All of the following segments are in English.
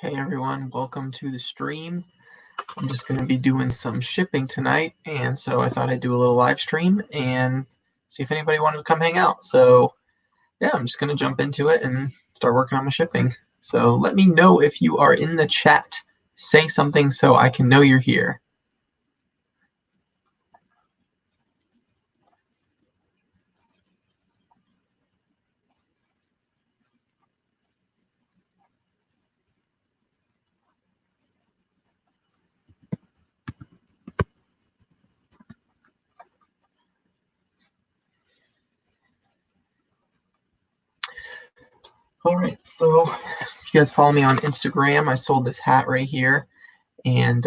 Hey everyone, welcome to the stream. I'm just going to be doing some shipping tonight, and so I thought I'd do a little live stream and see if anybody wanted to come hang out. So yeah, I'm just going to jump into it and start working on my shipping. So let me know if you are in the chat. Say something so I can know you're here. All right, so if you guys follow me on Instagram, I sold this hat right here, and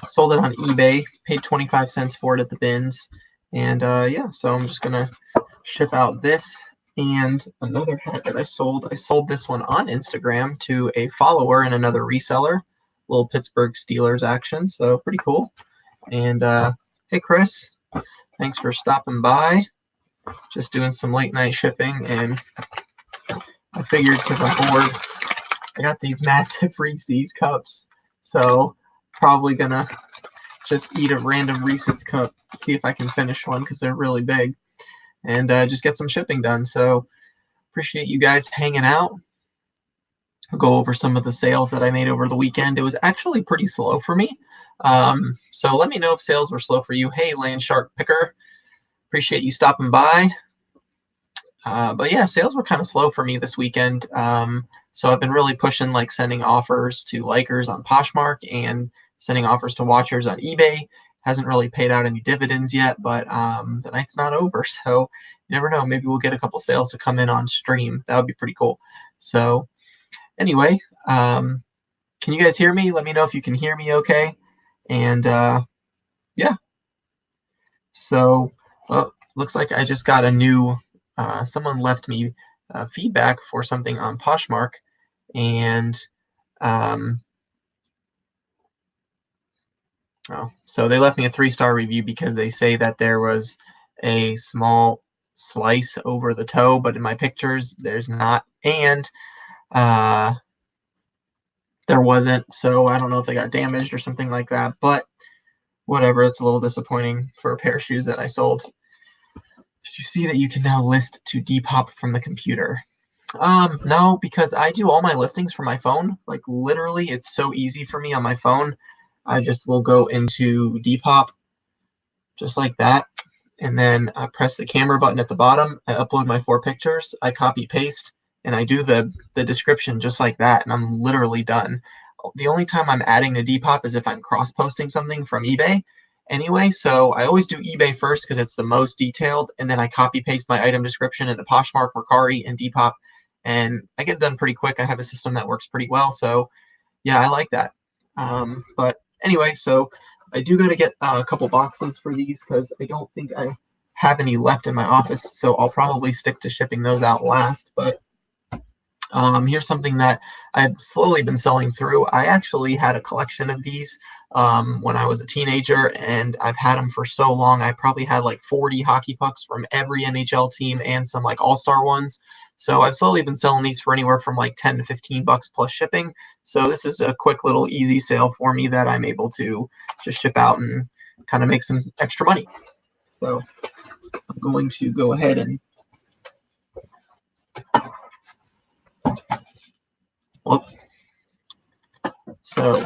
sold it on eBay, paid 25 cents for it at the bins, and yeah, so I'm just gonna ship out this and another hat that I sold. I sold this one on Instagram to a follower and another reseller, little Pittsburgh Steelers action, so pretty cool. And hey Chris, thanks for stopping by. Just doing some late night shipping, and I figured because I'm bored, I got these massive Reeses cups, so probably gonna just eat a random Reeses cup, see if I can finish one because they're really big, and just get some shipping done. So appreciate you guys hanging out. I'll go over some of the sales that I made over the weekend. It was actually pretty slow for me. So let me know if sales were slow for you. Hey, Land Shark Picker, appreciate you stopping by. But yeah, sales were kind of slow for me this weekend. So I've been really pushing like sending offers to likers on Poshmark and sending offers to watchers on eBay. Hasn't really paid out any dividends yet, but the night's not over. So you never know. Maybe we'll get a couple sales to come in on stream. That would be pretty cool. So anyway, can you guys hear me? Let me know if you can hear me okay. And yeah. So looks like I just got a new someone left me feedback for something on Poshmark, and so they left me a 3-star review because they say that there was a small slice over the toe, but in my pictures there's not, and there wasn't. So I don't know if they got damaged or something like that, but whatever. It's a little disappointing for a pair of shoes that I sold. Did you see that you can now list to Depop from the computer? No, because I do all my listings from my phone. Like literally, it's so easy for me on my phone. I just will go into Depop, just like that, and then I press the camera button at the bottom. I upload my 4 pictures. I copy paste, and I do the description just like that, and I'm literally done. The only time I'm adding to Depop is if I'm cross-posting something from eBay. Anyway, so I always do eBay first because it's the most detailed, and then I copy paste my item description into Poshmark, Mercari, and Depop, and I get it done pretty quick. I have a system that works pretty well, so yeah, I like that. But anyway, so I do got to get a couple boxes for these because I don't think I have any left in my office, so I'll probably stick to shipping those out last. But here's something that I've slowly been selling through. I actually had a collection of these when I was a teenager, and I've had them for so long. I probably had like 40 hockey pucks from every NHL team and some like all-star ones. So I've slowly been selling these for anywhere from like 10 to 15 bucks plus shipping. So this is a quick little easy sale for me that I'm able to just ship out and kind of make some extra money. So I'm going to go ahead and so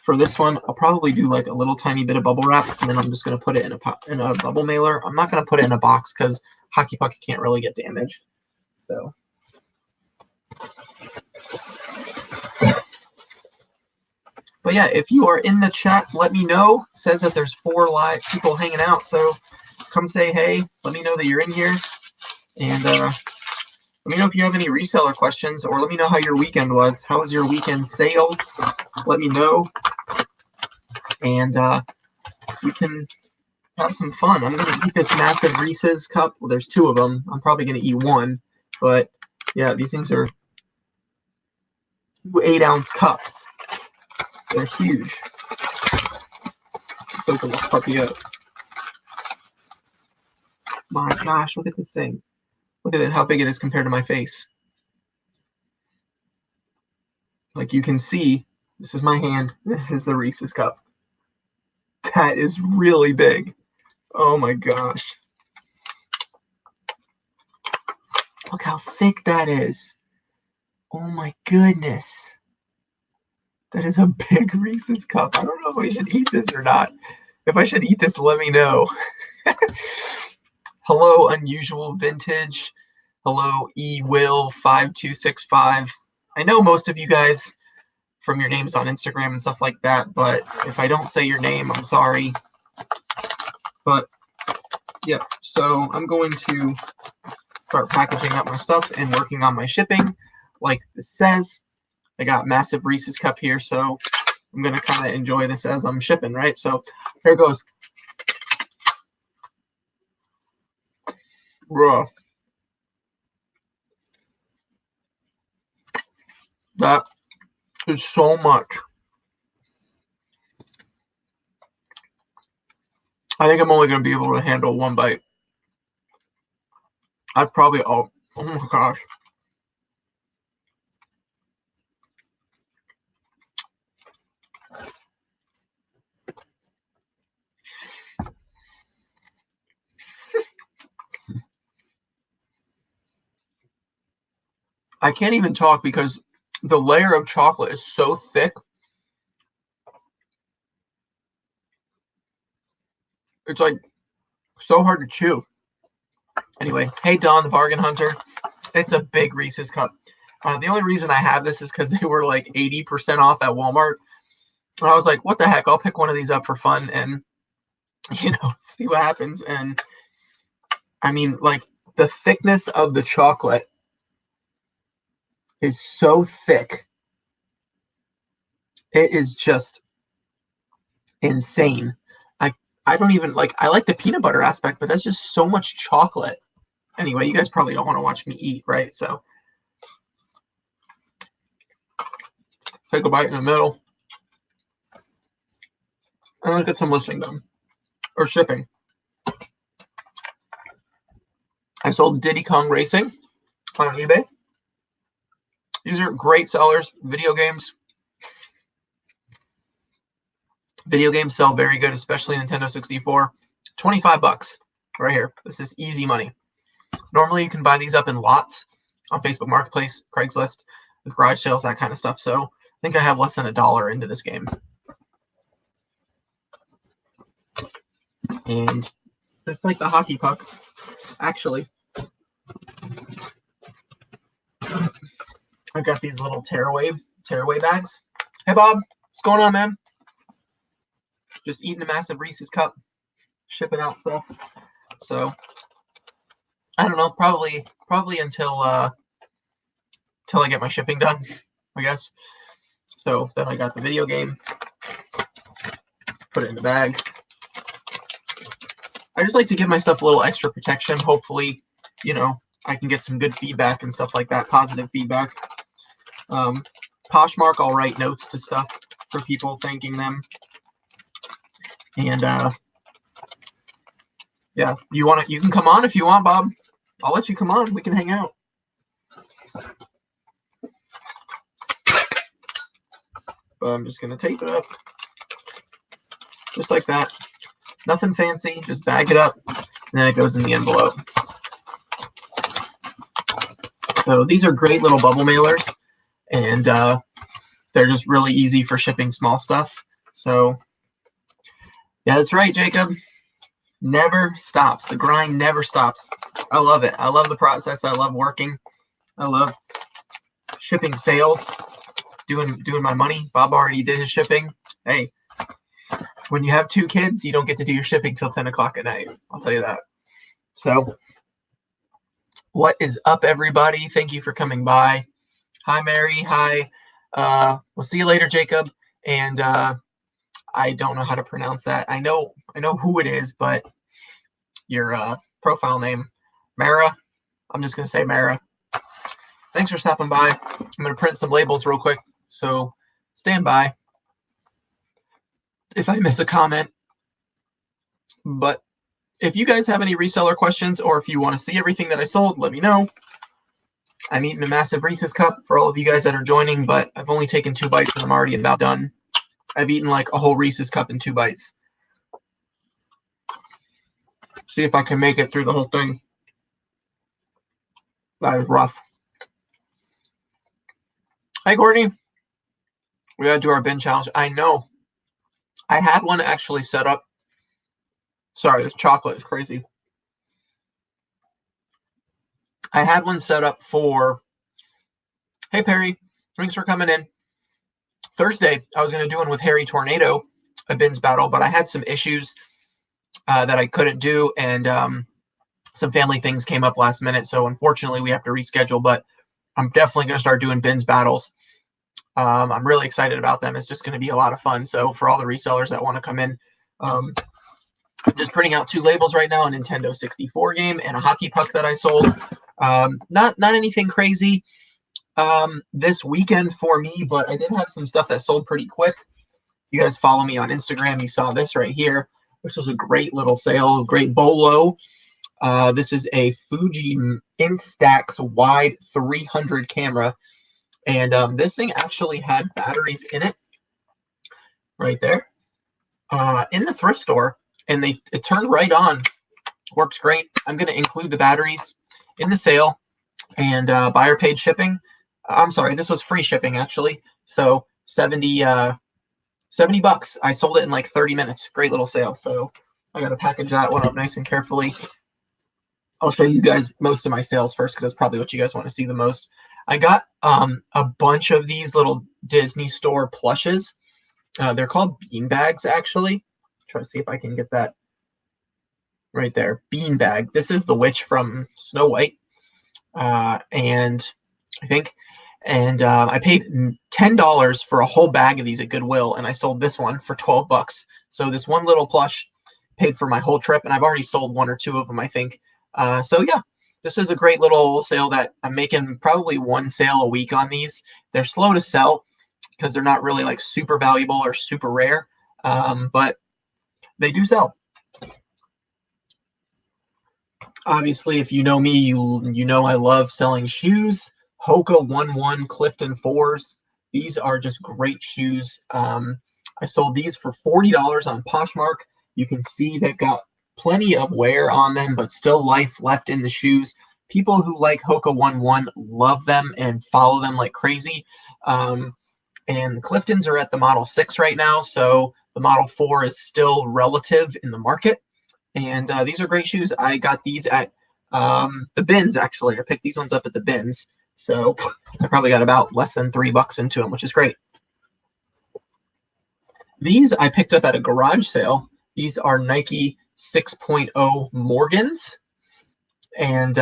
for this one, I'll probably do like a little tiny bit of bubble wrap, and then I'm just going to put it in a bubble mailer. I'm not going to put it in a box because hockey puck can't really get damaged. So, but yeah, if you are in the chat, let me know. It says that there's 4 live people hanging out, so come say hey. Let me know that you're in here, and let me know if you have any reseller questions, or let me know how your weekend was. How was your weekend sales? Let me know, and we can have some fun. I'm going to eat this massive Reese's cup. Well, there's 2 of them. I'm probably going to eat one, but yeah, these things are 2 8-ounce cups. They're huge. Let's open this puppy up. My gosh, look at this thing. Look at it, how big it is compared to my face. Like you can see, this is my hand. This is the Reese's Cup. That is really big. Oh my gosh. Look how thick that is. Oh my goodness. That is a big Reese's Cup. I don't know if I should eat this or not. If I should eat this, let me know. Hello, Unusual Vintage. Hello, ewill5265. I know most of you guys from your names on Instagram and stuff like that, but if I don't say your name, I'm sorry. But yeah, so I'm going to start packaging up my stuff and working on my shipping like this says. I got massive Reese's Cup here, so I'm going to kind of enjoy this as I'm shipping, right? So here goes. Bruh. That is so much. I think I'm only going to be able to handle one bite. I'd probably, oh my gosh. I can't even talk because the layer of chocolate is so thick. It's like so hard to chew. Anyway, hey Don the Bargain Hunter. It's a big Reese's Cup. The only reason I have this is because they were like 80% off at Walmart. And I was like, what the heck? I'll pick one of these up for fun and, you know, see what happens. And I mean, like the thickness of the chocolate is so thick. It is just insane. I don't even like, I like the peanut butter aspect, but that's just so much chocolate. Anyway, you guys probably don't want to watch me eat, right? So take a bite in the middle. And let's get some listing done. Or shipping. I sold Diddy Kong Racing on eBay. These are great sellers. Video games. Video games sell very good, especially Nintendo 64. 25 bucks right here. This is easy money. Normally you can buy these up in lots on Facebook Marketplace, Craigslist, garage sales, that kind of stuff. So I think I have less than $1 into this game. And it's like the hockey puck, actually. I've got these little tearaway bags. Hey Bob, what's going on, man? Just eating a massive Reese's Cup, shipping out stuff. So I don't know, probably until I get my shipping done, I guess. So then I got the video game, put it in the bag. I just like to give my stuff a little extra protection. Hopefully, you know, I can get some good feedback and stuff like that, positive feedback. Poshmark, I'll write notes to stuff for people, thanking them. And yeah, you can come on if you want, Bob. I'll let you come on. We can hang out. But I'm just gonna tape it up, just like that. Nothing fancy. Just bag it up, and then it goes in the envelope. So these are great little bubble mailers, and they're just really easy for shipping small stuff. So yeah, that's right, Jacob. Never stops. The grind never stops. I love it. I love the process. I love working. I love shipping sales, doing my money. Bob already did his shipping. Hey, when you have 2 kids, you don't get to do your shipping till 10 o'clock at night. I'll tell you that. So what is up, everybody? Thank you for coming by. Hi, Mary. Hi. We'll see you later, Jacob. And I don't know how to pronounce that. I know who it is, but your profile name, Mara. I'm just gonna say Mara. Thanks for stopping by. I'm gonna print some labels real quick, so stand by if I miss a comment. But if you guys have any reseller questions, or if you want to see everything that I sold, let me know. I'm eating a massive Reese's Cup for all of you guys that are joining, but I've only taken 2 bites and I'm already about done. I've eaten like a whole Reese's Cup in 2 bites. See if I can make it through the whole thing. That was rough. Hi, Courtney. We gotta do our bin challenge. I know. I had one actually set up. Sorry, this chocolate is crazy. I had one set up for, hey Perry, thanks for coming in. Thursday, I was going to do one with Harry Tornado, a bins battle, but I had some issues that I couldn't do, and some family things came up last minute, so unfortunately we have to reschedule, but I'm definitely going to start doing bins battles. I'm really excited about them. It's just going to be a lot of fun. So for all the resellers that want to come in, I'm just printing out 2 labels right now, a Nintendo 64 game and a hockey puck that I sold. Not anything crazy this weekend for me, but I did have some stuff that sold pretty quick. You guys follow me on Instagram. You saw this right here, which was a great little sale, great bolo. This is a Fuji Instax wide 300 camera. And this thing actually had batteries in it right there in the thrift store. And it turned right on. Works great. I'm going to include the batteries in the sale. And buyer paid shipping. I'm sorry, this was free shipping actually. So 70 bucks. I sold it in like 30 minutes. Great little sale. So I got to package that one up nice and carefully. I'll show you guys most of my sales first because that's probably what you guys want to see the most. I got a bunch of these little Disney Store plushes. They're called bean bags, actually. Try to see if I can get that right there. Bean bag. This is the witch from Snow White. And I think, and I paid $10 for a whole bag of these at Goodwill, and I sold this one for 12 bucks. So this one little plush paid for my whole trip, and I've already sold 1 or 2 of them, I think. So yeah, this is a great little sale that I'm making probably 1 sale a week on these. They're slow to sell because they're not really like super valuable or super rare, but they do sell. Obviously, if you know me, you know I love selling shoes. Hoka 1-1 Clifton 4s. These are just great shoes. I sold these for $40 on Poshmark. You can see they've got plenty of wear on them, but still life left in the shoes. People who like Hoka 1-1 love them and follow them like crazy. And the Cliftons are at the Model 6 right now, so the Model 4 is still relative in the market. And these are great shoes. I got these at the bins, actually. I picked these ones up at the bins. So I probably got about less than $3 into them, which is great. These I picked up at a garage sale. These are Nike 6.0 Morgans. And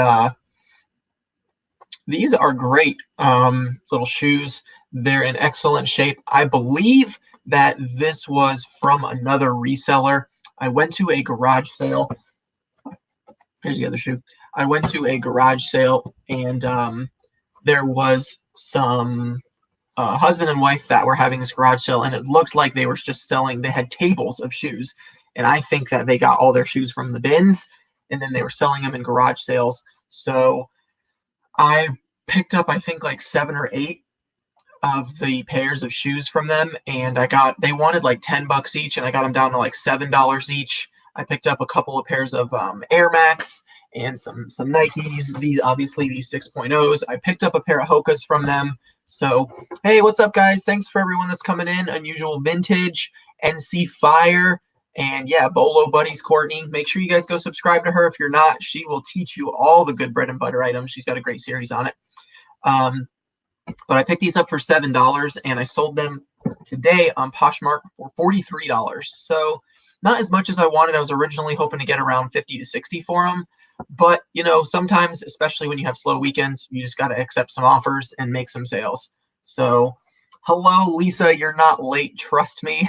these are great little shoes. They're in excellent shape. I believe that this was from another reseller. I went to a garage sale. Here's the other shoe. I went to a garage sale, and there was some husband and wife that were having this garage sale, and it looked like they were just selling. They had tables of shoes, and I think that they got all their shoes from the bins, and then they were selling them in garage sales. So I picked up, I think, like 7 or 8 of the pairs of shoes from them, and they wanted like $10 each, and I got them down to like $7 each. I picked up a couple of pairs of Air Max and some Nikes. These 6.0s. I picked up a pair of Hokas from them. So hey, what's up, guys? Thanks for everyone that's coming in. Unusual Vintage, NC Fire, and yeah, Bolo Buddies Courtney. Make sure you guys go subscribe to her. If you're not, she will teach you all the good bread and butter items. She's got a great series on it. But I picked these up for $7, and I sold them today on Poshmark for $43. So not as much as I wanted. I was originally hoping to get around 50 to 60 for them. But, you know, sometimes, especially when you have slow weekends, you just got to accept some offers and make some sales. So, hello, Lisa. You're not late. Trust me.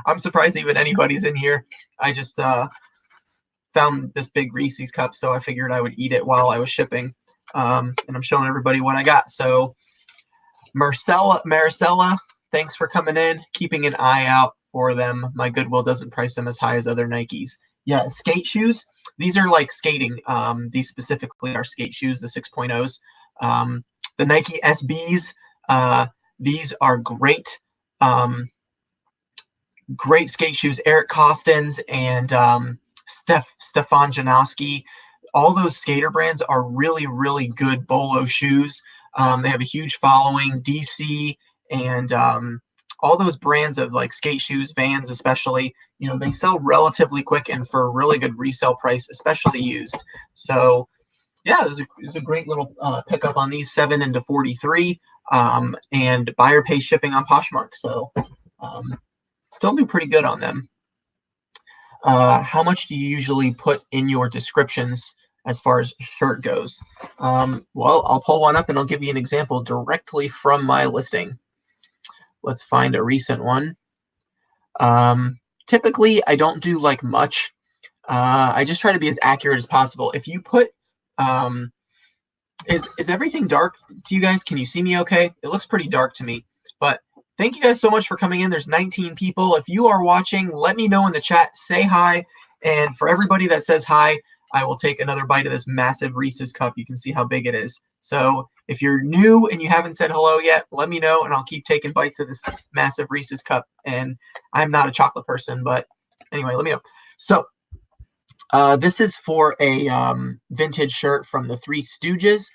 I'm surprised even anybody's in here. I just found this big Reese's cup, so I figured I would eat it while I was shipping. And I'm showing everybody what I got. So, Maricela, thanks for coming in, keeping an eye out for them. My Goodwill doesn't price them as high as other Nikes. Yeah, skate shoes. These are like skating. These specifically are skate shoes, the 6.0s. the Nike SBs. These are great. Great skate shoes. Eric Costins and Stefan Janowski. All those skater brands are really, really good bolo shoes. They have a huge following. DC and all those brands of like skate shoes, Vans especially, you know, they sell relatively quick and for a really good resale price, especially used. So yeah, it was a great little pickup on these, 7 into 43, and buyer pays shipping on Poshmark. So still do pretty good on them. How much do you usually put in your descriptions as far as shirt goes? Well, I'll pull one up and I'll give you an example directly from my listing. Let's find a recent one. Typically, I don't do like much. I just try to be as accurate as possible. If you put, is everything dark to you guys? Can you see me okay? It looks pretty dark to me, but thank you guys so much for coming in. There's 19 people. If you are watching, let me know in the chat, say hi. And for everybody that says hi, I will take another bite of this massive Reese's Cup. You can see how big it is. So if you're new and you haven't said hello yet, let me know and I'll keep taking bites of this massive Reese's Cup. And I'm not a chocolate person, but anyway, let me know. So this is for a vintage shirt from the Three Stooges.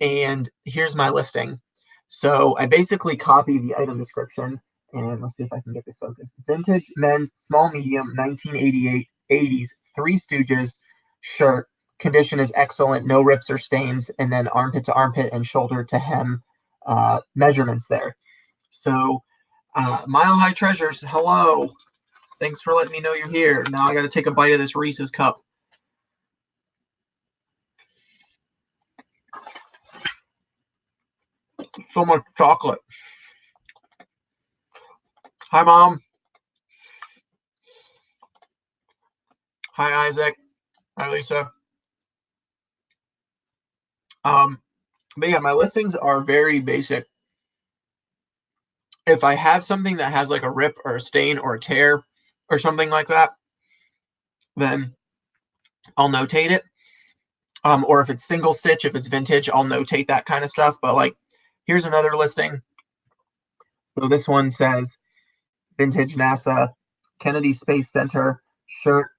And here's my listing. So I basically copy the item description. And let's see if I can get this focused. Vintage men's small medium 1988 80s Three Stooges shirt. Condition is excellent, no rips or stains, and then armpit to armpit and shoulder to hem measurements there. So Mile High Treasures, hello. Thanks for letting me know you're here. Now I got to take a bite of this Reese's Cup. So much chocolate. Hi, Mom. Hi, Isaac. Hi, Lisa. But yeah, my listings are very basic. If I have something that has like a rip or a stain or a tear or something like that, then I'll notate it. Or if it's single stitch, if it's vintage, I'll notate that kind of stuff. But like, here's another listing. So this one says vintage NASA Kennedy Space Center shirt,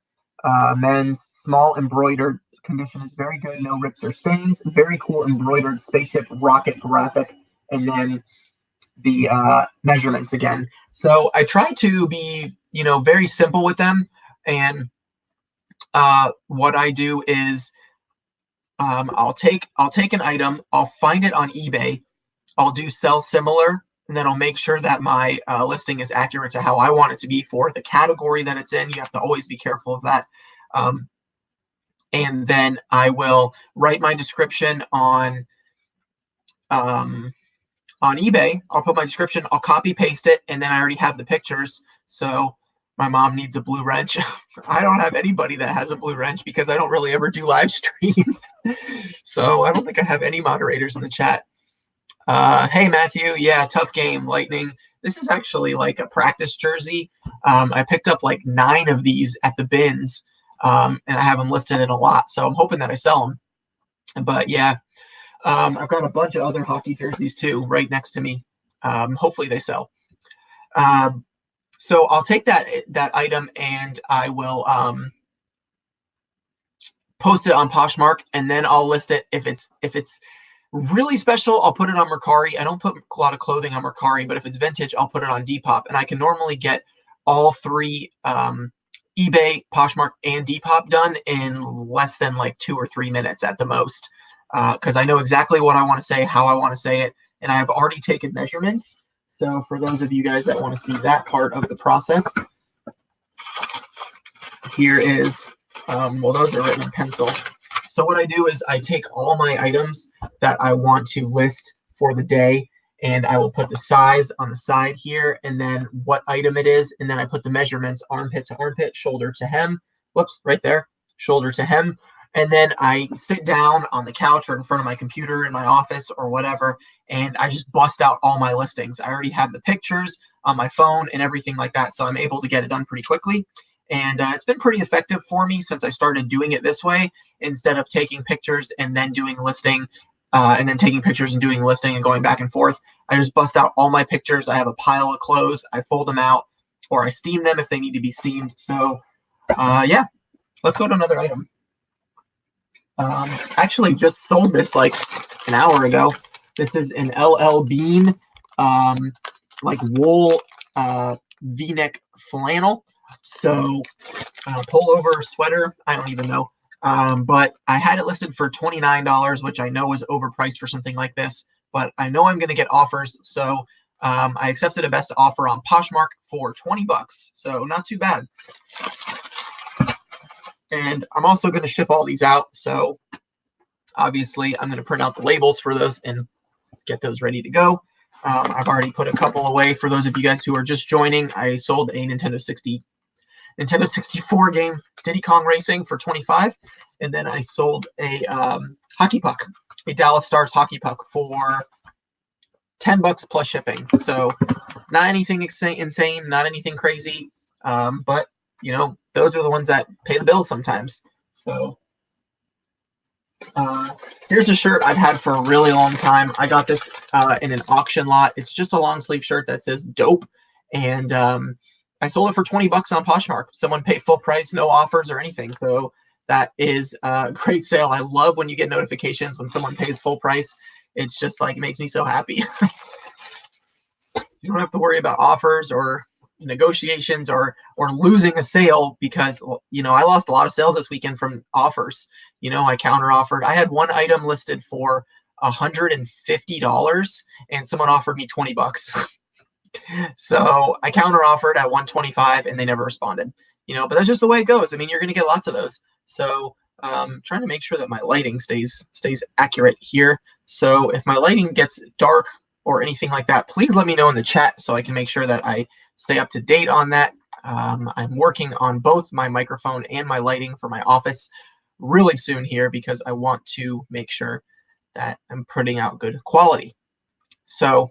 men's small embroidered. Condition is very good, no rips or stains. Very cool embroidered spaceship rocket graphic, and then the measurements again. So I try to be, you know, very simple with them. And what I do is I'll take an item, I'll find it on eBay, I'll do sell similar, and then I'll make sure that my listing is accurate to how I want it to be for the category that it's in. You have to always be careful of that. And then I will write my description on eBay. I'll put my description, I'll copy paste it, and then I already have the pictures. So my mom needs a blue wrench. I don't have anybody that has a blue wrench because I don't really ever do live streams. So I don't think I have any moderators in the chat. Hey, Matthew. Yeah, tough game, Lightning. This is actually like a practice jersey. I picked up like 9 of these at the bins. And I have them listed in a lot, so I'm hoping that I sell them. But yeah, I've got a bunch of other hockey jerseys too right next to me. Hopefully they sell. So I'll take that item and I will post it on Poshmark, and then I'll list it. If it's really special, I'll put it on Mercari. I don't put a lot of clothing on Mercari, but if it's vintage, I'll put it on Depop, and I can normally get all 3 eBay, Poshmark, and Depop done in less than like 2 or 3 minutes at the most, because I know exactly what I want to say, how I want to say it, and I have already taken measurements. So for those of you guys that want to see that part of the process, here is, well, those are written in pencil. So what I do is I take all my items that I want to list for the day, and I will put the size on the side here, and then what item it is, and then I put the measurements, armpit to armpit, shoulder to hem. Whoops, right there, shoulder to hem. And then I sit down on the couch or in front of my computer in my office or whatever, and I just bust out all my listings. I already have the pictures on my phone and everything like that, so I'm able to get it done pretty quickly. And it's been pretty effective for me since I started doing it this way, instead of taking pictures and then doing listing and then taking pictures and doing listing and going back and forth. I just bust out all my pictures. I have a pile of clothes. I fold them out, or I steam them if they need to be steamed. So yeah, let's go to another item. Actually just sold this like an hour ago. This is an LL Bean like wool V-neck flannel. So pullover sweater, I don't even know. But I had it listed for $29, which I know is overpriced for something like this, but I know I'm going to get offers. So I accepted a best offer on Poshmark for 20 bucks. So not too bad. And I'm also going to ship all these out. So obviously I'm going to print out the labels for those and get those ready to go. I've already put a couple away. For those of you guys who are just joining, I sold a Nintendo 64 game Diddy Kong Racing for 25, and then I sold a hockey puck, a Dallas Stars hockey puck for 10 bucks plus shipping. So not anything insane, not anything crazy, but you know, those are the ones that pay the bills sometimes. So here's a shirt I've had for a really long time. I got this in an auction lot. It's just a long sleeve shirt that says dope, and I sold it for 20 bucks on Poshmark. Someone paid full price, no offers or anything. So that is a great sale. I love when you get notifications when someone pays full price. It's just like, it makes me so happy. You don't have to worry about offers or negotiations or losing a sale, because, you know, I lost a lot of sales this weekend from offers. You know, I counter offered. I had one item listed for $150 and someone offered me 20 bucks. So I counter offered at 125 and they never responded. You know, but that's just the way it goes. I mean, you're going to get lots of those. So trying to make sure that my lighting stays accurate here. So if my lighting gets dark or anything like that, please let me know in the chat so I can make sure that I stay up to date on that. I'm working on both my microphone and my lighting for my office really soon here, because I want to make sure that I'm putting out good quality. So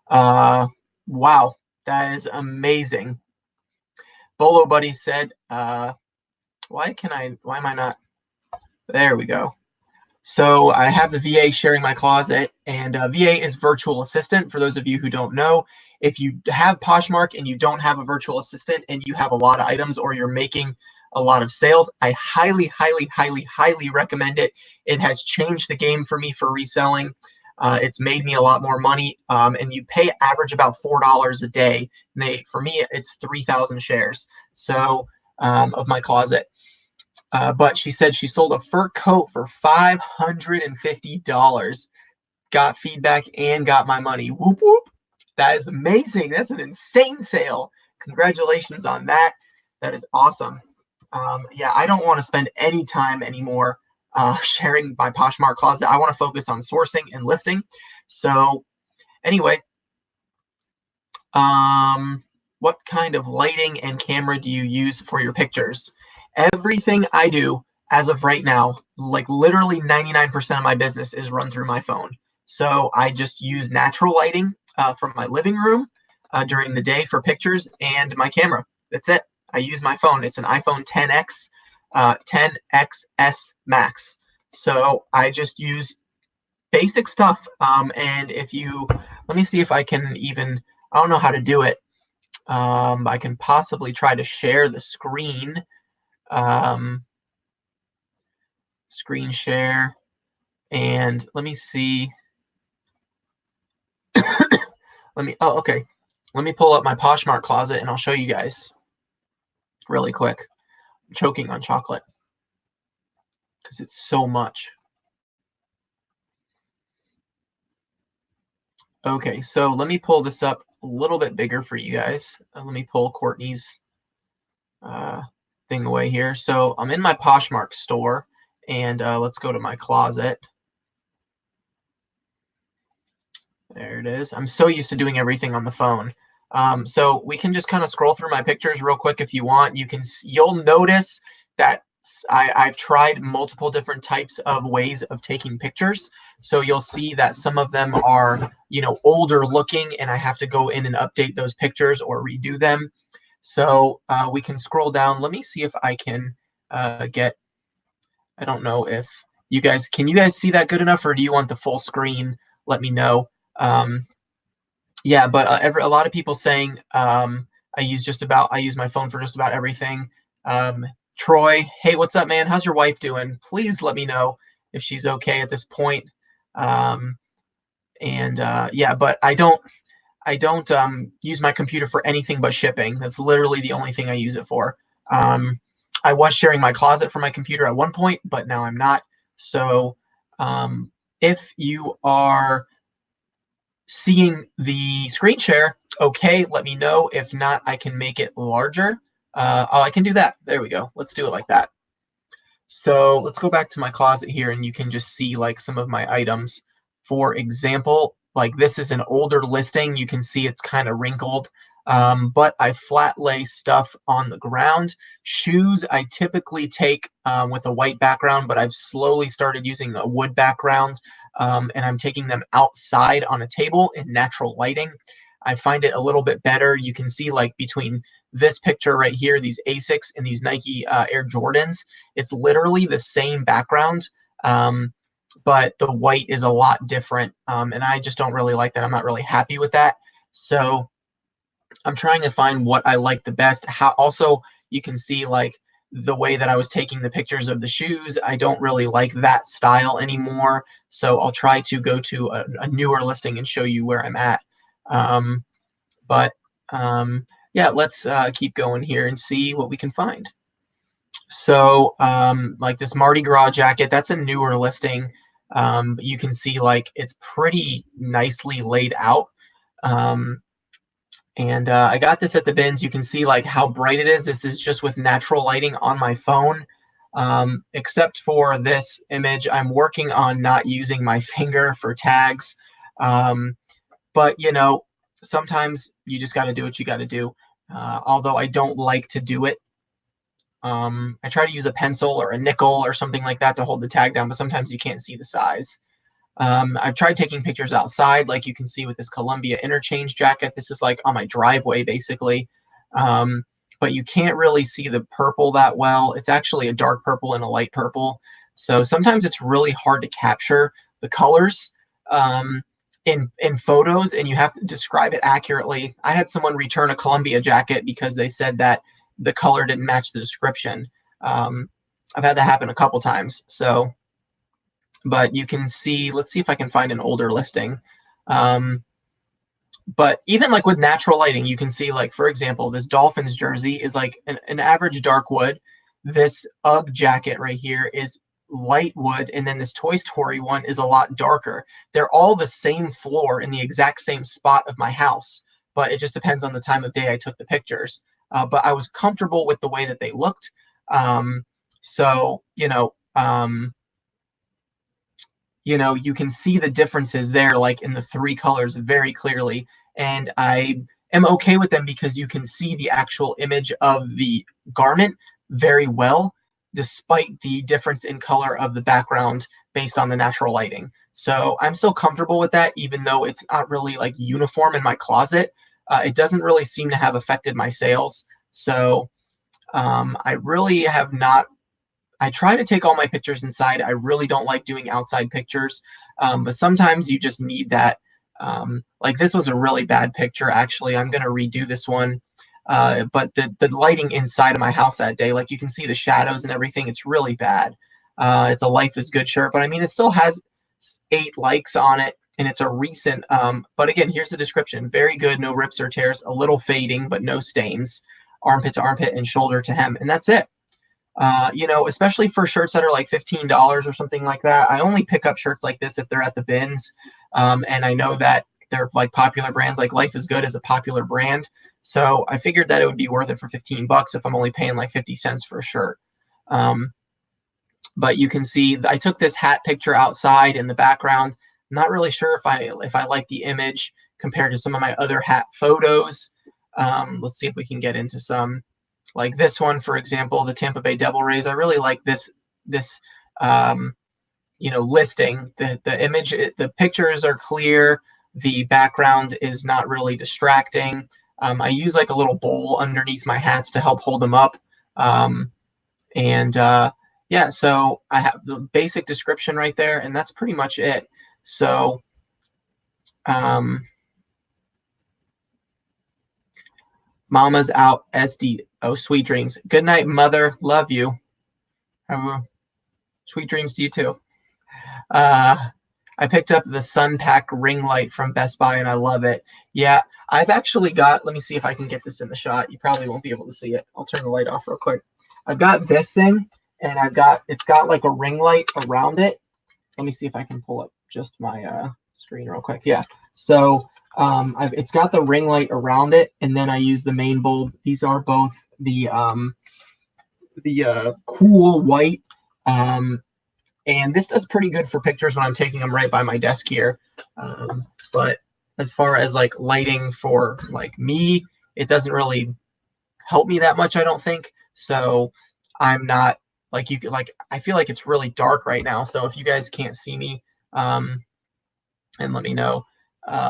wow, that is amazing. Bolo Buddy said, why am I not? There we go. So I have the VA sharing my closet, and VA is virtual assistant. For those of you who don't know, if you have Poshmark and you don't have a virtual assistant and you have a lot of items, or you're making a lot of sales, I highly, highly, highly, highly recommend it. It has changed the game for me for reselling. It's made me a lot more money, and you pay average about $4 a day. For me, it's 3,000 shares. So of my closet. But she said she sold a fur coat for $550. Got feedback and got my money. Whoop, whoop. That is amazing. That's an insane sale. Congratulations on that. That is awesome. Yeah, I don't want to spend any time anymore sharing my Poshmark closet. I want to focus on sourcing and listing. So anyway, what kind of lighting and camera do you use for your pictures? Everything I do as of right now, like literally 99% of my business is run through my phone. So I just use natural lighting from my living room during the day for pictures, and my camera. That's it. I use my phone. It's an iPhone 10X, 10XS Max. So I just use basic stuff. And if you, let me see if I can even, I don't know how to do it. I can possibly try to share the screen. Screen share, and let me see. Okay. Let me pull up my Poshmark closet and I'll show you guys really quick. I'm choking on chocolate because it's so much. Okay, so let me pull this up a little bit bigger for you guys. Let me pull Courtney's thing away here. So I'm in my Poshmark store, and let's go to my closet. There it is. I'm so used to doing everything on the phone. So we can just kind of scroll through my pictures real quick if you want. You'll notice that I've tried multiple different types of ways of taking pictures. So you'll see that some of them are, you know, older looking, and I have to go in and update those pictures or redo them. So we can scroll down. Let me see if I can get, I don't know if Can you guys see that good enough, or do you want the full screen? Let me know. Yeah, but a lot of people saying I use my phone for just about everything. Troy, hey, what's up, man? How's your wife doing? Please let me know if she's okay at this point. Yeah, but I don't use my computer for anything but shipping. That's literally the only thing I use it for. I was sharing my closet for my computer at one point, but now I'm not. So if you are seeing the screen share, okay, let me know. If not, I can make it larger. Oh, I can do that. There we go. Let's do it like that. So let's go back to my closet here, and you can just see like some of my items. For example, like this is an older listing. You can see it's kind of wrinkled, but I flat lay stuff on the ground. Shoes I typically take with a white background, but I've slowly started using a wood background, and I'm taking them outside on a table in natural lighting. I find it a little bit better. You can see like between this picture right here, these Asics and these Nike Air Jordans, it's literally the same background, but the white is a lot different, and I just don't really like that. I'm not really happy with that. So I'm trying to find what I like the best. Also, you can see like the way that I was taking the pictures of the shoes, I don't really like that style anymore. So I'll try to go to a newer listing and show you where I'm at. But yeah, let's keep going here and see what we can find. So like this Mardi Gras jacket, that's a newer listing. But you can see like it's pretty nicely laid out. I got this at the bins. You can see like how bright it is. This is just with natural lighting on my phone. Except for this image, I'm working on not using my finger for tags. But you know, sometimes you just got to do what you got to do. Although I don't like to do it. I try to use a pencil or a nickel or something like that to hold the tag down, but sometimes you can't see the size. I've tried taking pictures outside, like you can see with this Columbia Interchange jacket. This is like on my driveway, basically. But you can't really see the purple that well. It's actually a dark purple and a light purple. So sometimes it's really hard to capture the colors in photos, and you have to describe it accurately. I had someone return a Columbia jacket because they said that the color didn't match the description. I've had that happen a couple times. So, but you can see, let's see if I can find an older listing. But even like with natural lighting, you can see like, for example, this Dolphins jersey is like an average dark wood. This UGG jacket right here is light wood, and then this Toy Story one is a lot darker. They're all the same floor in the exact same spot of my house, but it just depends on the time of day I took the pictures. But I was comfortable with the way that they looked. So, you can see the differences there, like in the three colors very clearly. And I am okay with them because you can see the actual image of the garment very well, despite the difference in color of the background based on the natural lighting. So I'm still comfortable with that, even though it's not really like uniform in my closet. It doesn't really seem to have affected my sales. So I really have not. I try to take all my pictures inside. I really don't like doing outside pictures, but sometimes you just need that. Like this was a really bad picture, actually. I'm going to redo this one. But the lighting inside of my house that day, like you can see the shadows and everything, it's really bad. It's a Life is Good shirt, but I mean, it still has 8 likes on it, and it's a recent. But again, here's the description. Very good, no rips or tears, a little fading, but no stains. Armpit to armpit and shoulder to hem, and that's it. Especially for shirts that are like $15 or something like that. I only pick up shirts like this if they're at the bins. And I know that they're like popular brands, like Life is Good is a popular brand. So I figured that it would be worth it for $15 if I'm only paying like 50 cents for a shirt. But you can see I took this hat picture outside in the background. I'm not really sure if I like the image compared to some of my other hat photos. Let's see if we can get into some. Like this one, for example, the Tampa Bay Devil Rays. I really like this listing. The image, the pictures are clear. The background is not really distracting. I use like a little bowl underneath my hats to help hold them up. yeah, so I have the basic description right there, and that's pretty much it. So Mama's out, SD. Oh, sweet dreams. Good night, mother. Love you. Sweet dreams to you too. Uh, I picked up the Sunpack ring light from Best Buy and I love it. Yeah, I've actually got, let me see if I can get this in the shot. You probably won't be able to see it. I'll turn the light off real quick. I've got this thing and it's got like a ring light around it. Let me see if I can pull up just my screen real quick. Yeah. So it's got the ring light around it, and then I use the main bulb. These are both the cool white. And this does pretty good for pictures when I'm taking them right by my desk here. But as far as like lighting for like me, it doesn't really help me that much, I don't think. So I'm not like you could like I feel like it's really dark right now. So if you guys can't see me, and let me know.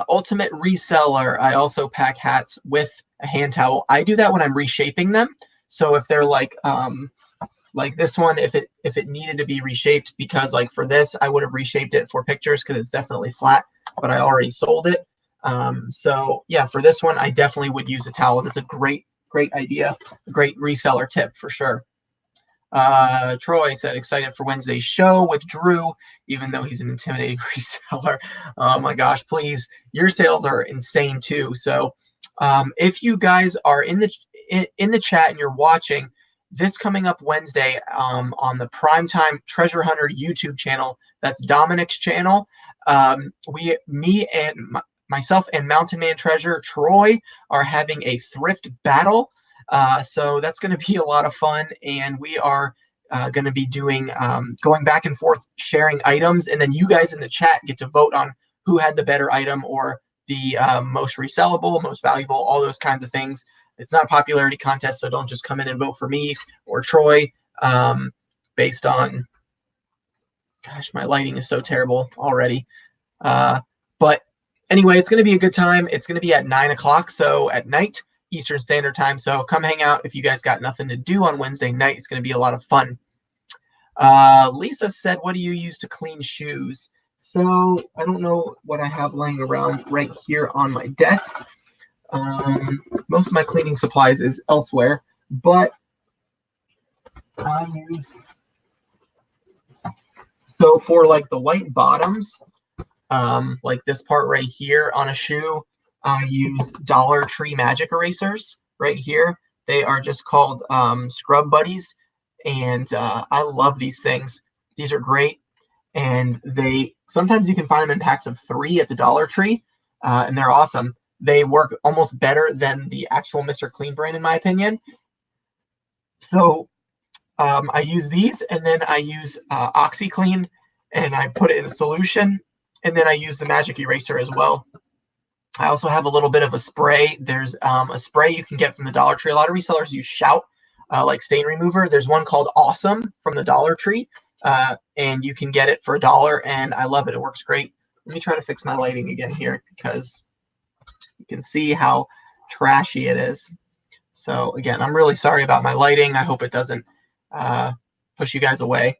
Ultimate reseller. I also pack hats with a hand towel. I do that when I'm reshaping them. So if they're like this one, if it needed to be reshaped, because like for this, I would have reshaped it for pictures because it's definitely flat, but I already sold it. So yeah, for this one, I definitely would use the towels. It's a great idea, a great reseller tip for sure. Troy said, excited for Wednesday's show with Drew, even though he's an intimidating reseller. Oh my gosh, please. Your sales are insane too. So if you guys are in the chat and you're watching, this coming up Wednesday on the Primetime Treasure Hunter YouTube channel, that's Dominic's channel, myself and Mountain Man Treasure Troy are having a thrift battle. So that's going to be a lot of fun, and we are going to be doing going back and forth sharing items, and then you guys in the chat get to vote on who had the better item or the most resellable, most valuable, all those kinds of things. It's not a popularity contest, so don't just come in and vote for me or Troy based on, gosh, my lighting is so terrible already. But anyway, it's going to be a good time. It's going to be at 9 o'clock, so at night, Eastern Standard Time. So come hang out if you guys got nothing to do on Wednesday night. It's going to be a lot of fun. Lisa said, what do you use to clean shoes? So I don't know what I have laying around right here on my desk. Most of my cleaning supplies is elsewhere, but I use, so for like the white bottoms, like this part right here on a shoe, I use Dollar Tree magic erasers right here. They are just called Scrub Buddies, and I love these things. These are great, and sometimes you can find them in packs of 3 at the Dollar Tree, and they're awesome. They work almost better than the actual Mr. Clean brand, in my opinion. So I use these, and then I use OxyClean, and I put it in a solution, and then I use the magic eraser as well. I also have a little bit of a spray. There's a spray you can get from the Dollar Tree. A lot of resellers use Shout, like stain remover. There's one called Awesome from the Dollar Tree, and you can get it for $1, and I love it. It works great. Let me try to fix my lighting again here because you can see how trashy it is. So again, I'm really sorry about my lighting. I hope it doesn't push you guys away.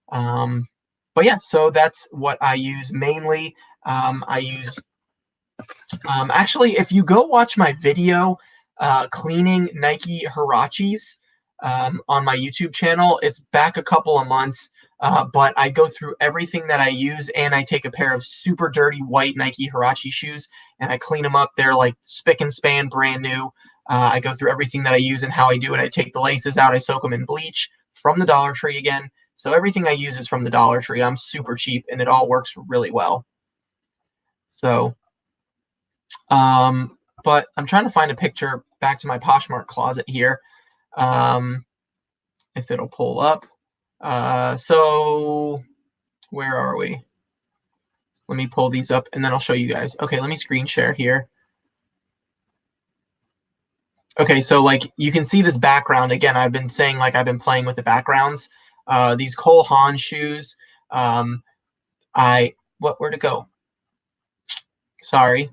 But yeah, so that's what I use mainly. I use actually, if you go watch my video cleaning Nike Huaraches on my YouTube channel, it's back a couple of months, but I go through everything that I use, and I take a pair of super dirty white Nike Huarache shoes and I clean them up. They're like spick and span, brand new. I go through everything that I use and how I do it. I take the laces out, I soak them in bleach from the Dollar Tree again. So everything I use is from the Dollar Tree. I'm super cheap, and it all works really well. So but I'm trying to find a picture back to my Poshmark closet here, if it'll pull up. So where are we? Let me pull these up, and then I'll show you guys. Okay, let me screen share here. Okay, so like you can see this background. Again, I've been saying like I've been playing with the backgrounds. These Cole Haan shoes. Where'd it go? Sorry.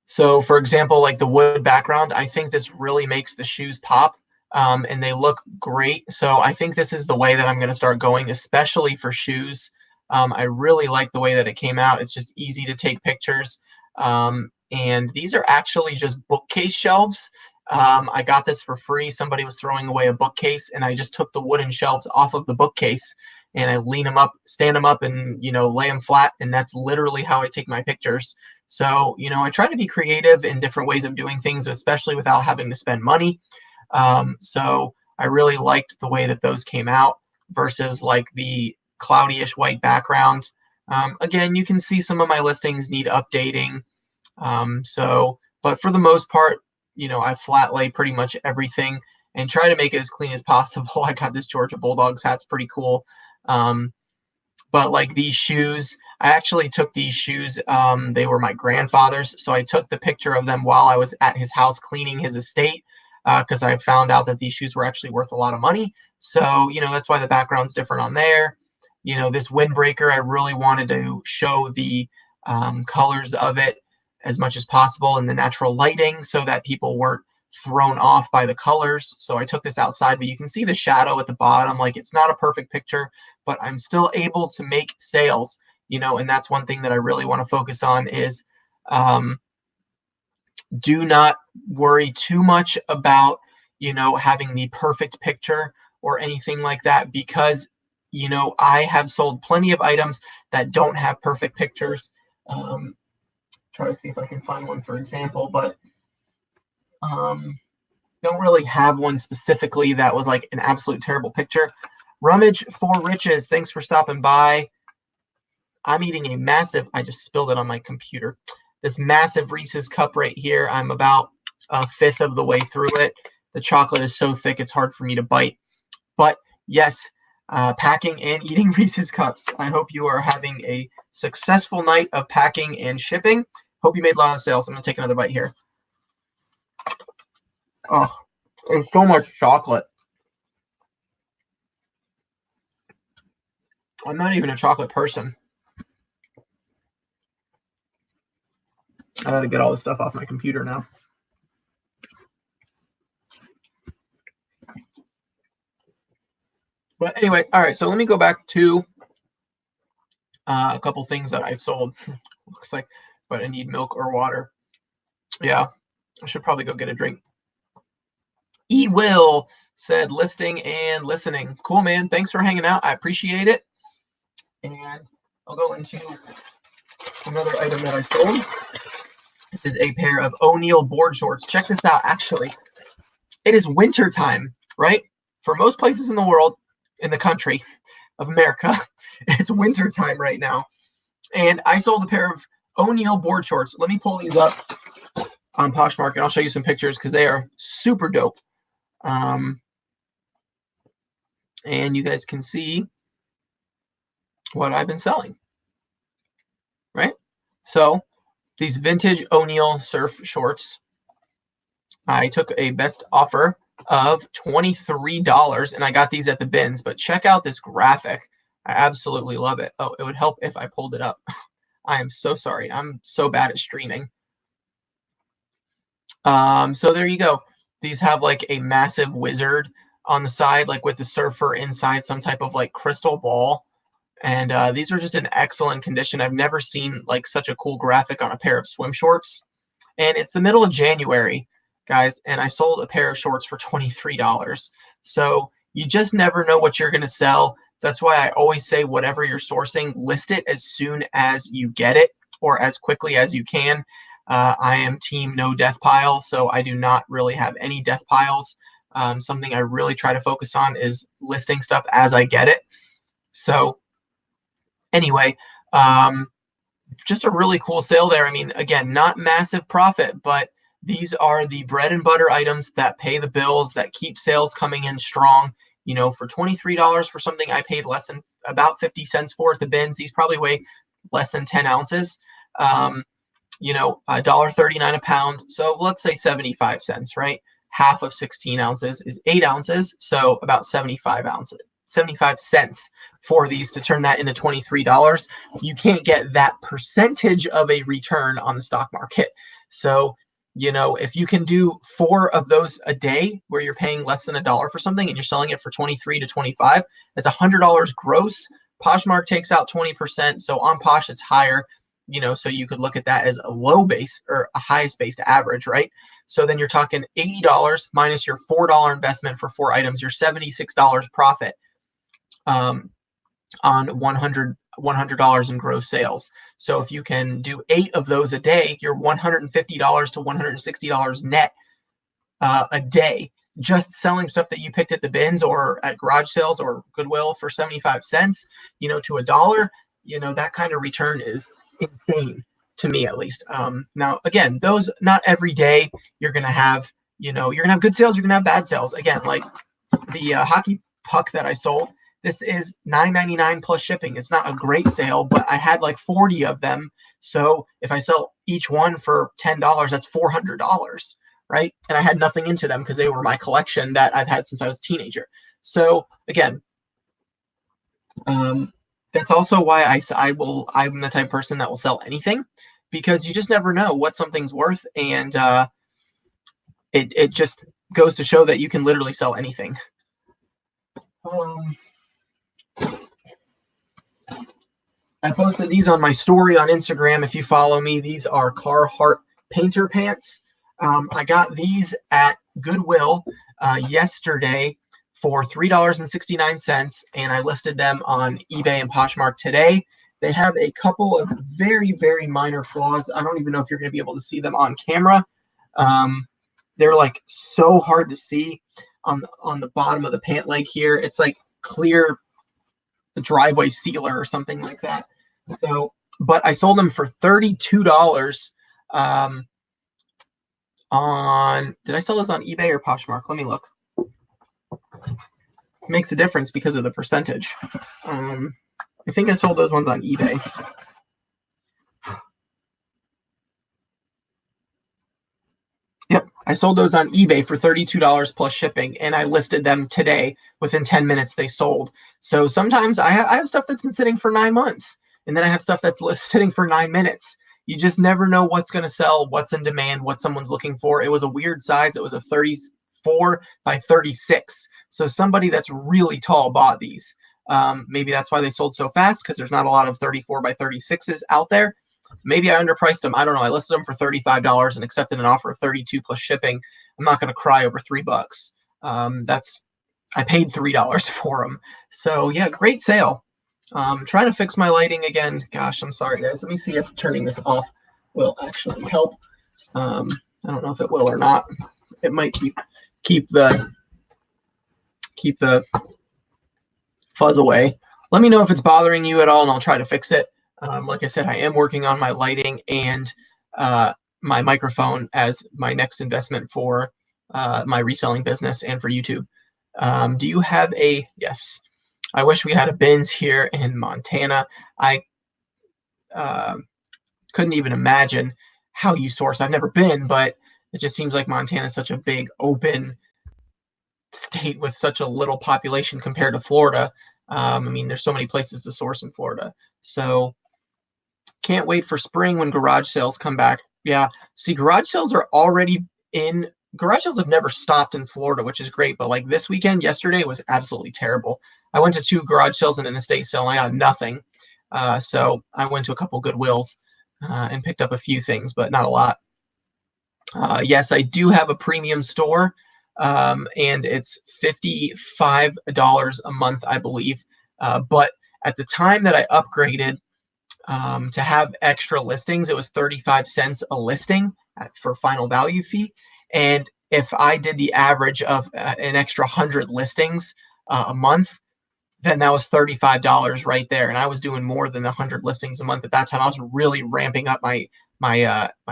So for example, like the wood background, I think this really makes the shoes pop, and they look great. So I think this is the way that I'm going to start going, especially for shoes. I really like the way that it came out. It's just easy to take pictures. And these are actually just bookcase shelves. I got this for free. Somebody was throwing away a bookcase, and I just took the wooden shelves off of the bookcase and I lean them up, stand them up, and lay them flat. And that's literally how I take my pictures. So, I try to be creative in different ways of doing things, especially without having to spend money. So I really liked the way that those came out versus like the cloudyish white background. Again, you can see some of my listings need updating. But for the most part, I flat lay pretty much everything and try to make it as clean as possible. I got this Georgia Bulldogs hat's pretty cool. But like these shoes, I actually took these shoes. They were my grandfather's. So I took the picture of them while I was at his house cleaning his estate, because I found out that these shoes were actually worth a lot of money. So, that's why the background's different on there. This windbreaker, I really wanted to show the colors of it as much as possible in the natural lighting so that people weren't thrown off by the colors. So I took this outside, but you can see the shadow at the bottom. Like, it's not a perfect picture, but I'm still able to make sales, and that's one thing that I really want to focus on is do not worry too much about, having the perfect picture or anything like that, because, I have sold plenty of items that don't have perfect pictures. Try to see if I can find one, for example, but don't really have one specifically that was like an absolute terrible picture. Rummage for Riches, thanks for stopping by. I'm eating a massive, I just spilled it on my computer, this massive Reese's Cup right here. I'm about a fifth of the way through it. The chocolate is so thick it's hard for me to bite. But yes, packing and eating Reese's Cups. I hope you are having a successful night of packing and shipping. Hope you made a lot of sales. I'm going to take another bite here. Oh, there's so much chocolate. I'm not even a chocolate person. I gotta get all this stuff off my computer now. But anyway, all right, so let me go back to a couple things that I sold. Looks like, but I need milk or water. Yeah, I should probably go get a drink. Will said listing and listening. Cool, man. Thanks for hanging out. I appreciate it. And I'll go into another item that I sold. This is a pair of ONeill board shorts. Check this out. Actually, it is winter time, right? For most places in the world, in the country of America, it's winter time right now. And I sold a pair of ONeill board shorts. Let me pull these up on Poshmark, and I'll show you some pictures because they are super dope. And you guys can see what I've been selling, right? So these vintage ONeill surf shorts, I took a best offer of $23, and I got these at the bins. But check out this graphic. I absolutely love it. Oh, it would help if I pulled it up. I am so sorry. I'm so bad at streaming. So there you go. These have like a massive wizard on the side, like with the surfer inside some type of like crystal ball. And these are just in excellent condition. I've never seen like such a cool graphic on a pair of swim shorts. And it's the middle of January, guys, and I sold a pair of shorts for $23. So you just never know what you're going to sell. That's why I always say whatever you're sourcing, list it as soon as you get it or as quickly as you can. I am team no death pile, so I do not really have any death piles. Something I really try to focus on is listing stuff as I get it. So anyway, just a really cool sale there. I mean, again, not massive profit, but these are the bread and butter items that pay the bills, that keep sales coming in strong. For $23 for something I paid less than about 50 cents for at the bins, these probably weigh less than 10 ounces. $1.39 a pound. So let's say 75 cents, right? Half of 16 ounces is 8 ounces. So about 75 cents for these to turn that into $23. You can't get that percentage of a return on the stock market. So, you know, if you can do 4 of those a day where you're paying less than $1 for something and you're selling it for 23 to 25, that's $100 gross. Poshmark takes out 20%. So on Posh, it's higher, you know, so you could look at that as a low base or a highest based average, right? So then you're talking $80 minus your $4 investment for 4 items, your $76 profit on $100 in gross sales. So if you can do 8 of those a day, you're $150 to $160 net a day, just selling stuff that you picked at the bins or at garage sales or Goodwill for 75 cents, you know, to $1. You know, that kind of return is insane to me, at least. Now, again, those, not every day you're going to have, you know, you're going to have good sales, you're going to have bad sales. Again, like the hockey puck that I sold, this is $9.99 plus shipping. It's not a great sale, but I had like 40 of them. So if I sell each one for $10, that's $400, right? And I had nothing into them because they were my collection that I've had since I was a teenager. So again, that's also why I'm the type of person that will sell anything, because you just never know what something's worth. And it just goes to show that you can literally sell anything. I posted these on my story on Instagram. If you follow me, these are Carhartt painter pants. I got these at Goodwill yesterday for $3.69, and I listed them on eBay and Poshmark today. They have a couple of very, very minor flaws. I don't even know if you're going to be able to see them on camera. They're like so hard to see on the bottom of the pant leg here. It's like clear driveway sealer or something like that. So, but I sold them for $32 on, did I sell those on eBay or Poshmark? Let me look. It makes a difference because of the percentage. I think I sold those ones on eBay. Yep, I sold those on eBay for $32 plus shipping, and I listed them today. Within 10 minutes, they sold. So sometimes I have stuff that's been sitting for 9 months, and then I have stuff that's sitting for 9 minutes. You just never know what's going to sell, what's in demand, what someone's looking for. It was a weird size. It was a 34 by 36. So somebody that's really tall bought these. Maybe that's why they sold so fast, because there's not a lot of 34 by 36s out there. Maybe I underpriced them. I don't know. I listed them for $35 and accepted an offer of $32 plus shipping. I'm not going to cry over $3. I paid $3 for them. So yeah, great sale. Trying to fix my lighting again. Gosh, I'm sorry, guys. Let me see if turning this off will actually help. I don't know if it will or not. It might keep the fuzz away. Let me know if it's bothering you at all, and I'll try to fix it. Like I said, I am working on my lighting and my microphone as my next investment for my reselling business and for YouTube. Do you have a, yes, I wish we had a bins here in Montana. I couldn't even imagine how you source. I've never been, but it just seems like Montana is such a big open state with such a little population compared to Florida. I mean, there's so many places to source in Florida. So can't wait for spring when garage sales come back. Yeah, see, garage sales are already in. Garage sales have never stopped in Florida, which is great. But like this weekend, yesterday was absolutely terrible. I went to 2 garage sales and an estate sale, and I got nothing. So I went to a couple Goodwills and picked up a few things, but not a lot. Yes, I do have a premium store, and it's $55 a month, I believe. But at the time that I upgraded to have extra listings, it was 35 cents a listing for final value fee. And if I did the average of an extra 100 listings a month, then that was $35 right there. And I was doing more than 100 listings a month at that time. I was really ramping up my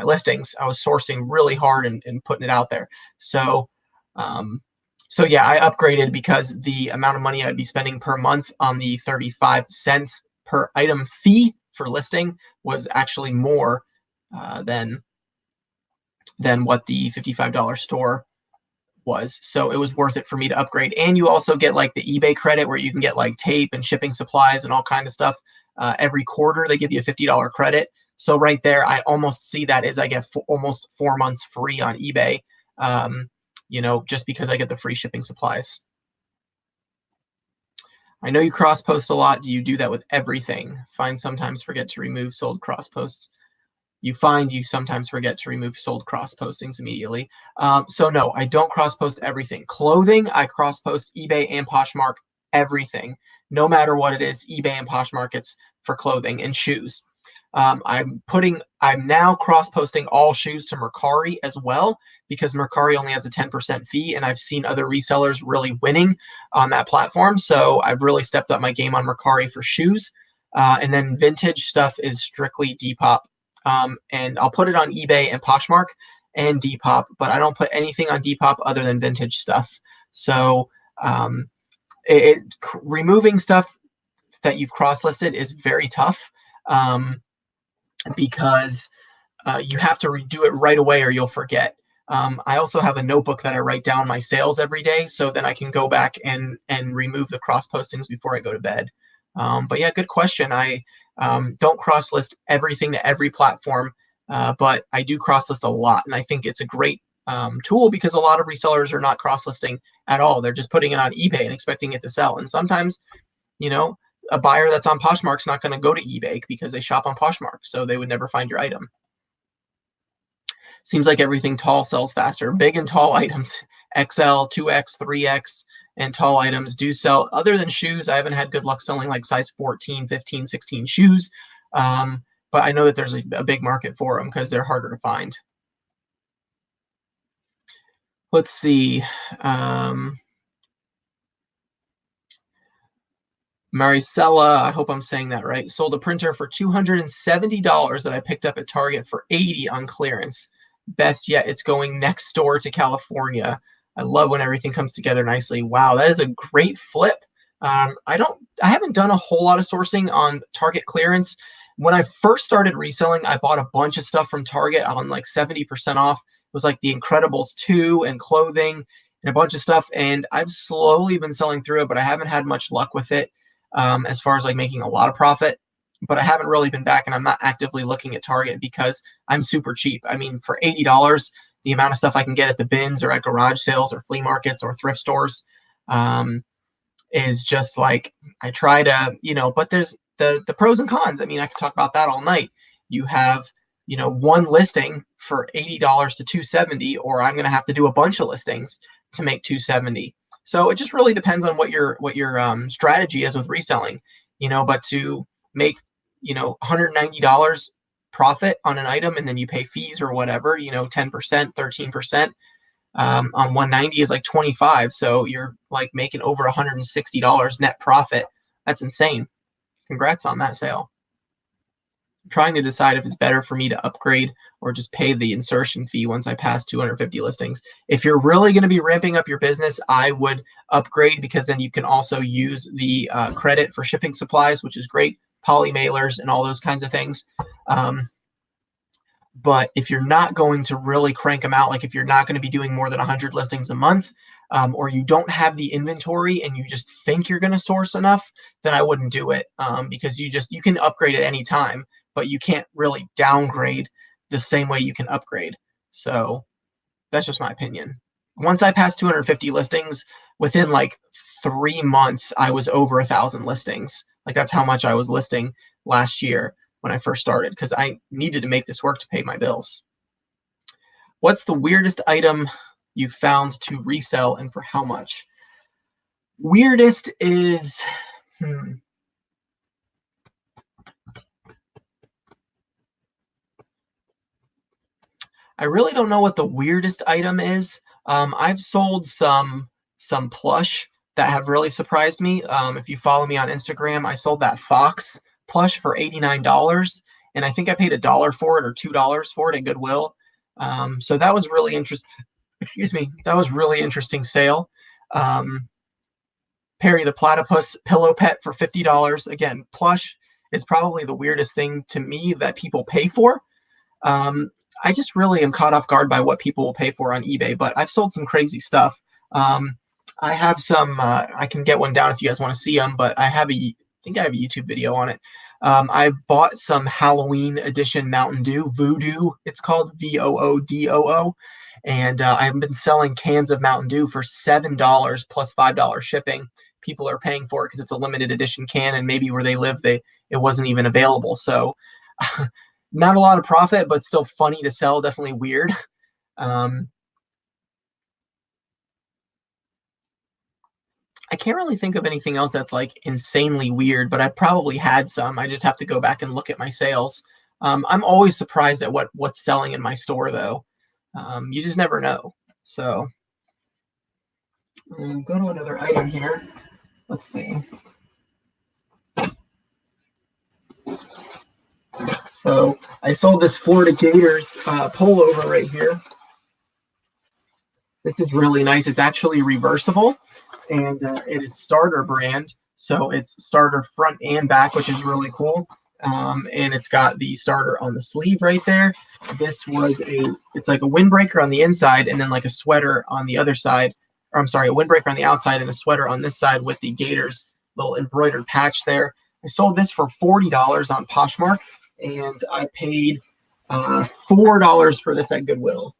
listings. I was sourcing really hard and putting it out there. So yeah, I upgraded because the amount of money I'd be spending per month on the 35 cents per item fee for listing was actually more than what the $55 store was. So it was worth it for me to upgrade. And you also get like the eBay credit where you can get like tape and shipping supplies and all kind of stuff. Every quarter they give you a $50 credit. So right there, I almost see that as I get almost 4 months free on eBay, just because I get the free shipping supplies. I know you cross post a lot. Do you do that with everything? Find sometimes forget to remove sold cross posts. You sometimes forget to remove sold cross postings immediately. So no, I don't cross post everything. Clothing, I cross post eBay and Poshmark everything. No matter what it is, eBay and Poshmark, it's for clothing and shoes. I'm now cross posting all shoes to Mercari as well, because Mercari only has a 10% fee, and I've seen other resellers really winning on that platform. So I've really stepped up my game on Mercari for shoes. And then vintage stuff is strictly Depop. And I'll put it on eBay and Poshmark and Depop, but I don't put anything on Depop other than vintage stuff. So removing stuff that you've cross-listed is very tough, because you have to do it right away or you'll forget. I also have a notebook that I write down my sales every day, so then I can go back and remove the cross postings before I go to bed. But yeah, good question. I don't cross list everything to every platform, but I do cross list a lot, and I think it's a great tool, because a lot of resellers are not cross listing at all. They're just putting it on eBay and expecting it to sell. And sometimes, a buyer that's on Poshmark's not going to go to eBay because they shop on Poshmark, so they would never find your item. Seems like everything tall sells faster. Big and tall items, XL, 2X, 3X, and tall items do sell. Other than shoes, I haven't had good luck selling like size 14, 15, 16 shoes. But I know that there's a big market for them because they're harder to find. Let's see. Maricela, I hope I'm saying that right, sold a printer for $270 that I picked up at Target for $80 on clearance. Best yet, it's going next door to California. I love when everything comes together nicely. Wow, that is a great flip. I haven't done a whole lot of sourcing on Target clearance. When I first started reselling, I bought a bunch of stuff from Target on like 70% off. It was like The Incredibles 2 and clothing and a bunch of stuff. And I've slowly been selling through it, but I haven't had much luck with it. As far as like making a lot of profit, but I haven't really been back, and I'm not actively looking at Target because I'm super cheap. I mean, for $80, the amount of stuff I can get at the bins or at garage sales or flea markets or thrift stores is just like, I try to, but there's the pros and cons. I mean, I could talk about that all night. You have, one listing for $80 to $270, or I'm going to have to do a bunch of listings to make $270. So it just really depends on what your strategy is with reselling, but to make, $190 profit on an item, and then you pay fees or whatever, 10%, 13%, on 190 is like 25. So you're like making over $160 net profit. That's insane. Congrats on that sale. I'm trying to decide if it's better for me to upgrade or just pay the insertion fee once I pass 250 listings. If you're really going to be ramping up your business, I would upgrade, because then you can also use the credit for shipping supplies, which is great, poly mailers and all those kinds of things. But if you're not going to really crank them out, like if you're not going to be doing more than 100 listings a month, or you don't have the inventory and you just think you're going to source enough, then I wouldn't do it, because you can upgrade at any time, but you can't really downgrade the same way you can upgrade. So that's just my opinion. Once I passed 250 listings, within like 3 months, I was over 1,000 listings. Like, that's how much I was listing last year when I first started, because I needed to make this work to pay my bills. What's the weirdest item you found to resell, and for how much? Weirdest is, I really don't know what the weirdest item is. I've sold some plush that have really surprised me. If you follow me on Instagram, I sold that fox plush for $89, and I think I paid $1 for it or $2 for it at Goodwill. So that was really interesting. Excuse me. That was really interesting sale. Perry the Platypus pillow pet for $50. Again, plush is probably the weirdest thing to me that people pay for. I just really am caught off guard by what people will pay for on eBay, but I've sold some crazy stuff. I have some, I can get one down if you guys want to see them, but I think I have a YouTube video on it. I bought some Halloween edition Mountain Dew, Voodoo, it's called Voodoo. And I've been selling cans of Mountain Dew for $7 plus $5 shipping. People are paying for it because it's a limited edition can, and maybe where they live, it wasn't even available. So not a lot of profit, but still funny to sell. Definitely weird. I can't really think of anything else that's like insanely weird, but I probably had some. I just have to go back and look at my sales. I'm always surprised at what's selling in my store, though. You just never know. So go to another item here. Let's see. So I sold this Florida Gators pullover right here. This is really nice. It's actually reversible, and it is Starter brand. So it's Starter front and back, which is really cool. And it's got the Starter on the sleeve right there. This was it's like a windbreaker on the inside and then like a sweater on the other side. Or I'm sorry, a windbreaker on the outside and a sweater on this side with the Gators little embroidered patch there. I sold this for $40 on Poshmark, and I paid $4 for this at Goodwill.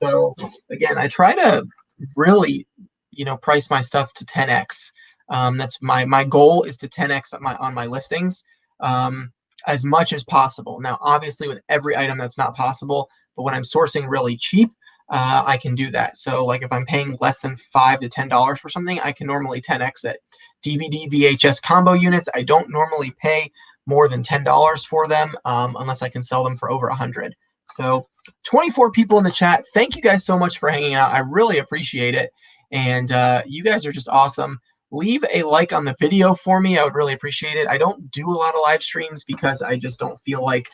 So again, I try to really, price my stuff to 10x. That's my goal is to 10x on my listings as much as possible. Now, obviously, with every item that's not possible, but when I'm sourcing really cheap, I can do that. So like if I'm paying less than $5 to $10 for something, I can normally 10x it. DVD, VHS combo units, I don't normally pay more than $10 for them unless I can sell them for over $100. So 24 people in the chat. Thank you guys so much for hanging out. I really appreciate it. And you guys are just awesome. Leave a like on the video for me. I would really appreciate it. I don't do a lot of live streams because I just don't feel like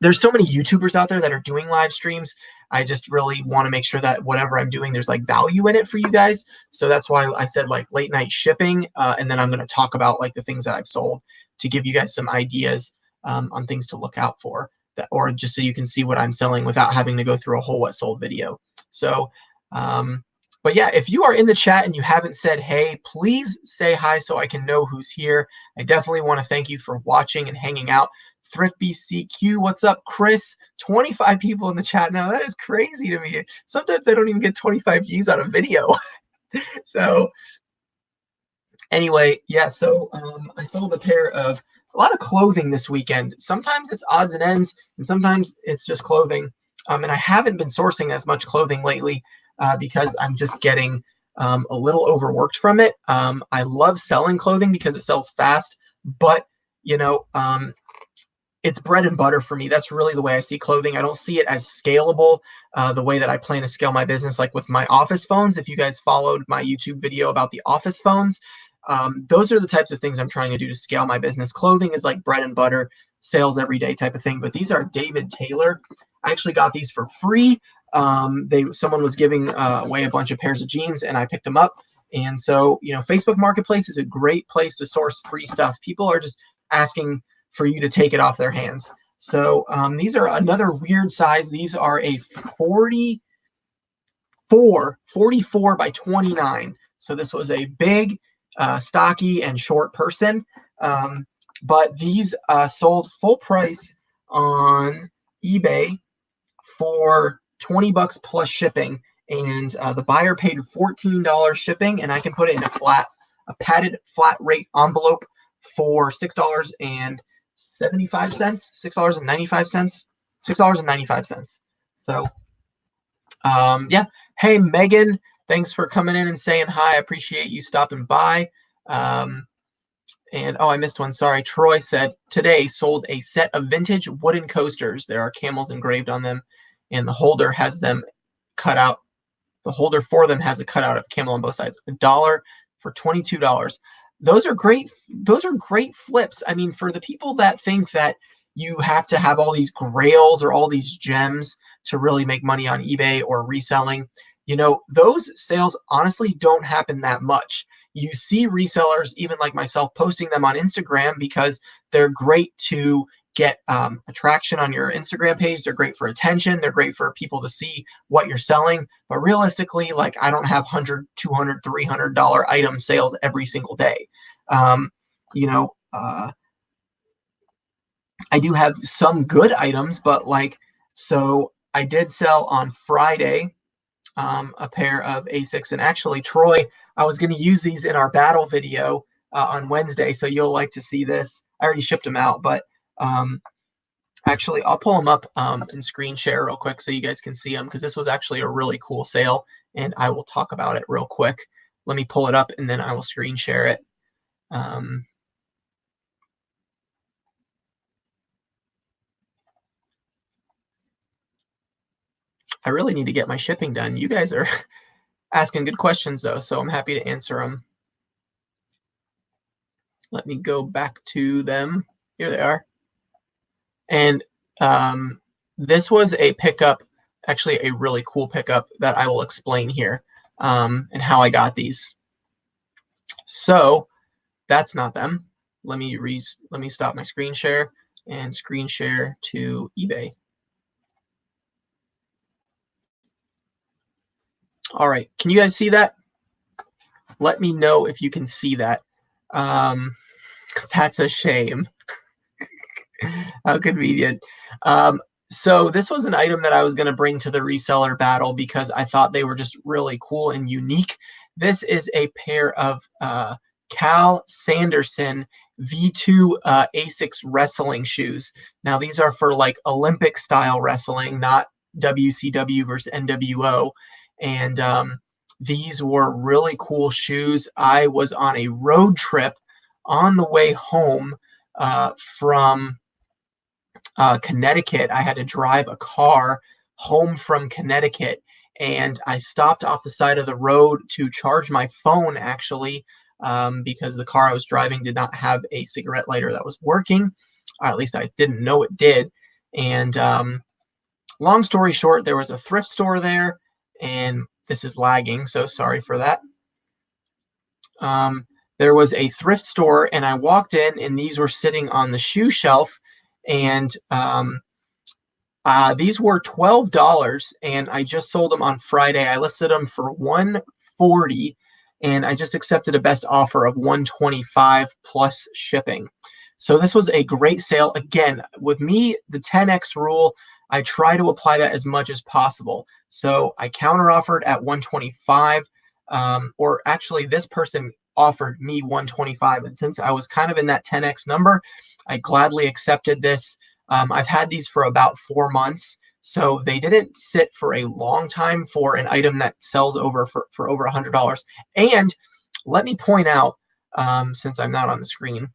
there's so many YouTubers out there that are doing live streams. I just really want to make sure that whatever I'm doing, there's like value in it for you guys. So that's why I said like late night shipping. And then I'm going to talk about like the things that I've sold to give you guys some ideas on things to look out for, or just so you can see what I'm selling without having to go through a whole what sold video. So, but yeah, if you are in the chat and you haven't said hey, please say hi so I can know who's here. I definitely want to thank you for watching and hanging out. Thrift BCQ, what's up, Chris? 25 people in the chat now. That is crazy to me. Sometimes I don't even get 25 views on a video. So anyway, yeah, so I sold a lot of clothing this weekend. Sometimes it's odds and ends, and sometimes it's just clothing. And I haven't been sourcing as much clothing lately because I'm just getting a little overworked from it. I love selling clothing because it sells fast, but it's bread and butter for me. That's really the way I see clothing. I don't see it as scalable the way that I plan to scale my business, like with my office phones. If you guys followed my YouTube video about the office phones, those are the types of things I'm trying to do to scale my business. Clothing is like bread and butter, sales every day type of thing. But these are David Taylor. I actually got these for free. Someone was giving away a bunch of pairs of jeans, and I picked them up. And so, Facebook Marketplace is a great place to source free stuff. People are just asking for you to take it off their hands. So these are another weird size. These are a 44 by 29. So this was a big, stocky, and short person. But these sold full price on eBay for $20 plus shipping. And the buyer paid $14 shipping, and I can put it in a padded flat rate envelope for $6.75, $6.95. So, yeah. Hey, Megan, thanks for coming in and saying hi. I appreciate you stopping by. And I missed one. Sorry. Troy said today sold a set of vintage wooden coasters. There are camels engraved on them, and the holder has them cut out. The holder for them has a cutout of camel on both sides. $1 for $22. Those are great. Those are great flips. I mean, for the people that think that you have to have all these grails or all these gems to really make money on eBay or reselling, those sales honestly don't happen that much. You see resellers, even like myself, posting them on Instagram because they're great to get attraction on your Instagram page. They're great for attention. They're great for people to see what you're selling. But realistically, like I don't have $100, $200, $300 item sales every single day. I do have some good items, but like, so I did sell on Friday a pair of Asics, and actually, Troy, I was going to use these in our battle video on Wednesday, so you'll like to see this. I already shipped them out, but actually, I'll pull them up and screen share real quick so you guys can see them, because this was actually a really cool sale, and I will talk about it real quick. Let me pull it up, and then I will screen share it. I really need to get my shipping done. You guys are asking good questions, though, so I'm happy to answer them. Let me go back to them. Here they are. And this was a pickup, actually a really cool pickup that I will explain here, and how I got these. So that's not them. Let me stop my screen share and screen share to eBay. All right, can you guys see that? Let me know if you can see that. That's a shame. How convenient. So this was an item that I was going to bring to the reseller battle because I thought they were just really cool and unique. This is a pair of Cal Sanderson V2 Asics wrestling shoes. Now these are for like Olympic style wrestling, not WCW versus NWO. And these were really cool shoes. I was on a road trip on the way home from Connecticut. I had to drive a car home from Connecticut, and I stopped off the side of the road to charge my phone, actually, because the car I was driving did not have a cigarette lighter that was working. At least I didn't know it did. And long story short, there was a thrift store there, and this is lagging, so sorry for that. There was a thrift store, and I walked in, and these were sitting on the shoe shelf, and these were $12, and I just sold them on Friday. I listed them for $140, and I just accepted a best offer of $125 plus shipping. So this was a great sale. Again, with me, the 10x rule, I try to apply that as much as possible. So I counter offered at $125, or actually this person offered me $125, and since I was kind of in that 10x number, I gladly accepted this. I've had these for about 4 months, so they didn't sit for a long time for an item that sells for over $100. And let me point out, since I'm not on the screen,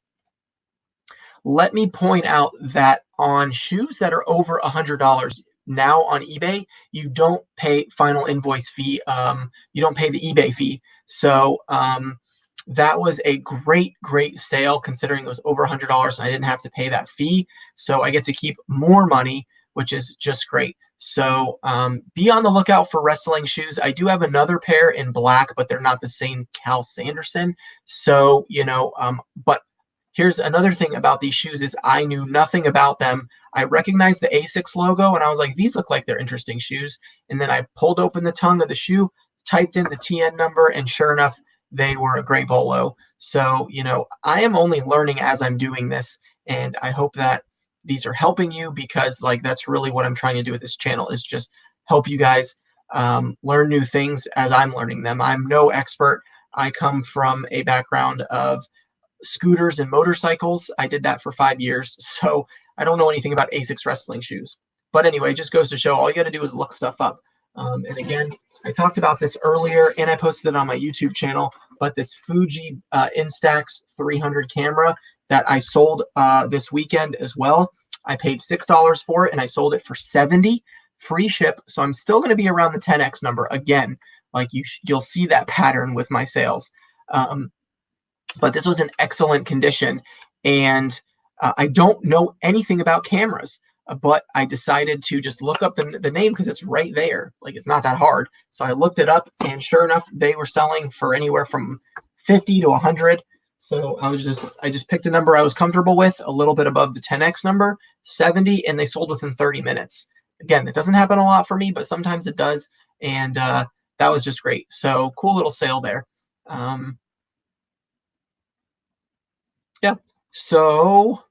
let me point out that on shoes that are over $100 now on eBay, you don't pay final invoice fee. You don't pay the eBay fee. So that was a great sale, considering it was over $100 and I didn't have to pay that fee. So I get to keep more money, which is just great. So be on the lookout for wrestling shoes. I do have another pair in black, but they're not the same Cal Sanderson. So, but here's another thing about these shoes is I knew nothing about them. I recognized the Asics logo, and I was like, these look like they're interesting shoes. And then I pulled open the tongue of the shoe, typed in the TN number, and sure enough, they were a gray bolo. So, I am only learning as I'm doing this, and I hope that these are helping you, because like that's really what I'm trying to do with this channel, is just help you guys learn new things as I'm learning them. I'm no expert. I come from a background of scooters and motorcycles. I did that for 5 years, so I don't know anything about Asics wrestling shoes. But anyway, it just goes to show all you got to do is look stuff up. And again, I talked about this earlier, and I posted it on my YouTube channel, but this Fuji Instax 300 camera that I sold this weekend as well, I paid $6 for it, and I sold it for $70, free ship. So I'm still going to be around the 10x number. Again, like you'll see that pattern with my sales. But this was in excellent condition, and I don't know anything about cameras, but I decided to just look up the name because it's right there. Like, it's not that hard. So I looked it up, and sure enough, they were selling for anywhere from 50 to 100. So I just picked a number I was comfortable with, a little bit above the 10x number, 70, and they sold within 30 minutes. Again, it doesn't happen a lot for me, but sometimes it does, and that was just great. So cool little sale there. Yeah. So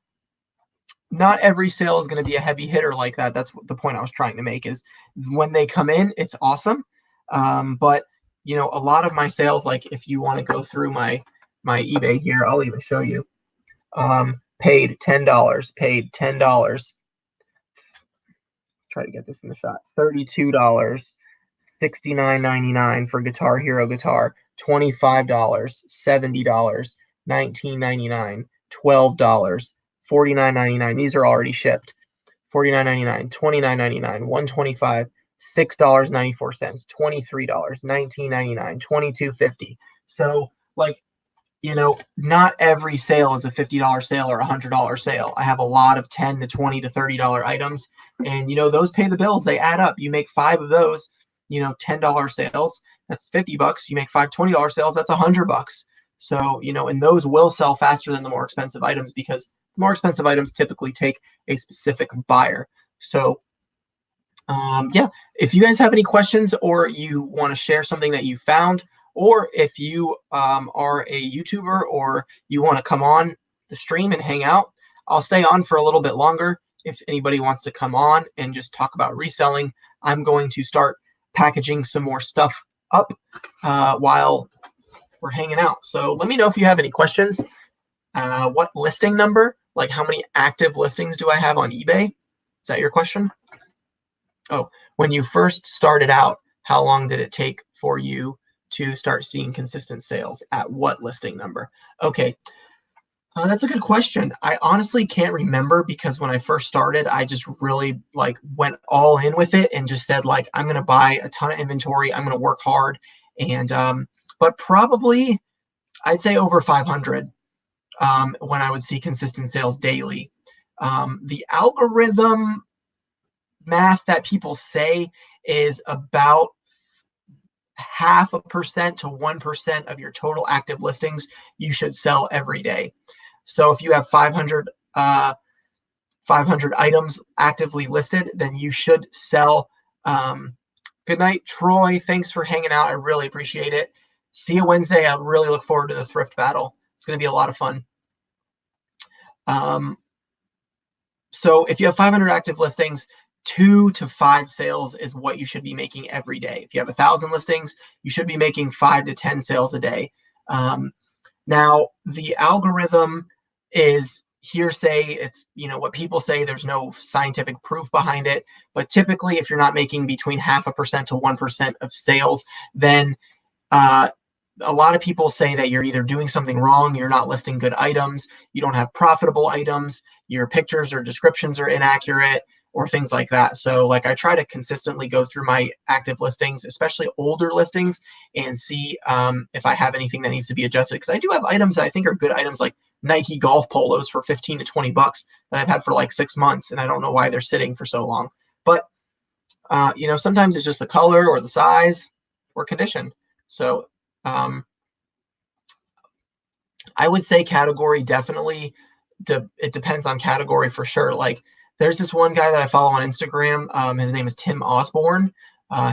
not every sale is going to be a heavy hitter like that. That's the point I was trying to make, is when they come in, it's awesome. But you know, a lot of my sales, like if you want to go through my eBay here, I'll even show you. Paid $10, paid $10. Try to get this in the shot. $32, $69.99 for Guitar Hero guitar, $25, $70, $19.99, $12, $49.99. These are already shipped. $49.99, $29.99, $125, $6.94, $23, $19.99, $22.50. So, like, you know, not every sale is a $50 sale or a $100 sale. I have a lot of $10 to $20 to $30 items, and you know, those pay the bills. They add up. You make 5 of those, you know, $10 sales, that's $50. You make 5 $20 sales, that's $100. So, you know, and those will sell faster than the more expensive items, because the more expensive items typically take a specific buyer. So, yeah, if you guys have any questions, or you want to share something that you found, or if you are a YouTuber or you want to come on the stream and hang out, I'll stay on for a little bit longer. If anybody wants to come on and just talk about reselling, I'm going to start packaging some more stuff up while we're hanging out. So let me know if you have any questions. What listing number? Like, how many active listings do I have on eBay? Is that your question? Oh, when you first started out, how long did it take for you to start seeing consistent sales? At what listing number? Okay, that's a good question. I honestly can't remember, because when I first started, I just really like went all in with it and just said, like, I'm going to buy a ton of inventory. I'm going to work hard. And but probably I'd say over 500 when I would see consistent sales daily. The algorithm math that people say is about 0.5% to 1% of your total active listings you should sell every day. So if you have 500 items actively listed, then you should sell. Good night, Troy. Thanks for hanging out. I really appreciate it. See you Wednesday. I really look forward to the thrift battle. It's going to be a lot of fun. So if you have 500 active listings, 2 to 5 sales is what you should be making every day. If you have 1,000 listings, you should be making 5 to 10 sales a day. Now, the algorithm is hearsay. It's, you know, what people say. There's no scientific proof behind it. But typically, if you're not making between 0.5% to 1% of sales, then a lot of people say that you're either doing something wrong, you're not listing good items, you don't have profitable items, your pictures or descriptions are inaccurate, or things like that. So like, I try to consistently go through my active listings, especially older listings, and see if I have anything that needs to be adjusted. Because I do have items that I think are good items, like Nike golf polos for 15 to 20 bucks that I've had for like 6 months, and I don't know why they're sitting for so long. But you know, sometimes it's just the color or the size or condition. So I would say category, definitely. It depends on category for sure. Like, there's this one guy that I follow on Instagram. His name is Tim Osborne.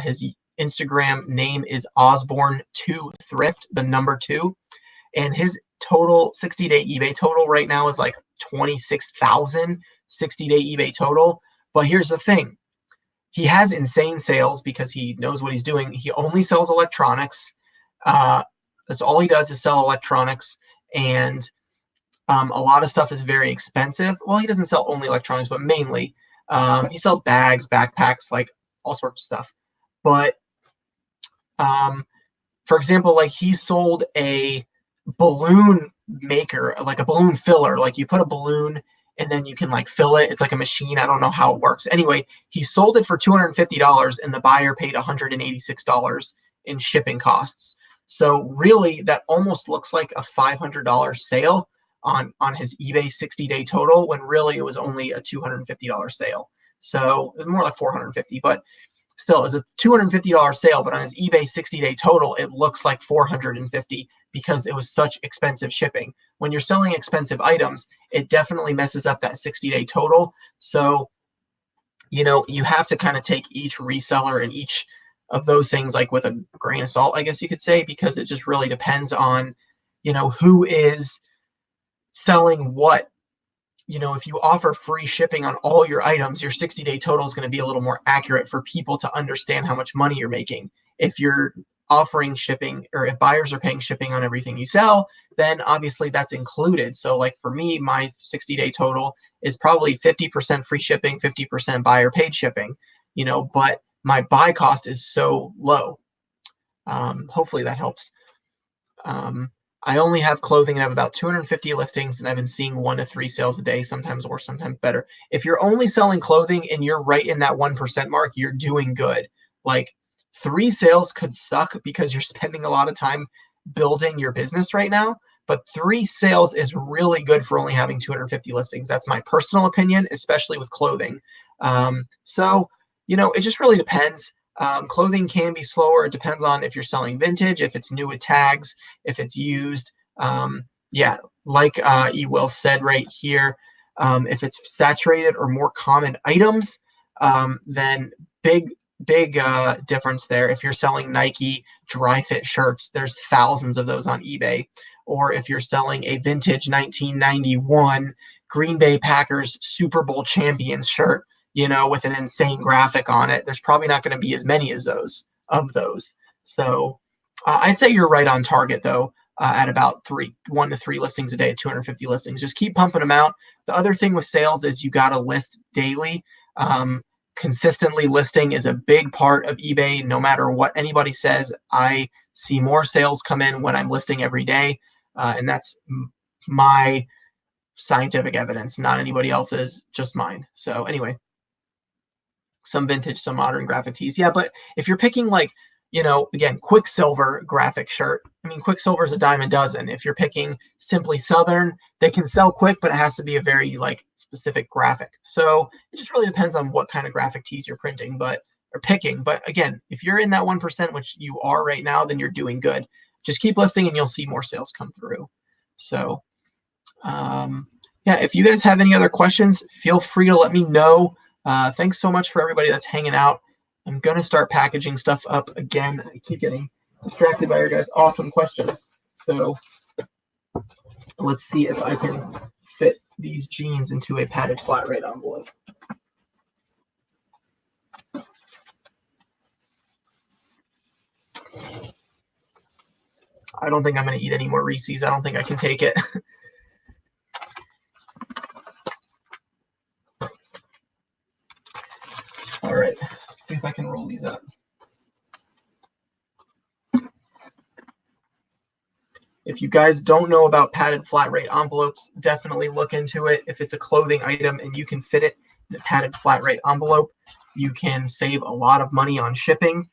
His Instagram name is Osborne2Thrift, the number 2. And his total 60-day eBay total right now is like 26,000 60-day eBay total. But here's the thing. He has insane sales because he knows what he's doing. He only sells electronics. That's all he does, is sell electronics. And a lot of stuff is very expensive. Well, he doesn't sell only electronics, but mainly he sells bags, backpacks, like all sorts of stuff. But for example, like, he sold a balloon maker, like a balloon filler. Like, you put a balloon and then you can like fill it. It's like a machine. I don't know how it works. Anyway, he sold it for $250 and the buyer paid $186 in shipping costs. So really, that almost looks like a $500 sale on his eBay 60-day total, when really it was only a $250 sale. So it was more like $450, but still, it's a $250 sale. But on his eBay 60-day total, it looks like $450 because it was such expensive shipping. When you're selling expensive items, it definitely messes up that 60-day total. So, you know, you have to kind of take each reseller and each of those things like with a grain of salt, I guess you could say, because it just really depends on, you know, who is selling what you know, if you offer free shipping on all your items, your 60-day total is going to be a little more accurate for people to understand how much money you're making. If you're offering shipping, or if buyers are paying shipping on everything you sell, then obviously that's included. So like for me, my 60-day total is probably 50% free shipping, 50% buyer paid shipping, you know, but my buy cost is so low. Hopefully that helps. I only have clothing and I have about 250 listings, and I've been seeing 1 to 3 sales a day, sometimes worse, sometimes better. If you're only selling clothing and you're right in that 1% mark, you're doing good. Like 3 sales could suck because you're spending a lot of time building your business right now, but 3 sales is really good for only having 250 listings. That's my personal opinion, especially with clothing. So, you know, it just really depends. Clothing can be slower. It depends on if you're selling vintage, if it's new with tags, if it's used. Yeah, like ONeill said right here, if it's saturated or more common items, then big difference there. If you're selling Nike dry fit shirts, there's thousands of those on eBay. Or if you're selling a vintage 1991 Green Bay Packers Super Bowl champions shirt, you know, with an insane graphic on it, there's probably not going to be as many as those. So I'd say you're right on target though, at about 1 to 3 listings a day at 250 listings. Just keep pumping them out. The other thing with sales is you got to list daily. Consistently listing is a big part of eBay. No matter what anybody says, I see more sales come in when I'm listing every day. And that's my scientific evidence, not anybody else's, just mine. So anyway, some vintage, some modern graphic tees. Yeah, but if you're picking like, you know, again, Quicksilver graphic shirt, I mean, Quicksilver is a dime a dozen. If you're picking Simply Southern, they can sell quick, but it has to be a very like specific graphic. So it just really depends on what kind of graphic tees you're printing, or picking. But again, if you're in that 1%, which you are right now, then you're doing good. Just keep listing and you'll see more sales come through. So yeah, if you guys have any other questions, feel free to let me know. Thanks so much for everybody that's hanging out. I'm going to start packaging stuff up again. I keep getting distracted by your guys' awesome questions. So let's see if I can fit these jeans into a padded flat rate envelope. I don't think I'm going to eat any more Reese's. I don't think I can take it. All right, let's see if I can roll these up. If you guys don't know about padded flat rate envelopes, definitely look into it. If it's a clothing item and you can fit it in a padded flat rate envelope, you can save a lot of money on shipping.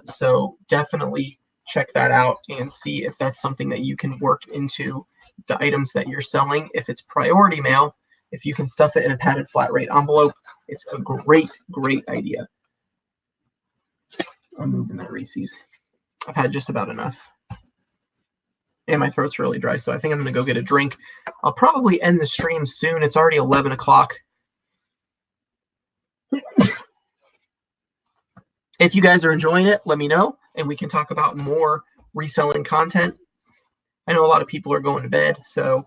So definitely check that out and see if that's something that you can work into the items that you're selling. If it's priority mail, if you can stuff it in a padded flat rate envelope, it's a great idea. I'm moving that Reese's. I've had just about enough. And my throat's really dry, so I think I'm going to go get a drink. I'll probably end the stream soon. It's already 11 o'clock. If you guys are enjoying it, let me know, and we can talk about more reselling content. I know a lot of people are going to bed, so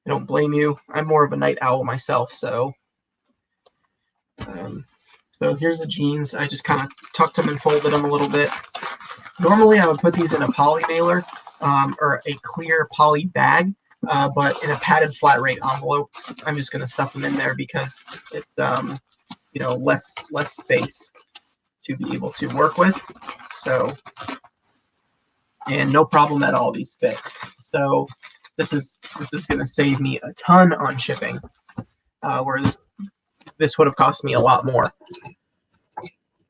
I don't blame you. I'm more of a night owl myself, so here's the jeans. I just kind of tucked them and folded them a little bit. Normally, I would put these in a poly mailer or a clear poly bag, but in a padded flat rate envelope, I'm just going to stuff them in there because it's you know, less space to be able to work with. So, and no problem at all, these fit. So this is going to save me a ton on shipping, where this would have cost me a lot more.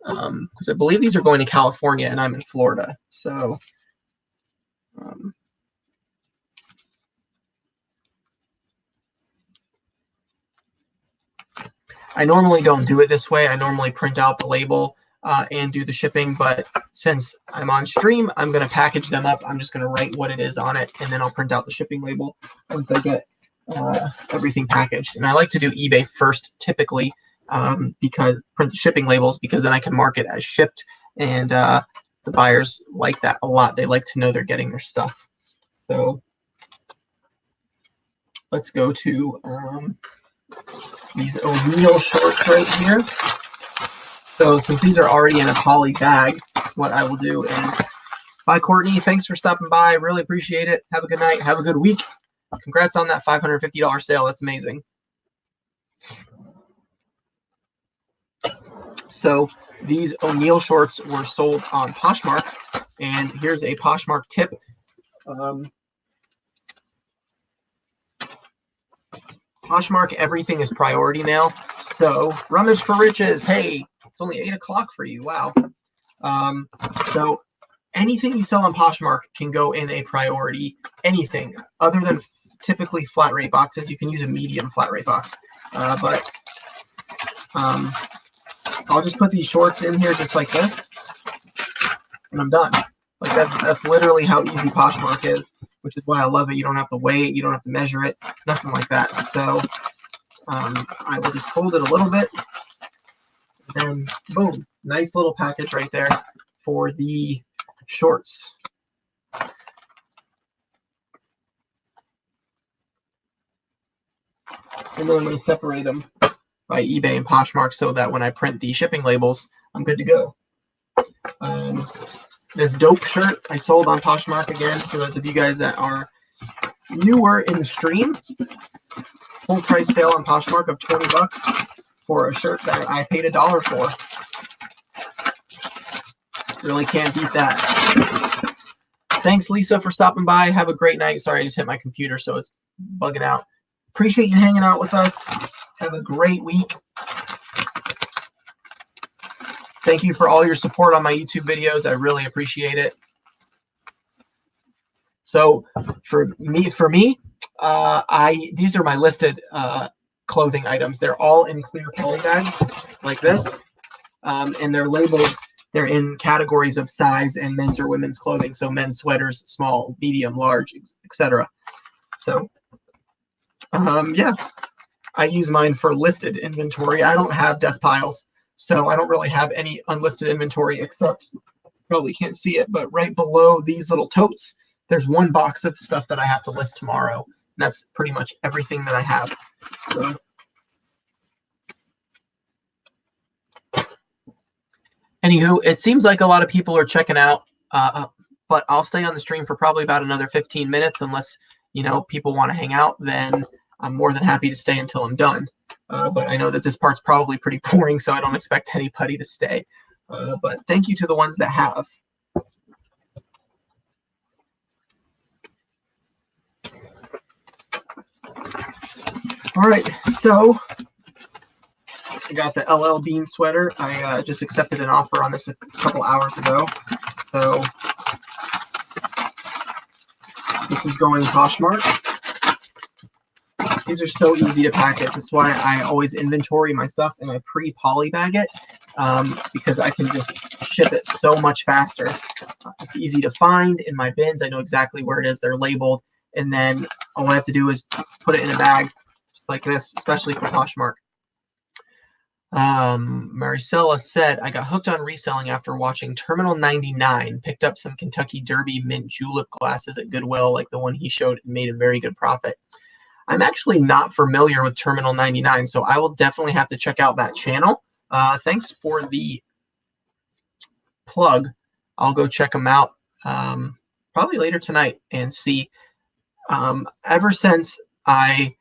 Because I believe these are going to California and I'm in Florida. So I normally don't do it this way. I normally print out the label and do the shipping, but since I'm on stream, I'm going to package them up. I'm just going to write what it is on it, and then I'll print out the shipping label once I get everything packaged. And I like to do eBay first, typically, because print the shipping labels, because then I can mark it as shipped, and the buyers like that a lot. They like to know they're getting their stuff. So let's go to these ONeill shorts right here. So since these are already in a poly bag, what I will do is, bye Courtney, thanks for stopping by, really appreciate it. Have a good night, have a good week. Congrats on that $550 sale, that's amazing. So these ONeill shorts were sold on Poshmark, and here's a Poshmark tip. Poshmark, everything is priority now. So rummage for riches, hey, it's only 8 o'clock for you, wow. So anything you sell on Poshmark can go in a priority, anything other than typically flat rate boxes. You can use a medium flat rate box, but I'll just put these shorts in here just like this, and I'm done. Like that's literally how easy Poshmark is, which is why I love it. You don't have to weigh it, you don't have to measure it, nothing like that. So I will just hold it a little bit, and then boom, nice little package right there for the shorts. And then I'm going to separate them by eBay and Poshmark so that when I print the shipping labels, I'm good to go. This dope shirt I sold on Poshmark again, for those of you guys that are newer in the stream. Full price sale on Poshmark of 20 bucks for a shirt that I paid $1 for. Really can't beat that. Thanks, Lisa, for stopping by. Have a great night. Sorry, I just hit my computer, so it's bugging out. Appreciate you hanging out with us. Have a great week. Thank you for all your support on my YouTube videos. I really appreciate it. So for me, these are my listed clothing items. They're all in clear poly bags like this, and they're labeled. They're in categories of size and men's or women's clothing. So men's sweaters, small, medium, large, etc. So yeah, I use mine for listed inventory. I don't have death piles, so I don't really have any unlisted inventory, except, probably can't see it, but right below these little totes, there's one box of stuff that I have to list tomorrow. And that's pretty much everything that I have. So anywho, it seems like a lot of people are checking out, but I'll stay on the stream for probably about another 15 minutes, unless, you know, people want to hang out, then I'm more than happy to stay until I'm done. But I know that this part's probably pretty boring, so I don't expect anybody to stay. But thank you to the ones that have. All right, so I got the LL Bean sweater. I just accepted an offer on this a couple hours ago. So this is going Poshmark. These are so easy to package. That's why I always inventory my stuff and I pre-poly bag it, because I can just ship it so much faster. It's easy to find in my bins. I know exactly where it is. They're labeled. And then all I have to do is put it in a bag just like this, especially for Poshmark. Maricela said, I got hooked on reselling after watching Terminal 99. Picked up some Kentucky Derby mint julep glasses at Goodwill, like the one he showed, and made a very good profit. I'm actually not familiar with Terminal 99, so I will definitely have to check out that channel. Thanks for the plug. I'll go check them out probably later tonight and see. Ever since I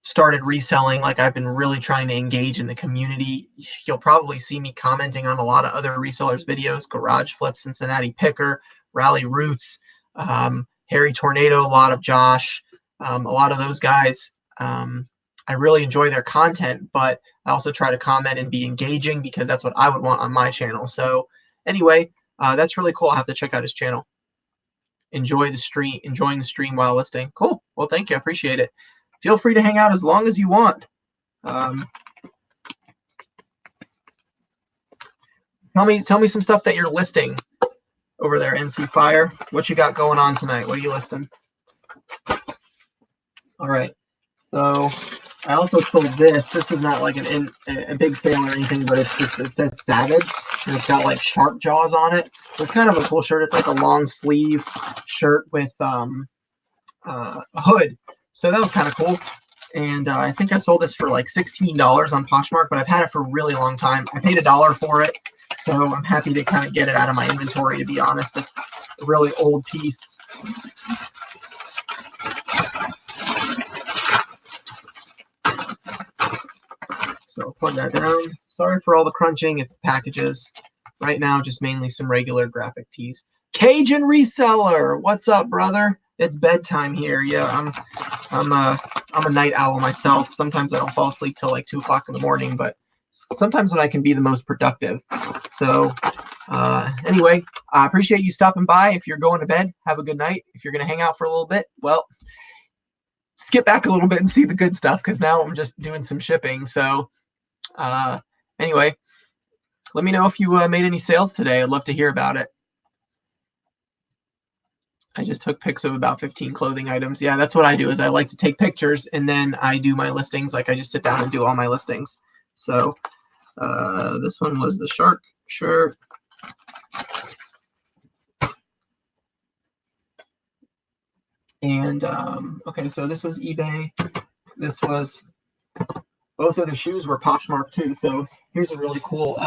started reselling, like, I've been really trying to engage in the community. You'll probably see me commenting on a lot of other resellers' videos, Garage Flip, Cincinnati Picker, Rally Roots, Harry Tornado, a lot of Josh, a lot of those guys. I really enjoy their content, but I also try to comment and be engaging because that's what I would want on my channel. So anyway, that's really cool. I'll have to check out his channel. Enjoying the stream while listing. Cool. Well, thank you. I appreciate it. Feel free to hang out as long as you want. Tell me some stuff that you're listing over there, NC Fire. What you got going on tonight? What are you listing? All right. So I also sold this. This is not like a big sale or anything, but it's just, it says Savage, and it's got like shark jaws on it. So it's kind of a cool shirt. It's like a long sleeve shirt with a hood. So that was kind of cool. And I think I sold this for like $16 on Poshmark, but I've had it for a really long time. I paid $1 for it, so I'm happy to kind of get it out of my inventory, to be honest. It's a really old piece. So I'll plug that down. Sorry for all the crunching. It's the packages. Right now, just mainly some regular graphic tees. Cajun Reseller, what's up, brother? It's bedtime here. Yeah, I'm a night owl myself. Sometimes I don't fall asleep till like 2 o'clock in the morning, but sometimes when I can be the most productive. So anyway, I appreciate you stopping by. If you're going to bed, have a good night. If you're going to hang out for a little bit, well, skip back a little bit and see the good stuff, because now I'm just doing some shipping. So anyway, let me know if you made any sales today. I'd love to hear about it. I just took pics of about 15 clothing items. Yeah, that's what I do, is I like to take pictures and then I do my listings. Like I just sit down and do all my listings. So this one was the shark shirt. And okay, so this was eBay. This was, both of the shoes were Poshmark too. So here's a really cool,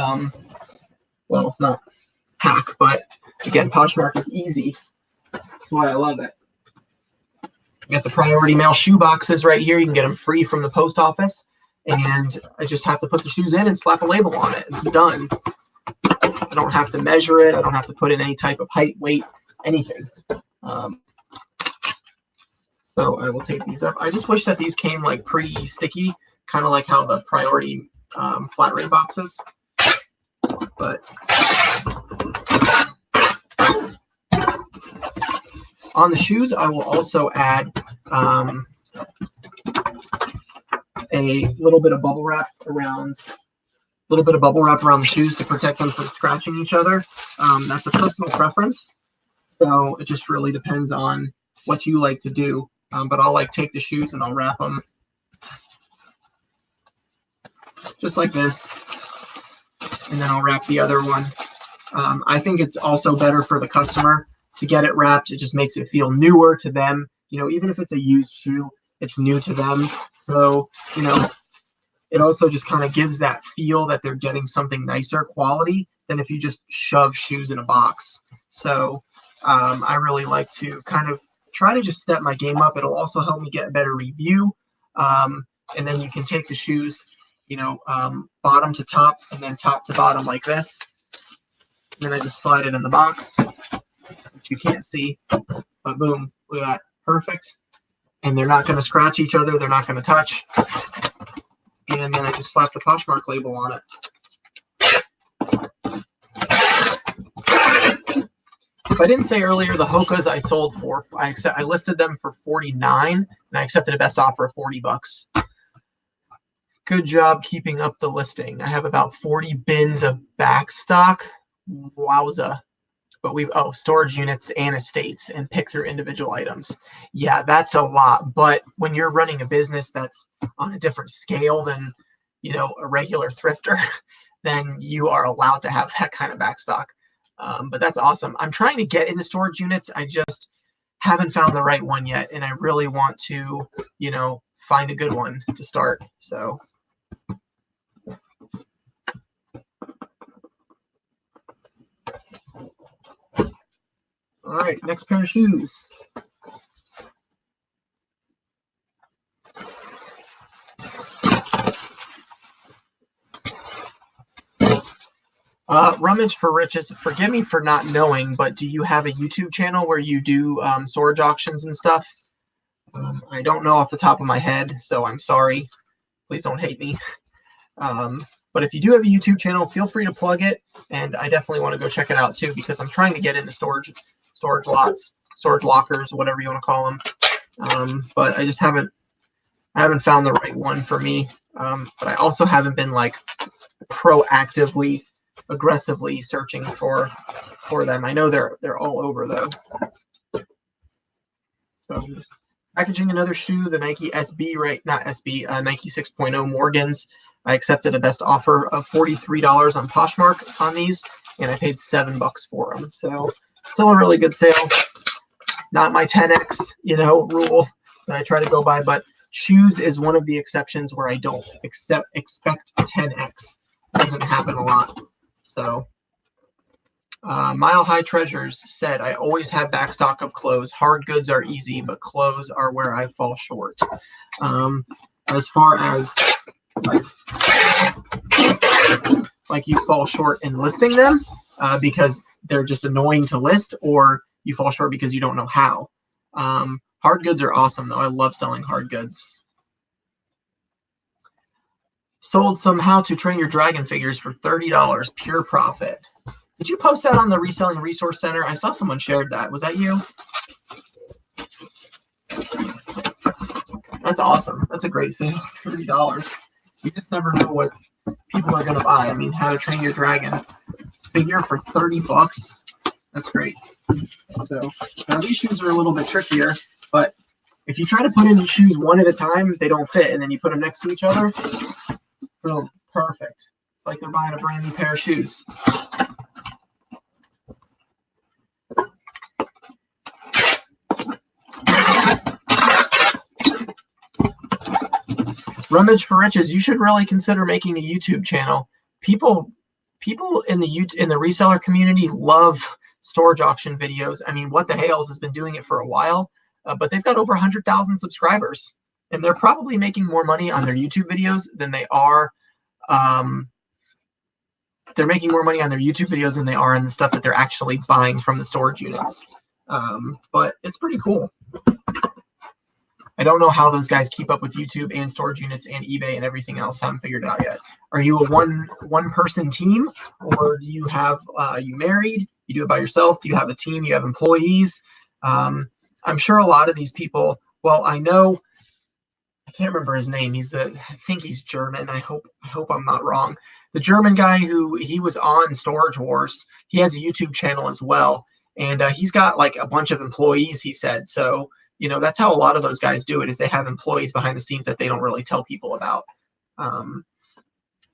well, not hack, but again, Poshmark is easy. That's why I love it. You got the priority mail shoe boxes right here. You can get them free from the post office. And I just have to put the shoes in and slap a label on it. It's done. I don't have to measure it. I don't have to put in any type of height, weight, anything. So I will take these up. I just wish that these came like pretty sticky, kind of like how the priority flat rate boxes. But on the shoes, I will also add a little bit of bubble wrap around, the shoes to protect them from scratching each other. That's a personal preference, so it just really depends on what you like to do. But I'll like take the shoes and I'll wrap them just like this, and then I'll wrap the other one. I think it's also better for the customer to get it wrapped. It just makes it feel newer to them. You know, even if it's a used shoe, it's new to them. So, you know, it also just kind of gives that feel that they're getting something nicer quality than if you just shove shoes in a box. So I really like to kind of try to just step my game up. It'll also help me get a better review. And then you can take the shoes, you know, bottom to top and then top to bottom like this. And then I just slide it in the box, which you can't see, but boom, look at that, perfect. And they're not going to scratch each other. They're not going to touch. And then I just slap the Poshmark label on it. If I didn't say earlier, the Hokas I sold for, I listed them for $49, and I accepted a best offer of $40. Good job keeping up the listing. I have about 40 bins of back stock. Wowza. But storage units and estates, and pick through individual items. Yeah, that's a lot. But when you're running a business that's on a different scale than, you know, a regular thrifter, then you are allowed to have that kind of back stock. But that's awesome. I'm trying to get into storage units. I just haven't found the right one yet. And I really want to, you know, find a good one to start. So. All right, next pair of shoes. Rummage for Riches, forgive me for not knowing, but do you have a YouTube channel where you do storage auctions and stuff? I don't know off the top of my head, so I'm sorry. Please don't hate me. But if you do have a YouTube channel, feel free to plug it, and I definitely want to go check it out too, because I'm trying to get into storage lots, storage lockers, whatever you want to call them. But I just haven't found the right one for me. But I also haven't been like proactively, aggressively searching for them. I know they're all over though. So I'm just packaging another shoe, the Nike SB, Nike 6.0 Morgans. I accepted a best offer of $43 on Poshmark on these, and I paid $7 for them. So still a really good sale. Not my 10x, rule that I try to go by, but Shoes is one of the exceptions where I don't expect 10x. Doesn't happen a lot. So Mile High Treasures said, I always have backstock of clothes. Hard goods are easy, but clothes are where I fall short. As far as like you fall short in listing them because they're just annoying to list, or you fall short because you don't know how. Hard goods are awesome, though. I love selling hard goods. Sold some How to Train Your Dragon figures for $30, pure profit. Did you post that on the Reselling Resource Center? I saw someone shared that. Was that you? That's awesome. That's a great sale. $30. You just never know what people are going to buy. I mean, How to Train Your Dragon figure for $30. That's great. So now these shoes are a little bit trickier, but if you try to put in shoes one at a time, they don't fit, and then you put them next to each other, boom, perfect. It's like they're buying a brand new pair of shoes. Rummage for Riches, you should really consider making a YouTube channel. People in the reseller community love storage auction videos. I mean, What the Hales has been doing it for a while, but they've got over 100,000 subscribers, and they're probably making more money on their YouTube videos than they are. They're making more money on their YouTube videos than they are on the stuff that they're actually buying from the storage units. But it's pretty cool. I don't know how those guys keep up with YouTube and storage units and eBay and everything else. I haven't figured it out yet. Are you a one person team, or do you have you married? You do it by yourself? Do you have a team? You have employees? I'm sure a lot of these people. Well, I know. I can't remember his name. I think he's German. I hope I'm not wrong. The German guy he was on Storage Wars. He has a YouTube channel as well, and he's got like a bunch of employees. He said so. That's how a lot of those guys do it, is they have employees behind the scenes that they don't really tell people about.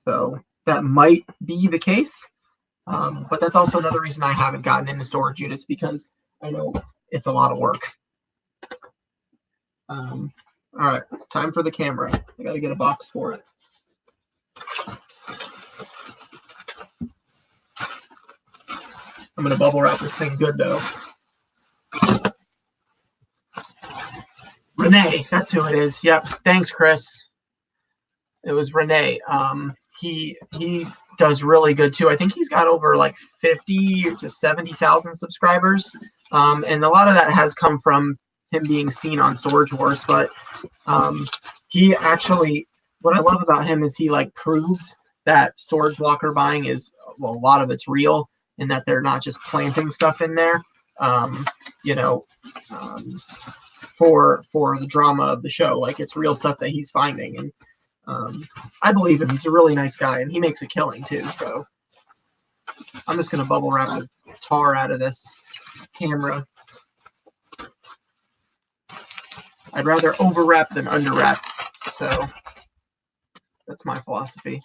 So that might be the case. But that's also another reason I haven't gotten into storage units, because I know it's a lot of work. All right, time for the camera. I got to get a box for it. I'm going to bubble wrap this thing good, though. Renee, that's who it is. Yep. Thanks, Chris. It was Renee. He does really good too. I think he's got over like 50 to 70,000 subscribers. And a lot of that has come from him being seen on Storage Wars. But he actually, what I love about him is he like proves that storage locker buying is, well, a lot of it's real, and that they're not just planting stuff in there. For the drama of the show. Like, it's real stuff that he's finding, and I believe him. He's a really nice guy, and he makes a killing too. So I'm just gonna bubble wrap the tar out of this camera. I'd rather overwrap than underwrap, so that's my philosophy.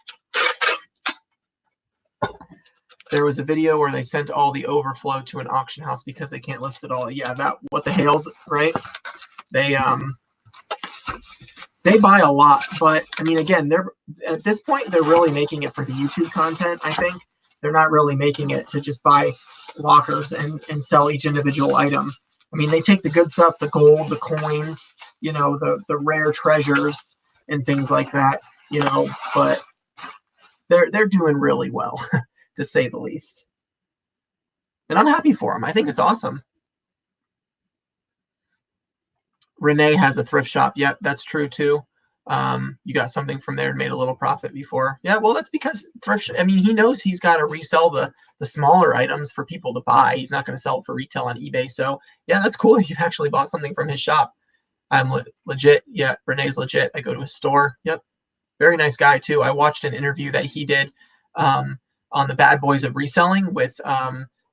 There was a video where they sent all the overflow to an auction house because they can't list it all. Yeah, that What the Hales, right? They buy a lot, but I mean, again, at this point they're really making it for the YouTube content. I think they're not really making it to just buy lockers and sell each individual item. I mean, they take the good stuff, the gold, the coins, the rare treasures and things like that, but they're doing really well, to say the least. And I'm happy for them. I think it's awesome. Renee has a thrift shop. Yep, that's true too. You got something from there and made a little profit before. Yeah, well, that's because he knows he's got to resell the smaller items for people to buy. He's not going to sell it for retail on eBay. So yeah, that's cool if you've actually bought something from his shop. I'm legit. Yeah, Renee's legit. I go to his store. Yep. Very nice guy too. I watched an interview that he did on the Bad Boys of Reselling with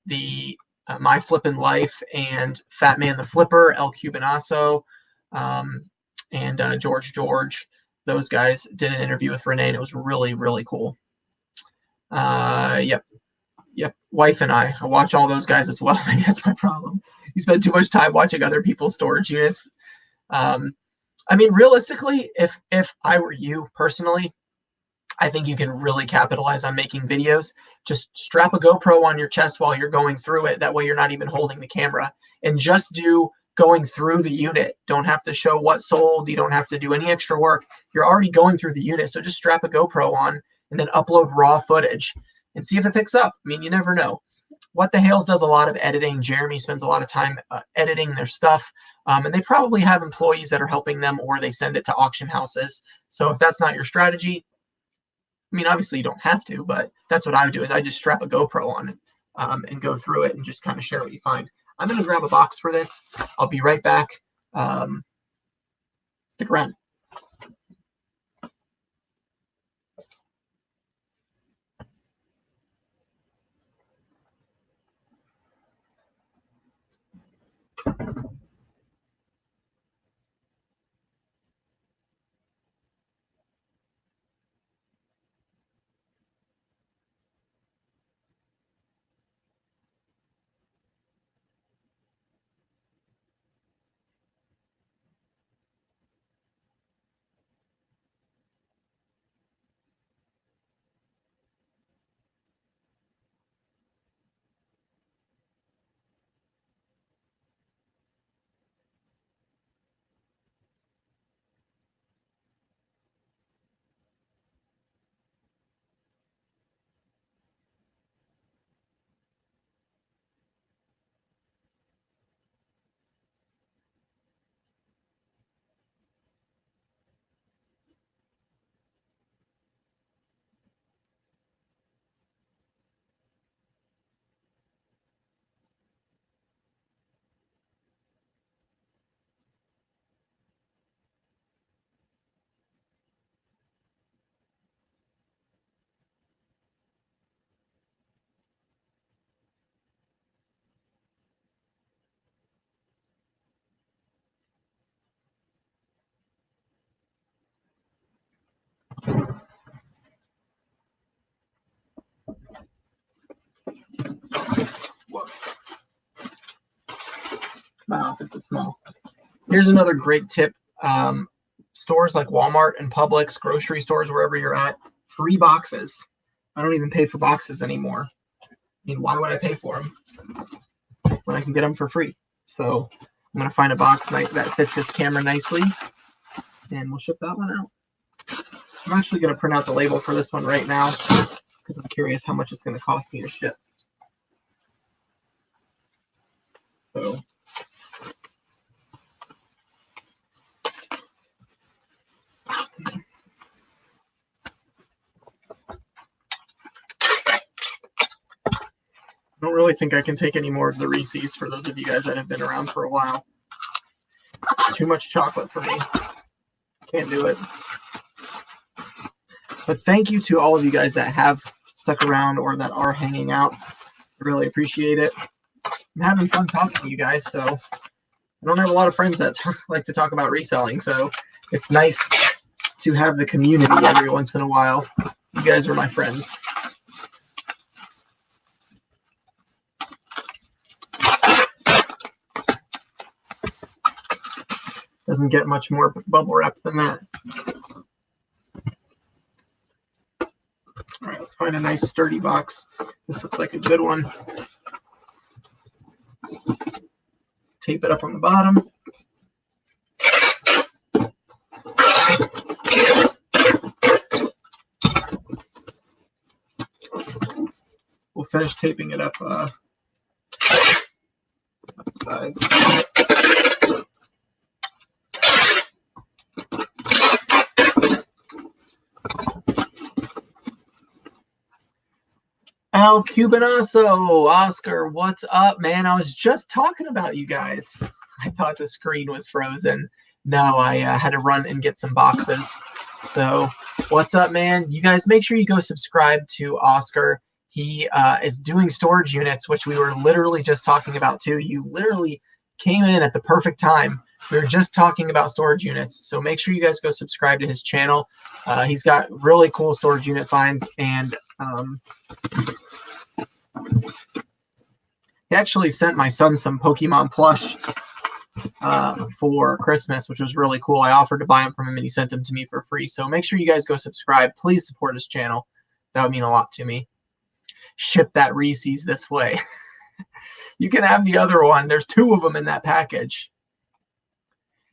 the My Flippin' Life and Fat Man the Flipper, El Cubanazo, and George. Those guys did an interview with Renee, and it was really, really cool. Yep. Wife and I watch all those guys as well. Maybe that's my problem. You spend too much time watching other people's storage units. I mean, realistically, if I were you personally, I think you can really capitalize on making videos. Just strap a GoPro on your chest while you're going through it. That way you're not even holding the camera. And just do going through the unit. Don't have to show what sold. You don't have to do any extra work. You're already going through the unit. So just strap a GoPro on and then upload raw footage and see if it picks up. I mean, you never know. What the Hales does a lot of editing. Jeremy spends a lot of time editing their stuff. And they probably have employees that are helping them, or they send it to auction houses. So if that's not your strategy, I mean, obviously you don't have to, but that's what I would do, is I just strap a GoPro on it and go through it and just kind of share what you find. I'm going to grab a box for this. I'll be right back. Stick around. Whoops. My office is small. Here's another great tip. Stores like Walmart and Publix, grocery stores, wherever you're at, free boxes. I don't even pay for boxes anymore. I mean, why would I pay for them when I can get them for free? So I'm going to find a box that fits this camera nicely, and we'll ship that one out. I'm actually going to print out the label for this one right now because I'm curious how much it's going to cost me to ship. So I don't really think I can take any more of the Reese's for those of you guys that have been around for a while. Too much chocolate for me. Can't do it. But thank you to all of you guys that have stuck around or that are hanging out. I really appreciate it. I'm having fun talking to you guys, so I don't have a lot of friends that like to talk about reselling, so it's nice to have the community every once in a while. You guys are my friends. Doesn't get much more bubble wrap than that. All right, let's find a nice sturdy box. This looks like a good one. Tape it up on the bottom. We'll finish taping it up sides. Al Cubanasso, Oscar, what's up, man? I was just talking about you guys. I thought the screen was frozen. No, I had to run and get some boxes. So, what's up, man? You guys make sure you go subscribe to Oscar. He is doing storage units, which we were literally just talking about too. You literally came in at the perfect time. We were just talking about storage units. So make sure you guys go subscribe to his channel. He's got really cool storage unit finds, and he actually sent my son some Pokemon plush for Christmas, which was really cool. I offered to buy them from him and he sent them to me for free. So make sure you guys go subscribe. Please support his channel. That would mean a lot to me. Ship that Reese's this way. You can have the other one. There's 2 of them in that package.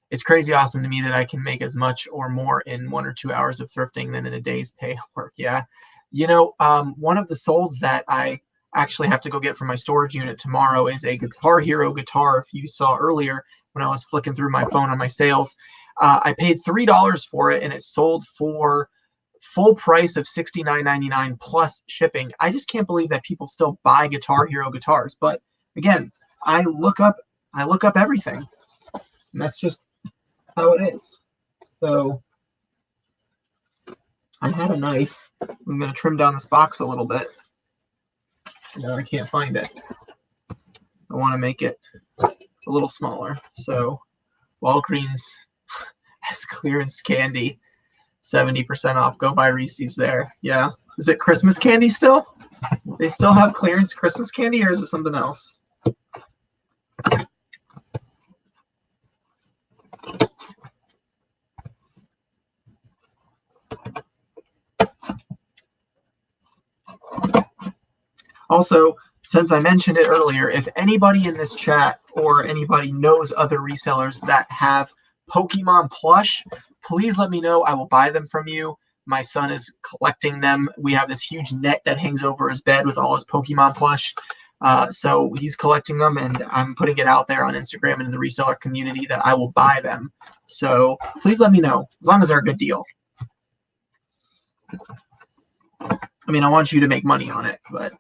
It's crazy awesome to me that I can make as much or more in 1 or 2 hours of thrifting than in a day's pay of work. Yeah. You know, one of the solds that I actually have to go get from my storage unit tomorrow is a Guitar Hero guitar. If you saw earlier when I was flicking through my phone on my sales, I paid $3 for it and it sold for full price of $69.99 plus shipping. I just can't believe that people still buy Guitar Hero guitars. But again, I look up everything, and that's just how it is. So I had a knife. I'm going to trim down this box a little bit. No, I can't find it. I want to make it a little smaller. So Walgreens has clearance candy, 70% off. Go buy Reese's there. Yeah. Is it Christmas candy still? They still have clearance Christmas candy, or is it something else? Also, since I mentioned it earlier, if anybody in this chat or anybody knows other resellers that have Pokemon plush, please let me know. I will buy them from you. My son is collecting them. We have this huge net that hangs over his bed with all his Pokemon plush. So he's collecting them, and I'm putting it out there on Instagram and in the reseller community that I will buy them. So please let me know, as long as they're a good deal. I mean, I want you to make money on it, but...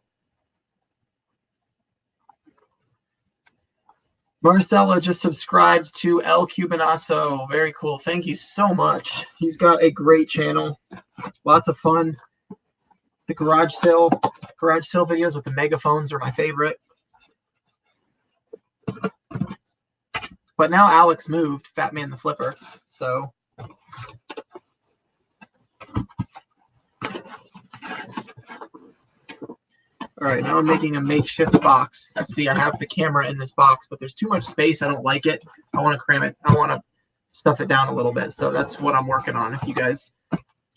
Marcella just subscribed to El Cubanazo. Very cool. Thank you so much. He's got a great channel. Lots of fun. The garage sale videos with the megaphones are my favorite. But now Alex moved, Fat Man the Flipper. So all right, now I'm making a makeshift box. See, I have the camera in this box, but there's too much space. I don't like it. I want to cram it. I want to stuff it down a little bit. So that's what I'm working on. If you guys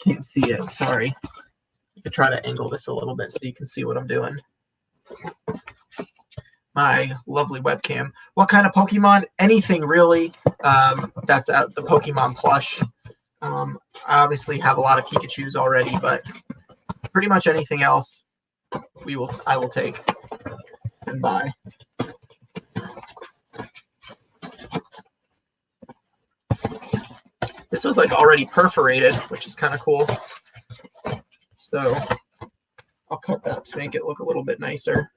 can't see it, sorry. I could try to angle this a little bit so you can see what I'm doing. My lovely webcam. What kind of Pokemon? Anything really. That's at the Pokemon plush. I obviously have a lot of Pikachus already, but pretty much anything else I will take and buy. This was like already perforated, which is kind of cool. So I'll cut that to make it look a little bit nicer.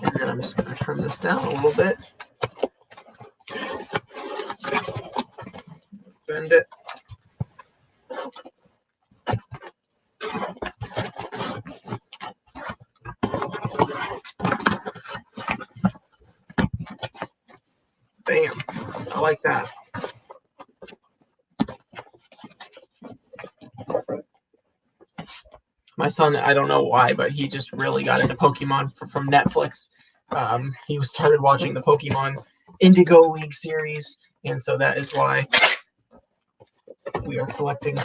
And then I'm just going to trim this down a little bit. Bend it. Bam. I like that. My son, I don't know why, but he just really got into Pokemon from Netflix. He started watching the Pokemon Indigo League series, and so that is why we are collecting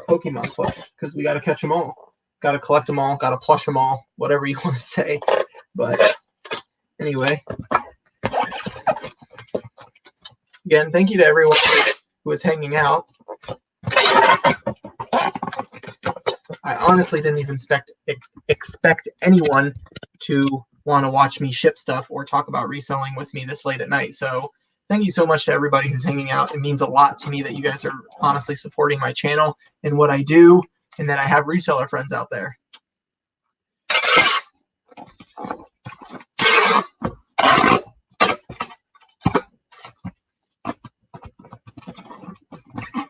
Pokemon plush, because we got to catch them all. Got to collect them all. Got to plush them all. Whatever you want to say. But anyway. Again, thank you to everyone who was hanging out. I honestly didn't even expect anyone to want to watch me ship stuff or talk about reselling with me this late at night. So thank you so much to everybody who's hanging out. It means a lot to me that you guys are honestly supporting my channel and what I do, and that I have reseller friends out there.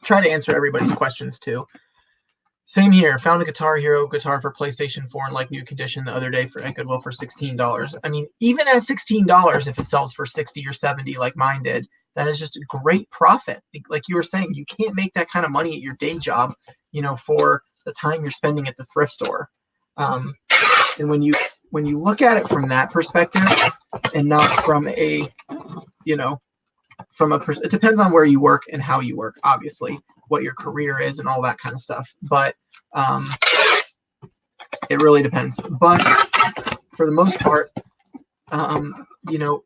Try to answer everybody's questions too. Same here. Found a Guitar Hero guitar for PlayStation 4 in like new condition the other day at Goodwill for $16. I mean, even at $16, if it sells for 60 or 70 like mine did, that is just a great profit. Like you were saying, you can't make that kind of money at your day job. you know, for the time you're spending at the thrift store. And when you look at it from that perspective, and not from a, you know, it depends on where you work and how you work, obviously, what your career is and all that kind of stuff. But it really depends. But for the most part, you know,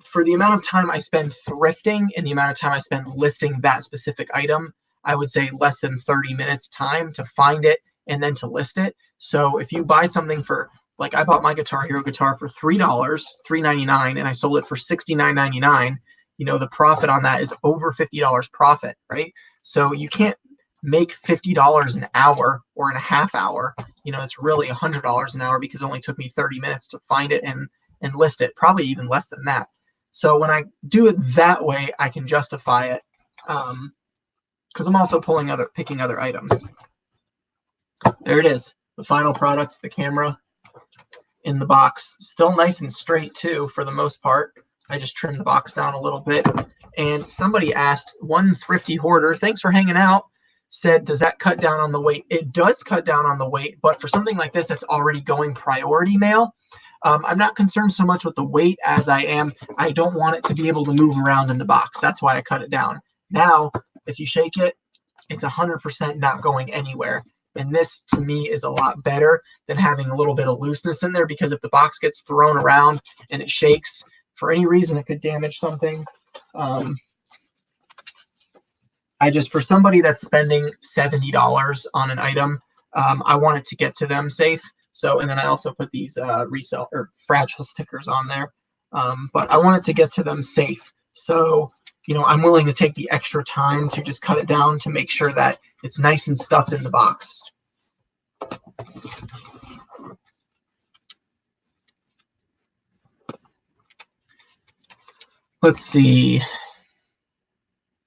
for the amount of time I spend thrifting and the amount of time I spend listing that specific item, I would say less than 30 minutes time to find it and then to list it. So if you buy something for, like I bought my Guitar Hero guitar for $3, $3.99, and I sold it for $69.99, you know, the profit on that is over $50 profit, right? So you can't make $50 an hour or in a half hour. You know, it's really $100 an hour because it only took me 30 minutes to find it and list it, probably even less than that. So when I do it that way, I can justify it because I'm also picking other items. There it is, the final product, the camera in the box. Still nice and straight too, for the most part. I just trimmed the box down a little bit. And somebody asked, one thrifty hoarder, thanks for hanging out, said, does that cut down on the weight? It does cut down on the weight, but for something like this that's already going priority mail, I'm not concerned so much with the weight as I don't want it to be able to move around in the box. That's why I cut it down. Now, if you shake it, it's 100% not going anywhere. And this, to me, is a lot better than having a little bit of looseness in there, because if the box gets thrown around and it shakes, for any reason, it could damage something. For somebody that's spending $70 on an item, I want it to get to them safe. So, and then I also put these resell or fragile stickers on there, but I want it to get to them safe. So, you know, I'm willing to take the extra time to just cut it down to make sure that it's nice and stuffed in the box. Let's see.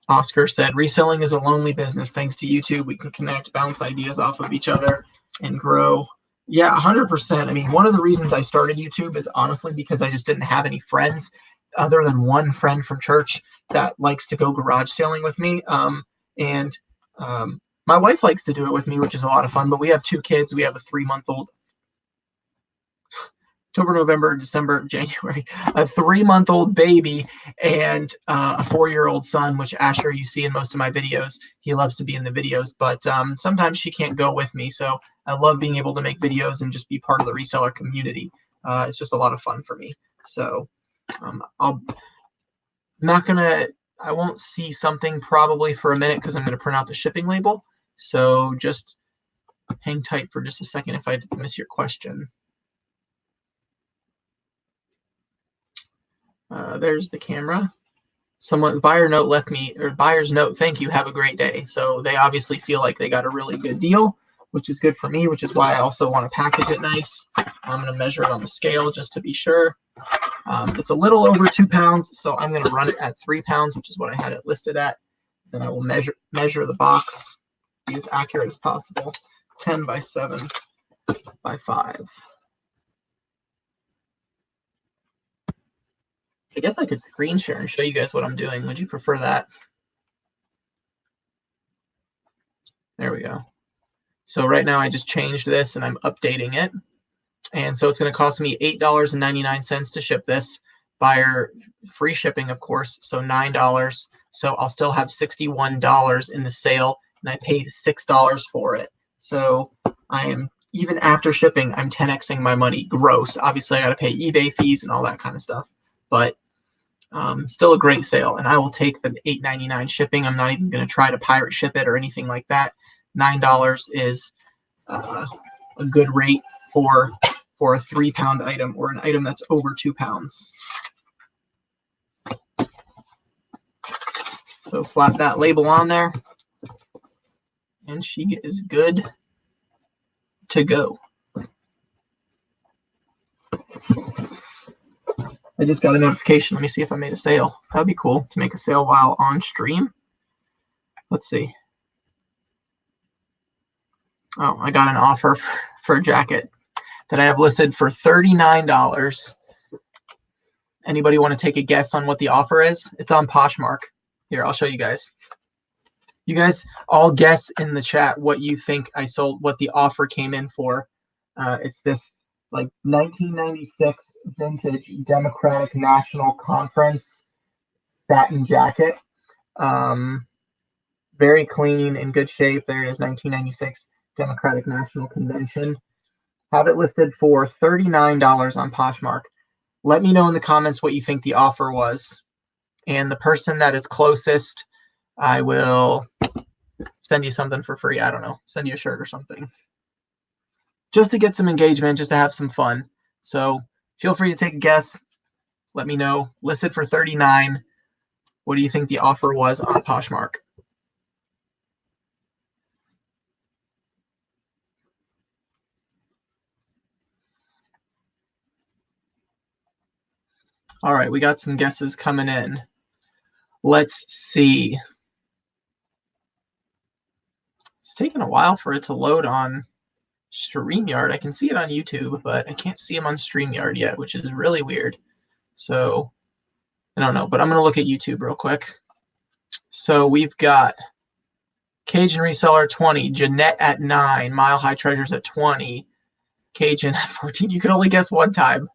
Oscar said, reselling is a lonely business. Thanks to YouTube, we can connect, bounce ideas off of each other, and grow. Yeah, 100%. I mean, one of the reasons I started YouTube is honestly because I just didn't have any friends other than one friend from church that likes to go garage sailing with me. My wife likes to do it with me, which is a lot of fun, but we have 2 kids. We have a 3-month-old, October, November, December, January, a 3-month-old baby and a 4-year-old son, which Asher, you see in most of my videos. He loves to be in the videos, but sometimes she can't go with me. So I love being able to make videos and just be part of the reseller community. It's just a lot of fun for me. So I won't see something probably for a minute because I'm going to print out the shipping label. So just hang tight for just a second if I miss your question. There's the camera. Buyer's note, thank you, have a great day. So they obviously feel like they got a really good deal, which is good for me, which is why I also want to package it nice. I'm going to measure it on the scale just to be sure. It's a little over 2 pounds, so I'm going to run it at 3 pounds, which is what I had it listed at. Then I will measure the box, be as accurate as possible. 10 by 7 by 5. I guess I could screen share and show you guys what I'm doing. Would you prefer that? There we go. So right now I just changed this and I'm updating it. And so it's going to cost me $8.99 to ship this. Buyer free shipping, of course, so $9. So I'll still have $61 in the sale, and I paid $6 for it. So I am, even after shipping, I'm 10xing my money gross. Obviously, I got to pay eBay fees and all that kind of stuff, but still a great sale. And I will take the $8.99 shipping. I'm not even going to try to pirate ship it or anything like that. $9 is a good rate for a 3-pound item or an item that's over 2 pounds. So slap that label on there, and she is good to go. I just got a notification. Let me see if I made a sale. That'd be cool to make a sale while on stream. Let's see. Oh, I got an offer for a jacket that I have listed for $39. Anybody want to take a guess on what the offer is? It's on Poshmark. Here, I'll show you guys. You guys all guess in the chat what you think I sold, what the offer came in for. It's this like 1996 vintage Democratic National Conference satin jacket. Very clean, in good shape. There it is, 1996 Democratic National Convention. Have it listed for $39 on Poshmark. Let me know in the comments what you think the offer was. And the person that is closest, I will send you something for free. I don't know, send you a shirt or something. Just to get some engagement, just to have some fun. So feel free to take a guess. Let me know. Listed for $39. What do you think the offer was on Poshmark? All right, we got some guesses coming in. Let's see. It's taking a while for it to load on StreamYard. I can see it on YouTube, but I can't see them on StreamYard yet, which is really weird. So I don't know, but I'm going to look at YouTube real quick. So we've got Cajun Reseller 20, Jeanette at 9, Mile High Treasures at 20, Cajun at 14. You can only guess one time.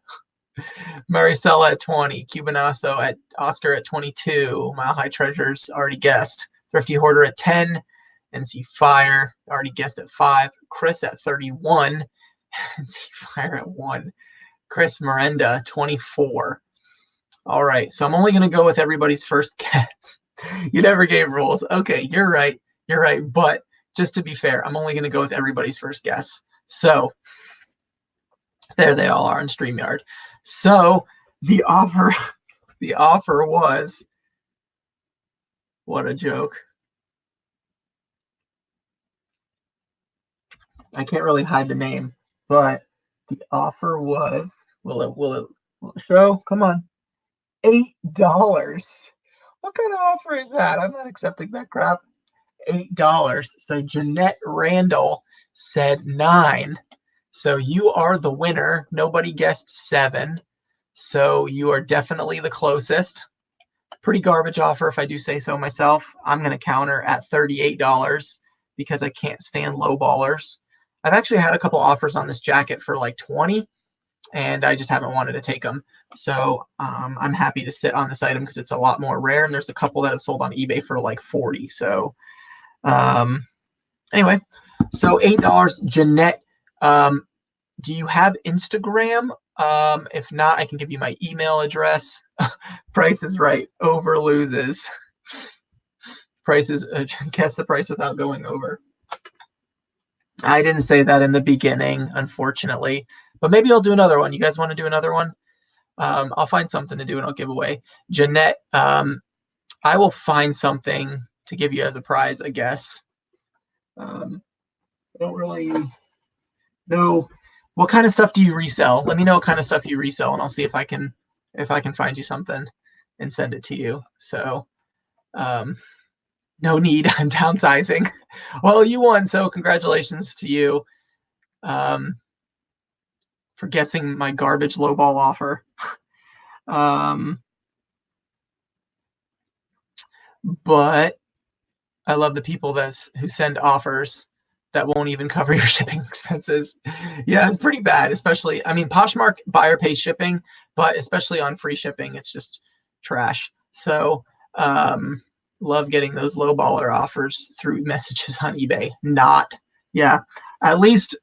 Maricela at 20, Cubanasso at Oscar at 22, Mile High Treasures already guessed, Thrifty Hoarder at 10, NC Fire already guessed at 5, Chris at 31, NC Fire at 1, Chris Miranda 24. All right, so I'm only going to go with everybody's first guess. You never gave rules. Okay, you're right. You're right. But just to be fair, I'm only going to go with everybody's first guess. So there they all are on StreamYard. So the offer was, what a joke. I can't really hide the name, but the offer was, will it show? Come on. $8. What kind of offer is that? I'm not accepting that crap. $8. So Jeanette Randall said 9. So you are the winner. Nobody guessed 7. So you are definitely the closest. Pretty garbage offer if I do say so myself. I'm going to counter at $38 because I can't stand lowballers. I've actually had a couple offers on this jacket for like 20, and I just haven't wanted to take them. So I'm happy to sit on this item because it's a lot more rare, and there's a couple that have sold on eBay for like 40. So anyway, so $8. Jeanette, do you have Instagram? If not, I can give you my email address. Price is right. Over loses. Price is guess the price without going over. I didn't say that in the beginning, unfortunately, but maybe I'll do another one. You guys want to do another one? I'll find something to do and I'll give away. Jeanette, I will find something to give you as a prize, I guess. I don't really know. What kind of stuff do you resell? Let me know what kind of stuff you resell, and I'll see if I can find you something and send it to you. So no need. I'm downsizing. Well, you won, so congratulations to you for guessing my garbage lowball offer. But I love the people who send offers that won't even cover your shipping expenses. Yeah, it's pretty bad, especially, I mean, Poshmark buyer pays shipping, but especially on free shipping, it's just trash. So love getting those lowballer offers through messages on eBay. Yeah, at least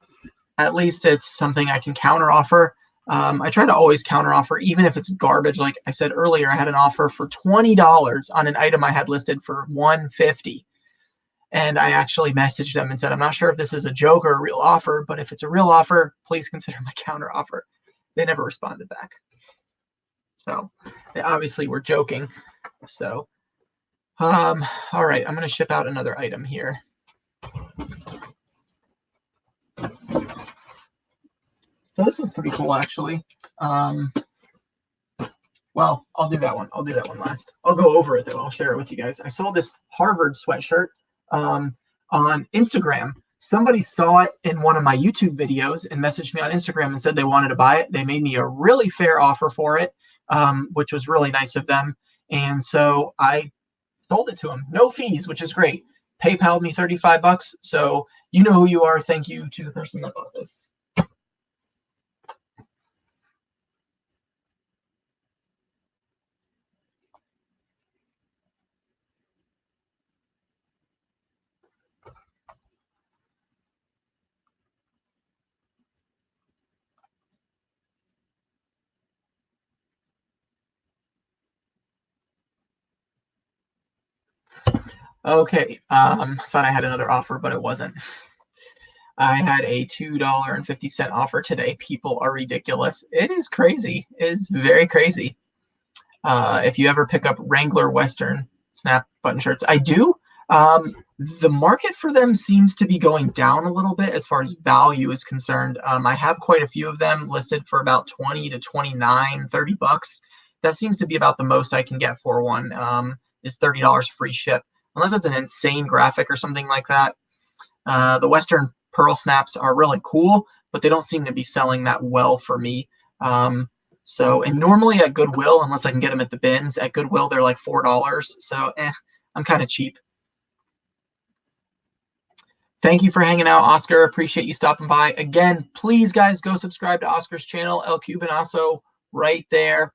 it's something I can counter offer. I try to always counter offer, even if it's garbage. Like I said earlier, I had an offer for $20 on an item I had listed for $150. And I actually messaged them and said, I'm not sure if this is a joke or a real offer, but if it's a real offer, please consider my counter offer. They never responded back. So they obviously were joking. So, all right, I'm going to ship out another item here. So this was pretty cool, actually. Well, I'll do that one. I'll do that one last. I'll go over it, though. I'll share it with you guys. I sold this Harvard sweatshirt on Instagram. Somebody saw it in one of my YouTube videos and messaged me on Instagram and said they wanted to buy it. They made me a really fair offer for it, which was really nice of them. And so I sold it to them. No fees, which is great. PayPal me 35 bucks. So you know who you are. Thank you to the person that bought this. Okay, thought I had another offer, but it wasn't. I had a $2.50 offer today. People are ridiculous. It is crazy. It is very crazy. If you ever pick up Wrangler Western snap button shirts, I do. The market for them seems to be going down a little bit as far as value is concerned. I have quite a few of them listed for about 20 to 29, 30 bucks. That seems to be about the most I can get for one, is $30 free ship, unless it's an insane graphic or something like that. The Western Pearl snaps are really cool, but they don't seem to be selling that well for me. And normally at Goodwill, unless I can get them at the bins, at Goodwill they're like $4. So I'm kind of cheap. Thank you for hanging out, Oscar. Appreciate you stopping by. Again, please, guys, go subscribe to Oscar's channel, El Cubanazo, right there.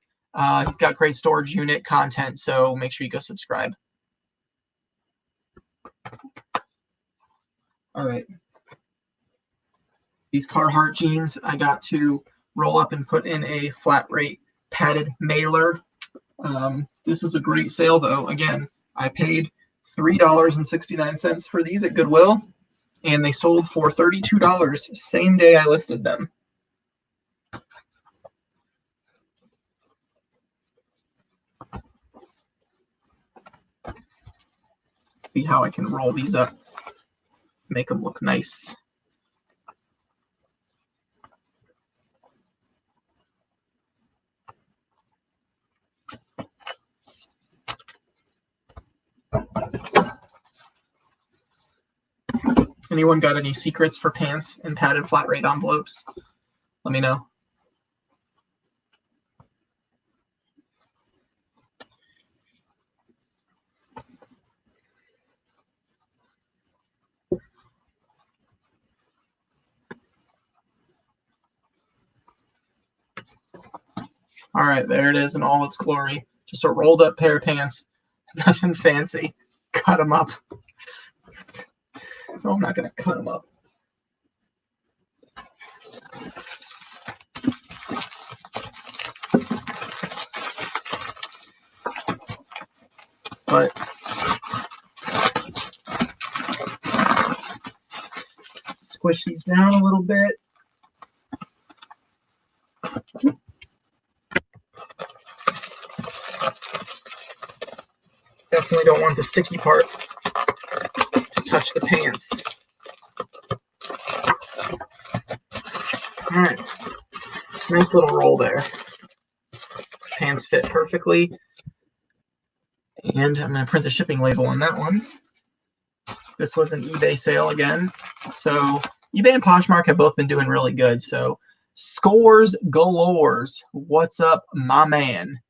He's got great storage unit content, so make sure you go subscribe. All right. These Carhartt jeans I got to roll up and put in a flat rate padded mailer. This was a great sale, though. Again, I paid $3.69 for these at Goodwill, and they sold for $32 same day I listed them. See how I can roll these up, make them look nice. Anyone got any secrets for pants and padded flat rate envelopes? Let me know. All right, there it is in all its glory. Just a rolled up pair of pants. Nothing fancy. Cut them up. No, I'm not going to cut them up. But squish these down a little bit. Definitely don't want the sticky part to touch the pants. All right, nice little roll there. Pants fit perfectly. And I'm going to print the shipping label on that one. This was an eBay sale again. So eBay and Poshmark have both been doing really good. So scores galores. What's up, my man?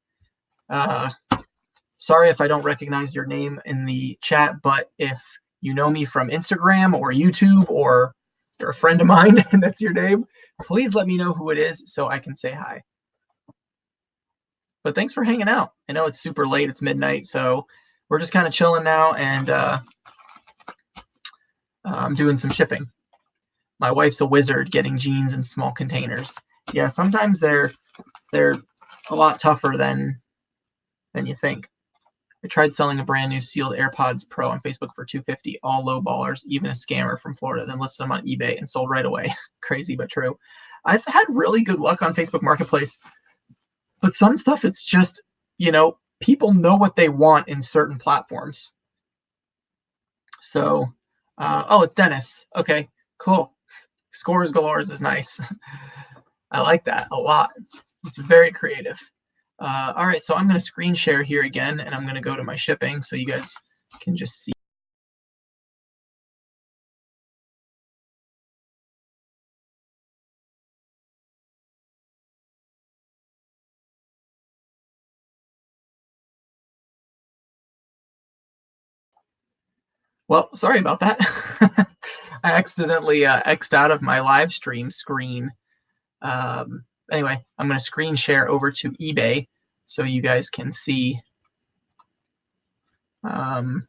Sorry if I don't recognize your name in the chat, but if you know me from Instagram or YouTube, or you're a friend of mine and that's your name, please let me know who it is so I can say hi. But thanks for hanging out. I know it's super late. It's midnight, so we're just kind of chilling now, and I'm doing some shipping. My wife's a wizard getting jeans in small containers. Yeah, sometimes they're a lot tougher than you think. I tried selling a brand new sealed AirPods Pro on Facebook for $250, all low ballers, even a scammer from Florida, then listed them on eBay and sold right away. Crazy, but true. I've had really good luck on Facebook Marketplace, but some stuff, it's just, people know what they want in certain platforms. So, oh, it's Dennis. Okay, cool. Scores galores is nice. I like that a lot. It's very creative. All right, so I'm going to screen share here again, and I'm going to go to my shipping so you guys can just see. Well, sorry about that. I accidentally X'd out of my live stream screen. Anyway, I'm going to screen share over to eBay so you guys can see what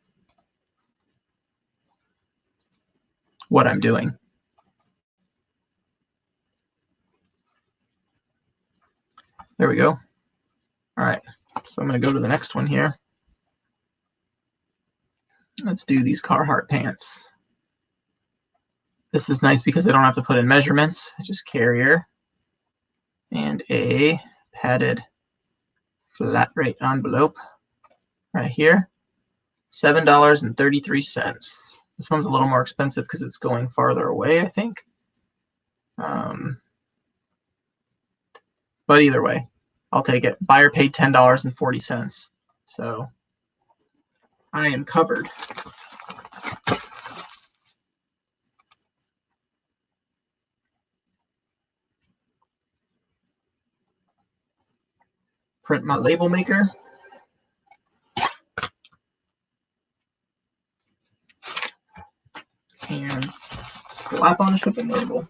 I'm doing. There we go. All right, so I'm going to go to the next one here. Let's do these Carhartt pants. This is nice because I don't have to put in measurements. I just carrier and a padded flat rate envelope right here. $7.33. This one's a little more expensive because it's going farther away, I think. But either way, I'll take it. Buyer paid $10.40. So I am covered. Print my label maker. And slap on a shipping label.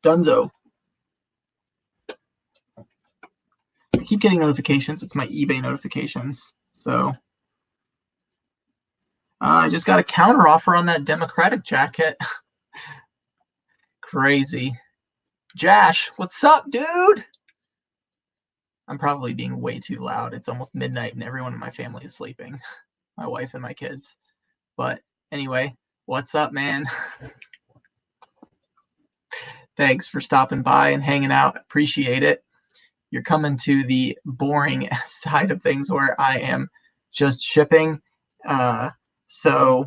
Dunzo. I keep getting notifications. It's my eBay notifications. So I just got a counter offer on that Democratic jacket. Crazy. Josh, what's up, dude? I'm probably being way too loud. It's almost midnight and everyone in my family is sleeping. My wife and my kids. But anyway, what's up, man? Thanks for stopping by and hanging out. Appreciate it. You're coming to the boring side of things where I am just shipping. So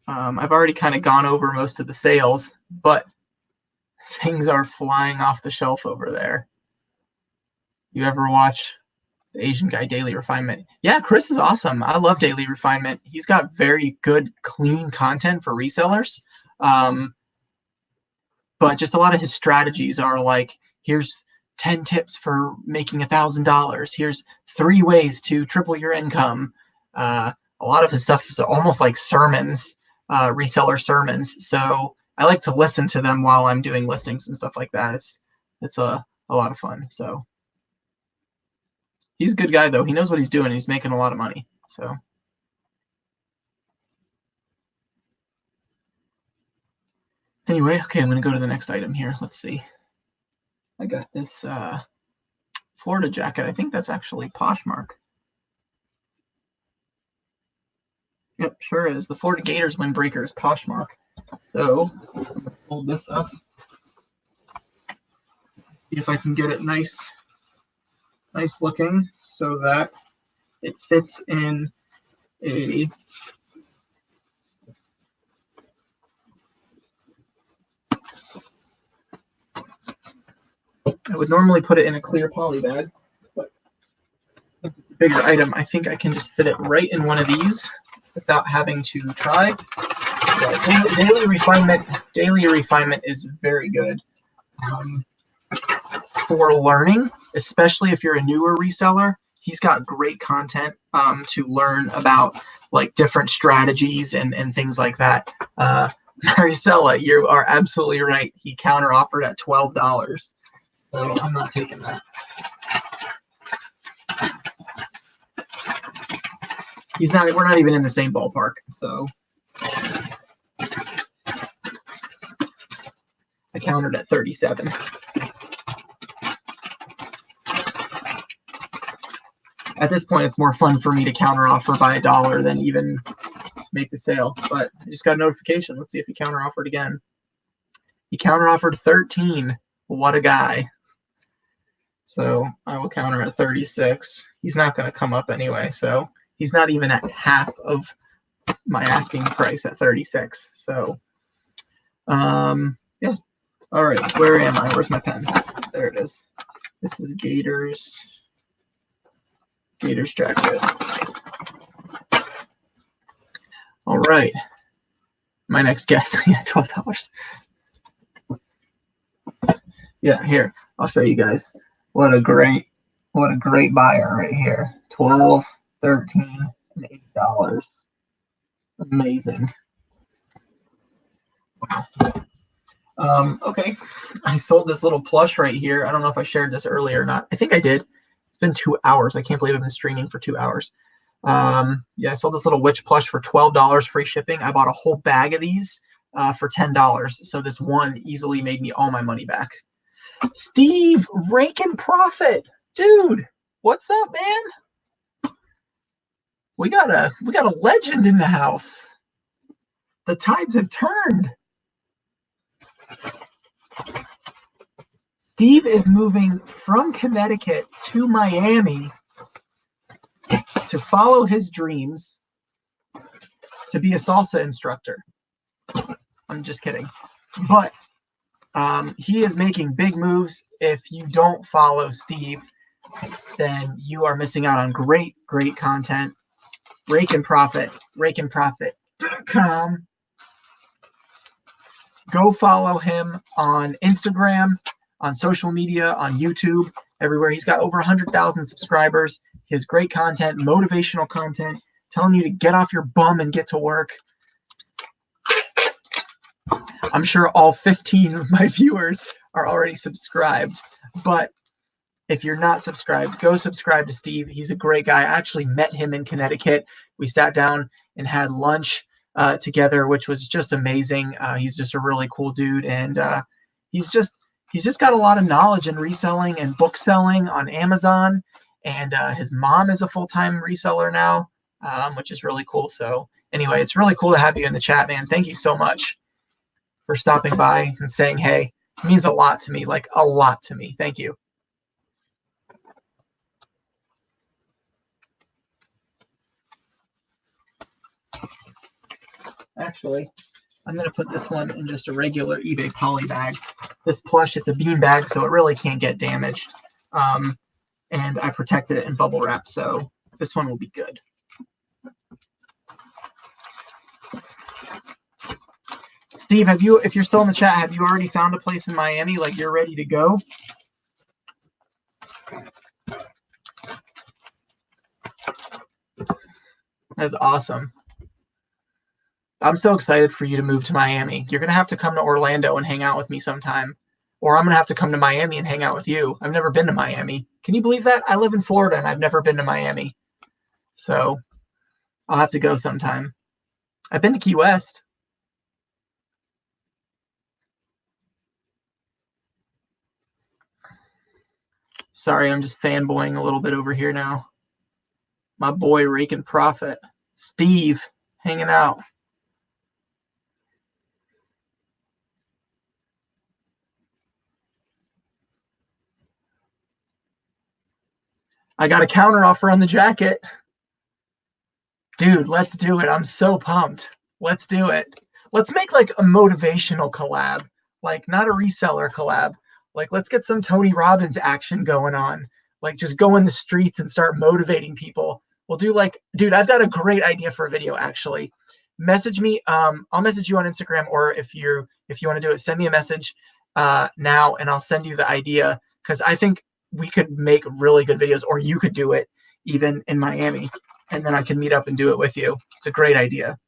I've already kind of gone over most of the sales, but things are flying off the shelf over there. You ever watch the Asian guy Daily Refinement? Yeah, Chris is awesome. I love Daily Refinement. He's got very good, clean content for resellers. But just a lot of his strategies are like, here's 10 tips for making $1,000. Here's 3 ways to triple your income. A lot of his stuff is almost like sermons, reseller sermons. So I like to listen to them while I'm doing listings and stuff like that. It's a lot of fun. So he's a good guy, though. He knows what he's doing. He's making a lot of money. So anyway, okay, I'm going to go to the next item here. Let's see. I got this Florida jacket. I think that's actually Poshmark. Yep, sure is. The Florida Gators windbreaker is Poshmark. So I'm going to fold this up. See if I can get it nice looking so that it fits in a I would normally put it in a clear poly bag, but since it's a bigger item, I think I can just fit it right in one of these without having to try. Daily Refinement is very good for learning, especially if you're a newer reseller. He's got great content to learn about like different strategies and things like that. Maricela, you are absolutely right. He counter offered at $12. So I'm not taking that. We're not even in the same ballpark. So I countered at 37. At this point, it's more fun for me to counter offer by $1 than even make the sale. But I just got a notification. Let's see if he counter offered again. He counter offered 13. What a guy. So I will counter at 36. He's not going to come up anyway. So he's not even at half of my asking price at 36. So, yeah. All right. Where am I? Where's my pen? There it is. This is Gators jacket. All right. My next guess. Yeah, $12. Yeah, here. I'll show you guys. What a great buyer right here. 12, 13. $8. Amazing. Wow. Okay. I sold this little plush right here. I don't know if I shared this earlier or not. I think I did. It's been 2 hours. I can't believe I've been streaming for 2 hours. Yeah, I sold this little witch plush for $12 free shipping. I bought a whole bag of these for $10. So this one easily made me all my money back. Steve, rake and profit. Dude, what's up, man? We got a legend in the house. The tides have turned. Steve is moving from Connecticut to Miami to follow his dreams to be a salsa instructor. I'm just kidding. But he is making big moves. If you don't follow Steve, then you are missing out on great content. Rake and Profit, rakeandprofit.com. Go follow him on Instagram, on social media, on YouTube, everywhere. He's got over 100,000 subscribers. He has great content, motivational content, telling you to get off your bum and get to work. I'm sure all 15 of my viewers are already subscribed, but if you're not subscribed, go subscribe to Steve. He's a great guy. I actually met him in Connecticut. We sat down and had lunch together, which was just amazing. He's just a really cool dude, and he's just got a lot of knowledge in reselling and book selling on Amazon. And his mom is a full-time reseller now, which is really cool. So anyway, it's really cool to have you in the chat, man. Thank you so much for stopping by and saying hey. It means a lot to me, like a lot to me. Thank you. Actually, I'm going to put this one in just a regular eBay poly bag. This plush, it's a bean bag, so it really can't get damaged. And I protected it in bubble wrap, so this one will be good. Steve, if you're still in the chat, have you already found a place in Miami? Like you're ready to go? That's awesome. I'm so excited for you to move to Miami. You're going to have to come to Orlando and hang out with me sometime. Or I'm going to have to come to Miami and hang out with you. I've never been to Miami. Can you believe that? I live in Florida and I've never been to Miami. So I'll have to go sometime. I've been to Key West. Sorry, I'm just fanboying a little bit over here now. My boy, Rake and Profit. Steve, hanging out. I got a counter offer on the jacket. Dude, let's do it. I'm so pumped. Let's do it. Let's make like a motivational collab, like not a reseller collab. Like let's get some Tony Robbins action going on. Like just go in the streets and start motivating people. We'll do like, dude, I've got a great idea for a video actually. Message me. I'll message you on Instagram, or if you want to do it, send me a message now and I'll send you the idea, because I think we could make really good videos, or you could do it even in Miami, and then I can meet up and do it with you. It's a great idea.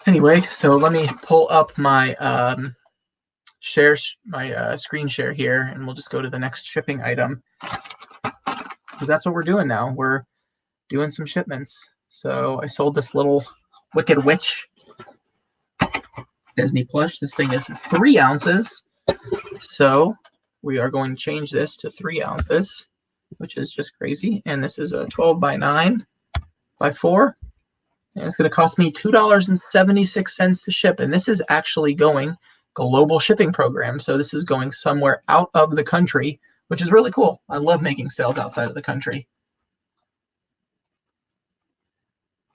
Anyway, so let me pull up my screen share here, and we'll just go to the next shipping item, because that's what we're doing now. We're doing some shipments. So I sold this little Wicked Witch Disney plush. This thing is 3 ounces. So we are going to change this to 3 ounces, which is just crazy. And this is a 12 by 9 by 4. And it's going to cost me $2.76 to ship. And this is actually going global shipping program. So this is going somewhere out of the country, which is really cool. I love making sales outside of the country.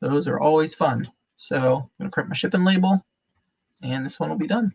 Those are always fun. So I'm going to print my shipping label, and this one will be done.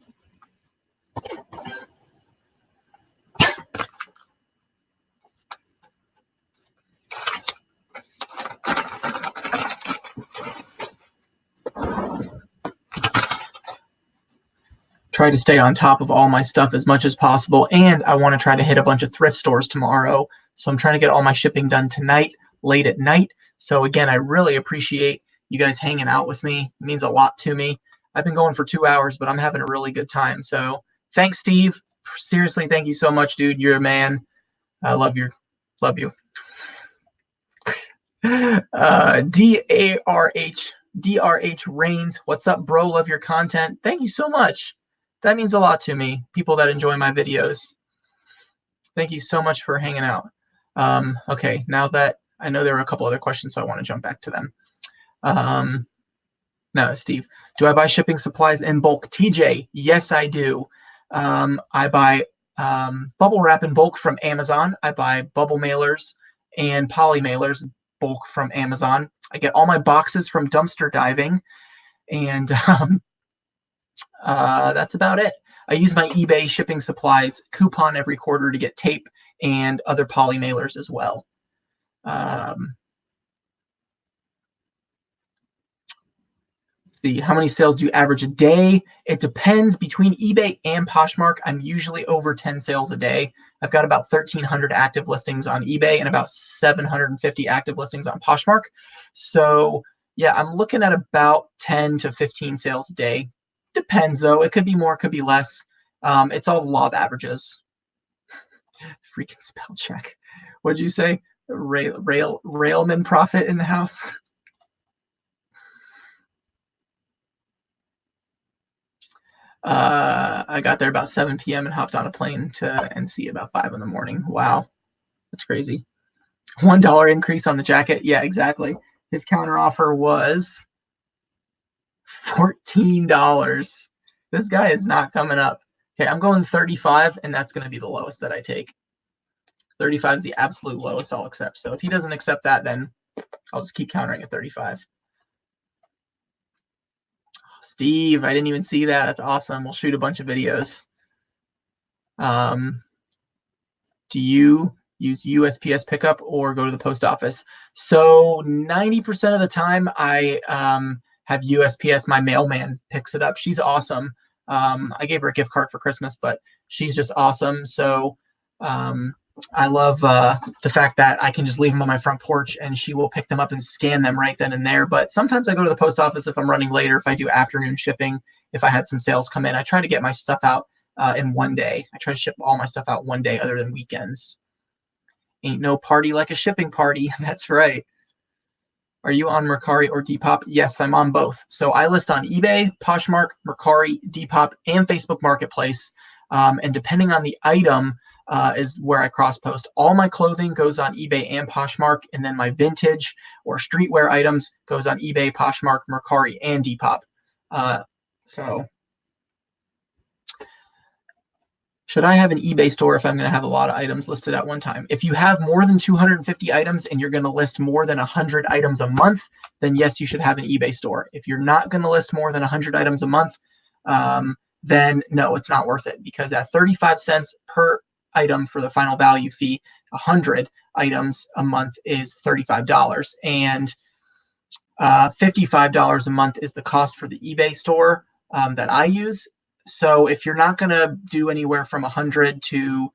try to stay on top of all my stuff as much as possible. And I want to try to hit a bunch of thrift stores tomorrow. So I'm trying to get all my shipping done tonight, late at night. So again, I really appreciate you guys hanging out with me. It means a lot to me. I've been going for 2 hours, but I'm having a really good time. So thanks, Steve. Seriously, thank you so much, dude. You're a man. I love you. DRH Reigns, what's up, bro? Love your content. Thank you so much. That means a lot to me. People that enjoy my videos. Thank you so much for hanging out. Okay, now that I know there were a couple other questions, so I want to jump back to them. No, Steve, do I buy shipping supplies in bulk? TJ, yes, I do. I buy bubble wrap in bulk from Amazon. I buy bubble mailers and poly mailers bulk from Amazon. I get all my boxes from dumpster diving, and that's about it. I use my eBay shipping supplies coupon every quarter to get tape and other poly mailers as well. See, how many sales do you average a day? It depends. Between eBay and Poshmark, I'm usually over 10 sales a day. I've got about 1,300 active listings on eBay and about 750 active listings on Poshmark. So yeah, I'm looking at about 10 to 15 sales a day. Depends though. It could be more, it could be less. It's all law of averages. Freaking spell check. What'd you say? Railman profit in the house. I got there about 7 p.m. and hopped on a plane to NC about 5 in the morning. Wow, that's crazy. $1 increase on the jacket. Yeah, exactly. His counter offer was $14. This guy is not coming up. Okay, I'm going 35, and that's going to be the lowest that I take. 35 is the absolute lowest I'll accept. So if he doesn't accept that, then I'll just keep countering at 35. Steve, I didn't even see that. That's awesome. We'll shoot a bunch of videos. Do you use USPS pickup or go to the post office? So 90% of the time I have USPS. My mailman picks it up. She's awesome. I gave her a gift card for Christmas, but she's just awesome. So I love the fact that I can just leave them on my front porch and she will pick them up and scan them right then and there. But sometimes I go to the post office if I'm running later, if I do afternoon shipping, if I had some sales come in. I try to get my stuff out in one day. I try to ship all my stuff out one day other than weekends. Ain't no party like a shipping party. That's right. Are you on Mercari or Depop? Yes, I'm on both. So I list on eBay, Poshmark, Mercari, Depop, and Facebook Marketplace. And depending on the item, is where I cross post. All my clothing goes on eBay and Poshmark, and then my vintage or streetwear items goes on eBay, Poshmark, Mercari, and Depop. So should I have an eBay store if I'm going to have a lot of items listed at one time? If you have more than 250 items and you're going to list more than 100 items a month, then yes, you should have an eBay store. If you're not going to list more than 100 items a month, then no, it's not worth it, because at 35 cents per item for the final value fee, 100 items a month is $35, and $55 a month is the cost for the eBay store that I use. So if you're not going to do anywhere from 100 to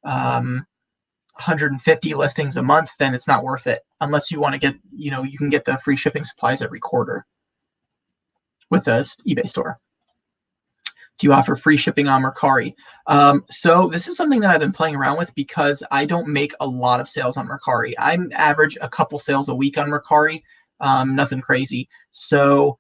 150 listings a month, then it's not worth it, unless you want to get, you can get the free shipping supplies every quarter with a eBay store. Do you offer free shipping on Mercari? So this is something that I've been playing around with, because I don't make a lot of sales on Mercari. I average a couple sales a week on Mercari, nothing crazy. So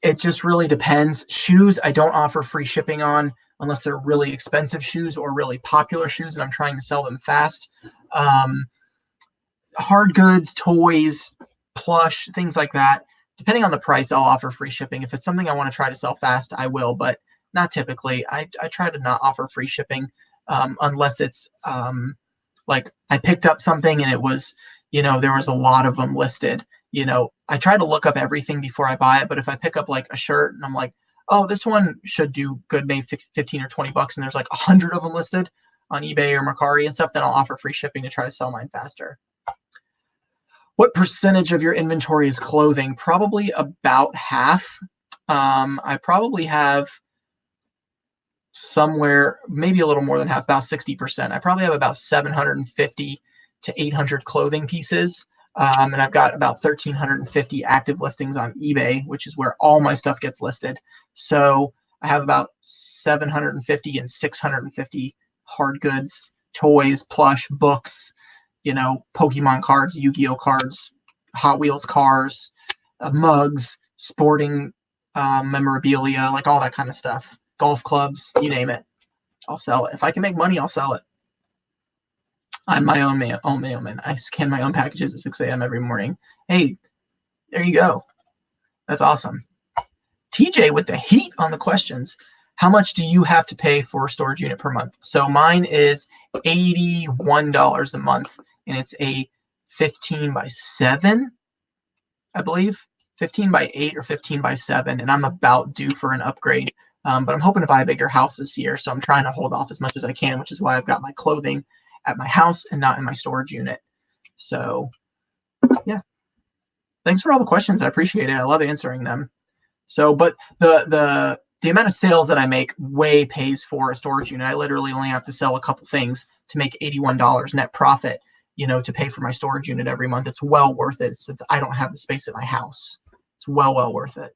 it just really depends. Shoes, I don't offer free shipping on unless they're really expensive shoes or really popular shoes and I'm trying to sell them fast. Hard goods, toys, plush, things like that. Depending on the price, I'll offer free shipping. If it's something I want to try to sell fast, I will, but not typically. I try to not offer free shipping unless it's like I picked up something and it was, there was a lot of them listed. I try to look up everything before I buy it, but if I pick up like a shirt and I'm like, oh, this one should do good, maybe 15 or 20 bucks, and there's like 100 of them listed on eBay or Mercari and stuff, then I'll offer free shipping to try to sell mine faster. What percentage of your inventory is clothing? Probably about half. I probably have somewhere, maybe a little more than half, about 60%. I probably have about 750 to 800 clothing pieces. And I've got about 1,350 active listings on eBay, which is where all my stuff gets listed. So I have about 750 and 650 hard goods, toys, plush, books, Pokemon cards, Yu-Gi-Oh cards, Hot Wheels cars, mugs, sporting memorabilia, like all that kind of stuff. Golf clubs, you name it. I'll sell it. If I can make money, I'll sell it. I'm my own mailman. I scan my own packages at 6 a.m. every morning. Hey, there you go. That's awesome. TJ with the heat on the questions. How much do you have to pay for a storage unit per month? So mine is $81 a month, and it's a 15 by 7, I believe. 15 by 8 or 15 by 7, and I'm about due for an upgrade. But I'm hoping to buy a bigger house this year, so I'm trying to hold off as much as I can, which is why I've got my clothing at my house and not in my storage unit. So, yeah. Thanks for all the questions. I appreciate it. I love answering them. So, but the amount of sales that I make way pays for a storage unit. I literally only have to sell a couple things to make $81 net profit, to pay for my storage unit every month. It's well worth it since I don't have the space at my house. It's well worth it.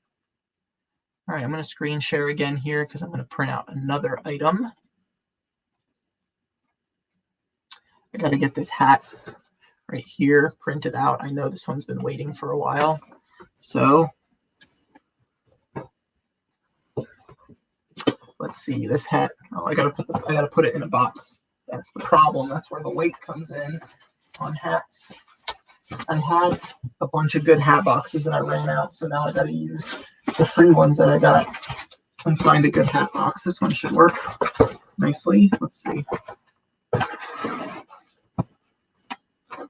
All right, I'm going to screen share again here because I'm going to print out another item. I got to get this hat right here printed out. I know this one's been waiting for a while. So let's see this hat. Oh, I gotta put it in a box. That's the problem. That's where the weight comes in on hats. I had a bunch of good hat boxes and I ran out, so now I gotta use the free ones that I got and find a good hat box. This one should work nicely. Let's see.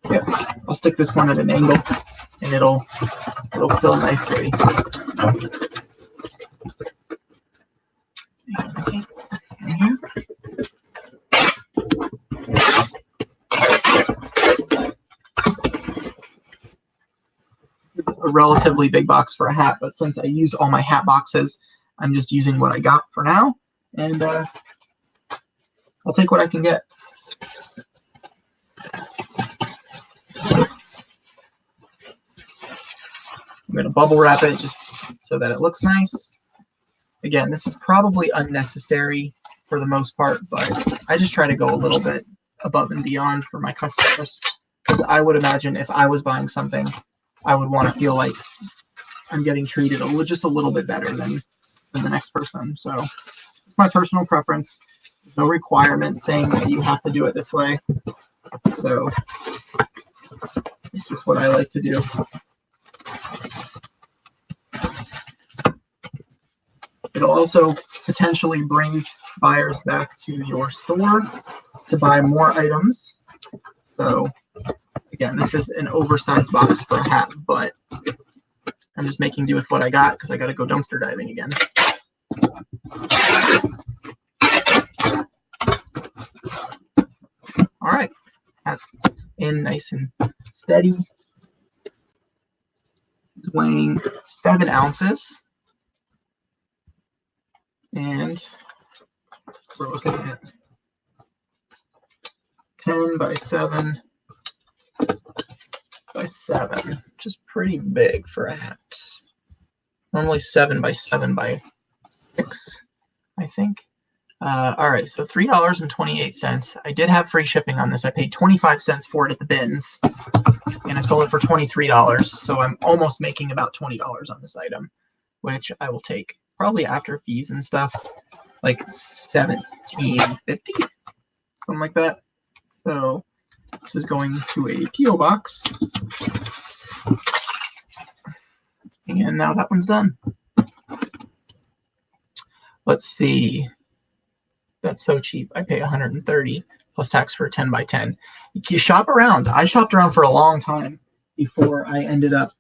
Yep, I'll stick this one at an angle and it'll fill nicely. A relatively big box for a hat, but since I used all my hat boxes, I'm just using what I got for now, and I'll take what I can get. I'm going to bubble wrap it just so that it looks nice. Again, this is probably unnecessary for the most part, but I just try to go a little bit above and beyond for my customers, because I would imagine if I was buying something, I would want to feel like I'm getting treated just a little bit better than the next person. So it's my personal preference. There's no requirement saying that you have to do it this way. So it's just what I like to do. It'll also potentially bring buyers back to your store to buy more items. So again, this is an oversized box for a hat, but I'm just making do with what I got because I got to go dumpster diving again. All right, that's in nice and steady. It's weighing 7 ounces. And we're looking at 10 by 7 by 7, which is pretty big for a hat. Normally 7 by 7 by 6, I think. All right, so $3.28. I did have free shipping on this. I paid 25 cents for it at the bins, and I sold it for $23. So I'm almost making about $20 on this item, which I will take probably after fees and stuff, like $17.50, something like that. So this is going to a P.O. box. And now that one's done. Let's see. That's so cheap. I pay $130 plus tax for a 10 by 10. You shop around. I shopped around for a long time before I ended up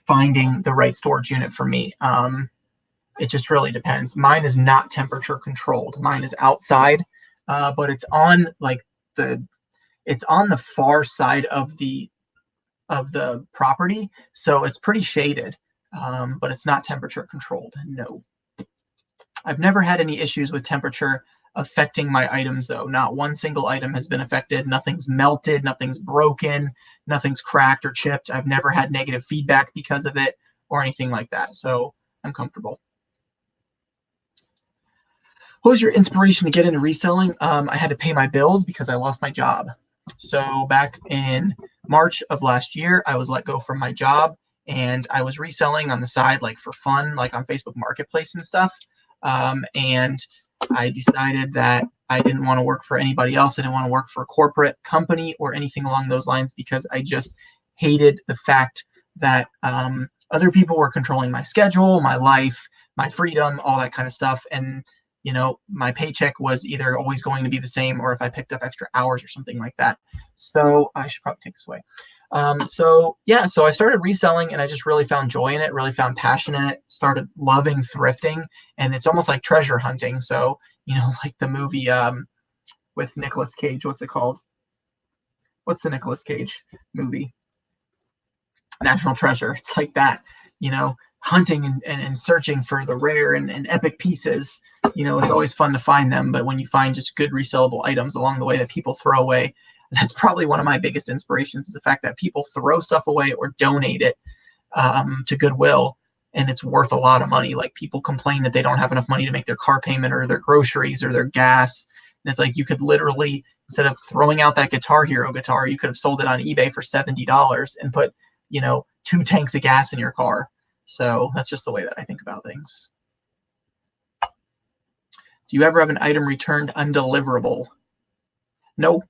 finding the right storage unit for me. It just really depends. Mine is not temperature controlled. Mine is outside, but it's on it's on the far side of the property, so it's pretty shaded. but it's not temperature controlled. No. I've never had any issues with temperature affecting my items, though. Not one single item has been affected. Nothing's melted, nothing's broken, nothing's cracked or chipped. I've never had negative feedback because of it or anything like that, so I'm comfortable. What was your inspiration to get into reselling? I had to pay my bills because I lost my job. So back in March of last year, I was let go from my job, and I was reselling on the side, like for fun, like on Facebook Marketplace and stuff. And I decided that I didn't want to work for anybody else. I didn't want to work for a corporate company or anything along those lines, because I just hated the fact that other people were controlling my schedule, my life, my freedom, all that kind of stuff. And, you know, my paycheck was either always going to be the same, or if I picked up extra hours or something like that. So I should probably take this away. So I started reselling, and I just really found joy in it, really found passion in it, started loving thrifting, and it's almost like treasure hunting. So, you know, like the movie with Nicolas Cage, what's it called? What's the Nicolas Cage movie? National Treasure. It's like that, you know, hunting and searching for the rare and epic pieces. You know, it's always fun to find them, but when you find just good resellable items along the way that people throw away, that's probably one of my biggest inspirations, is the fact that people throw stuff away or donate it to Goodwill, and it's worth a lot of money. Like, people complain that they don't have enough money to make their car payment or their groceries or their gas. And it's like, you could literally, instead of throwing out that Guitar Hero guitar, you could have sold it on eBay for $70 and put, you know, 2 tanks of gas in your car. So that's just the way that I think about things. Do you ever have an item returned undeliverable? No.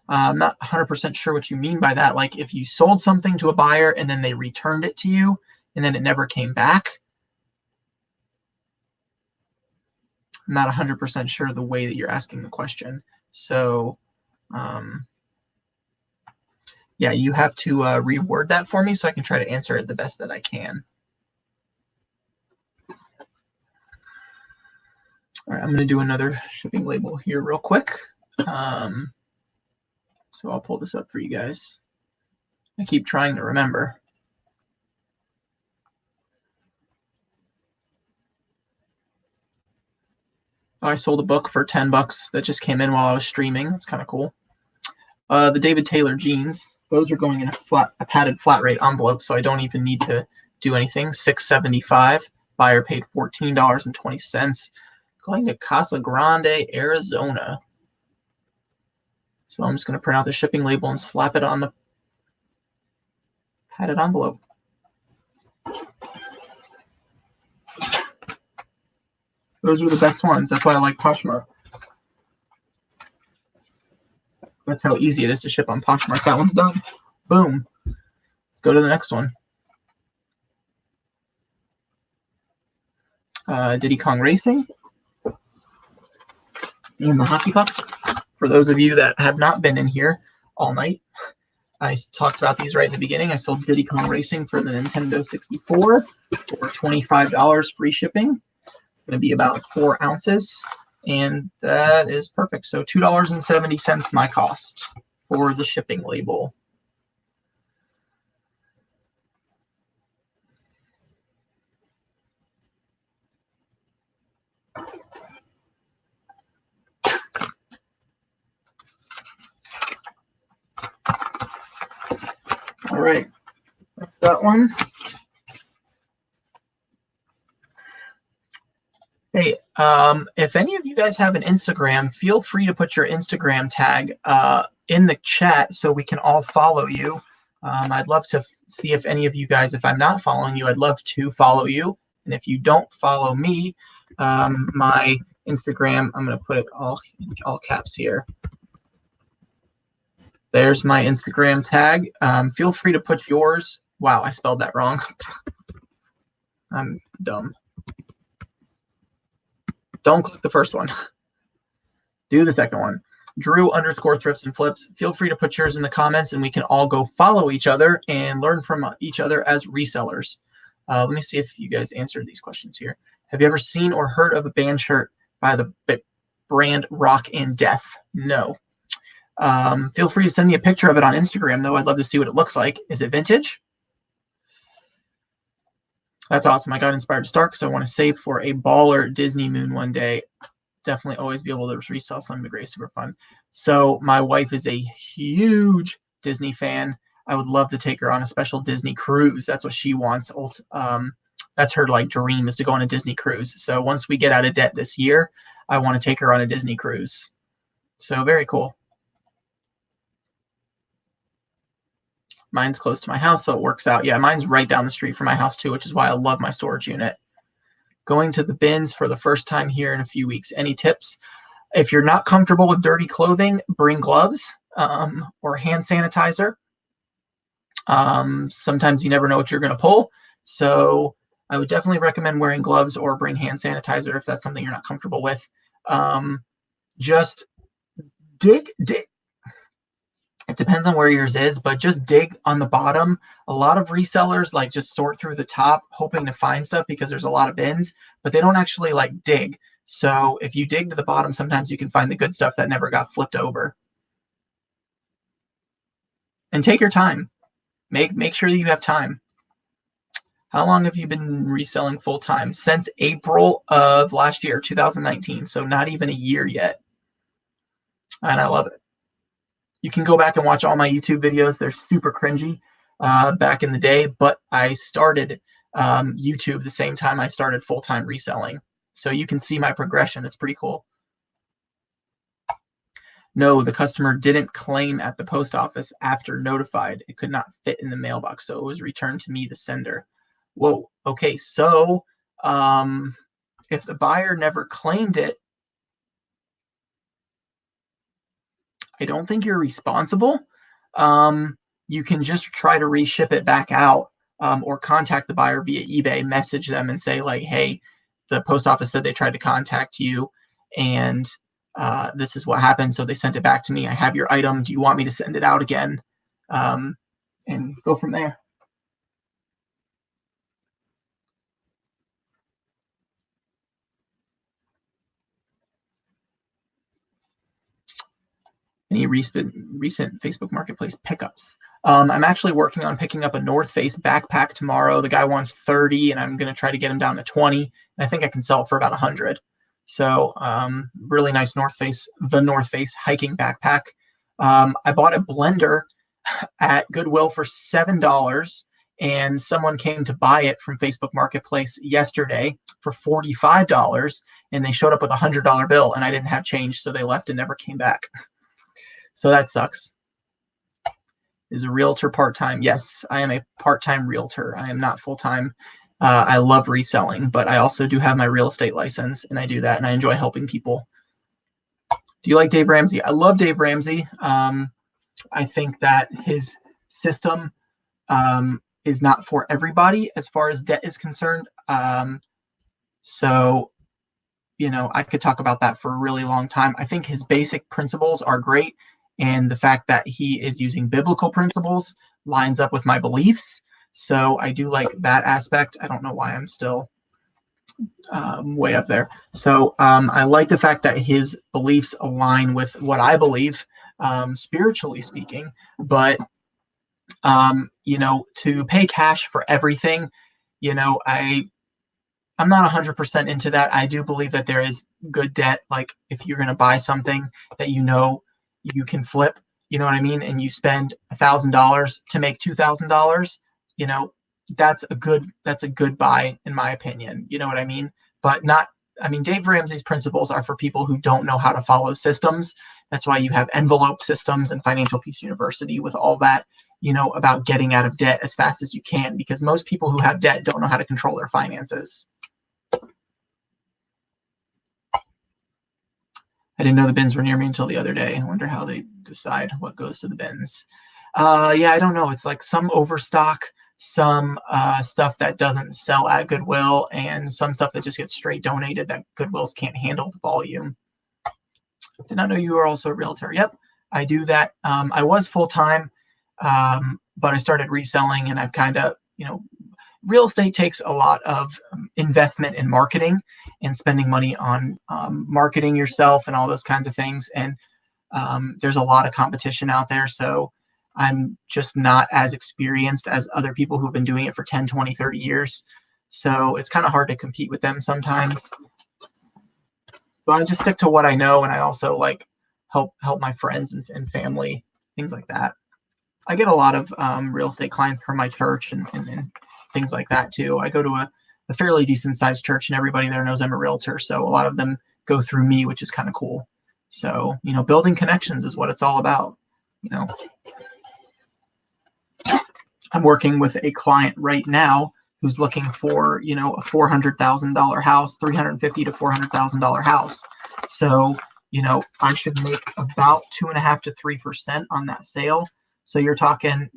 I'm not 100% sure what you mean by that. Like, if you sold something to a buyer and then they returned it to you and then it never came back, I'm not 100% sure the way that you're asking the question. So, yeah, you have to reword that for me so I can try to answer it the best that I can. All right, I'm going to do another shipping label here real quick. So I'll pull this up for you guys. I keep trying to remember. Oh, I sold a book for $10 that just came in while I was streaming. That's kind of cool. The David Taylor jeans, those are going in a padded flat rate envelope, so I don't even need to do anything. $6.75. Buyer paid $14.20. Going to Casa Grande, Arizona. So I'm just going to print out the shipping label and slap it on the padded envelope. Those are the best ones. That's why I like Poshmark. That's how easy it is to ship on Poshmark. That one's done. Boom. Let's go to the next one. Diddy Kong Racing. And the hockey puck. For those of you that have not been in here all night, I talked about these right in the beginning. I sold Diddy Kong Racing for the Nintendo 64 for $25 free shipping. It's going to be about 4 ounces, and that is perfect. So $2.70 my cost for the shipping label. All right, that's that one. Hey, if any of you guys have an Instagram, feel free to put your Instagram tag in the chat so we can all follow you. I'd love to see if any of you guys, if I'm not following you, I'd love to follow you. And if you don't follow me, my Instagram, I'm going to put it all caps here. There's my Instagram tag. Feel free to put yours. Wow, I spelled that wrong. I'm dumb. Don't click the first one. Do the second one. Drew_thrifts and flips. Feel free to put yours in the comments, and we can all go follow each other and learn from each other as resellers. Let me see if you guys answered these questions here. Have you ever seen or heard of a band shirt by the brand Rock and Death? No. Feel free to send me a picture of it on Instagram, though. I'd love to see what it looks like. Is it vintage? That's awesome. I got inspired to start because I want to save for a baller Disney moon one day. Definitely always be able to resell some to Grace. Super fun. So my wife is a huge Disney fan. I would love to take her on a special Disney cruise. That's what she wants. That's her like dream, is to go on a Disney cruise. So once we get out of debt this year, I want to take her on a Disney cruise. So very cool. Mine's close to my house, so it works out. Yeah, mine's right down the street from my house too, which is why I love my storage unit. Going to the bins for the first time here in a few weeks. Any tips? If you're not comfortable with dirty clothing, bring gloves or hand sanitizer. Sometimes you never know what you're going to pull. So I would definitely recommend wearing gloves or bring hand sanitizer if that's something you're not comfortable with. Just dig. It depends on where yours is, but just dig on the bottom. A lot of resellers like just sort through the top, hoping to find stuff because there's a lot of bins, but they don't actually like dig. So if you dig to the bottom, sometimes you can find the good stuff that never got flipped over. And take your time. Make sure that you have time. How long have you been reselling full time? Since April of last year, 2019. So not even a year yet. And I love it. You can go back and watch all my YouTube videos. They're super cringy back in the day, but I started YouTube the same time I started full-time reselling. So you can see my progression. It's pretty cool. No, the customer didn't claim at the post office after notified. It could not fit in the mailbox, so it was returned to me, the sender. Whoa, okay, so if the buyer never claimed it, I don't think you're responsible. You can just try to reship it back out or contact the buyer via eBay, message them and say like, hey, the post office said they tried to contact you and this is what happened. So they sent it back to me. I have your item. Do you want me to send it out again? And go from there. Any recent Facebook Marketplace pickups? I'm actually working on picking up a North Face backpack tomorrow. The guy wants 30, and I'm going to try to get him down to 20. And I think I can sell it for about 100. So really nice North Face hiking backpack. I bought a blender at Goodwill for $7, and someone came to buy it from Facebook Marketplace yesterday for $45, and they showed up with a $100 bill, and I didn't have change, so they left and never came back. So that sucks. Is a realtor part-time? Yes, I am a part-time realtor. I am not full-time. I love reselling, but I also do have my real estate license, and I do that, and I enjoy helping people. Do you like Dave Ramsey? I love Dave Ramsey. I think that his system is not for everybody as far as debt is concerned. So, you know, I could talk about that for a really long time. I think his basic principles are great. And the fact that he is using biblical principles lines up with my beliefs. So I do like that aspect. I don't know why I'm still way up there. So I like the fact that his beliefs align with what I believe, spiritually speaking. But, you know, to pay cash for everything, you know, I'm not 100% into that. I do believe that there is good debt. Like if you're going to buy something that you know you can flip, you know what I mean? And you spend $1,000 to make $2,000, you know, that's a good buy in my opinion. You know what I mean? But Dave Ramsey's principles are for people who don't know how to follow systems. That's why you have envelope systems and Financial Peace University with all that, you know, about getting out of debt as fast as you can, because most people who have debt don't know how to control their finances. I didn't know the bins were near me until the other day. I wonder how they decide what goes to the bins. Yeah, I don't know. It's like some overstock, some stuff that doesn't sell at Goodwill, and some stuff that just gets straight donated that Goodwills can't handle the volume. Did not know you were also a realtor. Yep, I do that. I was full-time, but I started reselling, and I've kind of, you know, real estate takes a lot of investment in marketing and spending money on marketing yourself and all those kinds of things. And there's a lot of competition out there. So I'm just not as experienced as other people who've been doing it for 10, 20, 30 years. So it's kind of hard to compete with them sometimes. So I just stick to what I know, and I also like help my friends and family, things like that. I get a lot of real estate clients from my church and things like that too. I go to a fairly decent sized church, and everybody there knows I'm a realtor. So a lot of them go through me, which is kind of cool. So, building connections is what it's all about. I'm working with a client right now who's looking for, a $400,000 house, $350,000 to $400,000 house. So, I should make about 2.5% to 3% on that sale. So you're talking,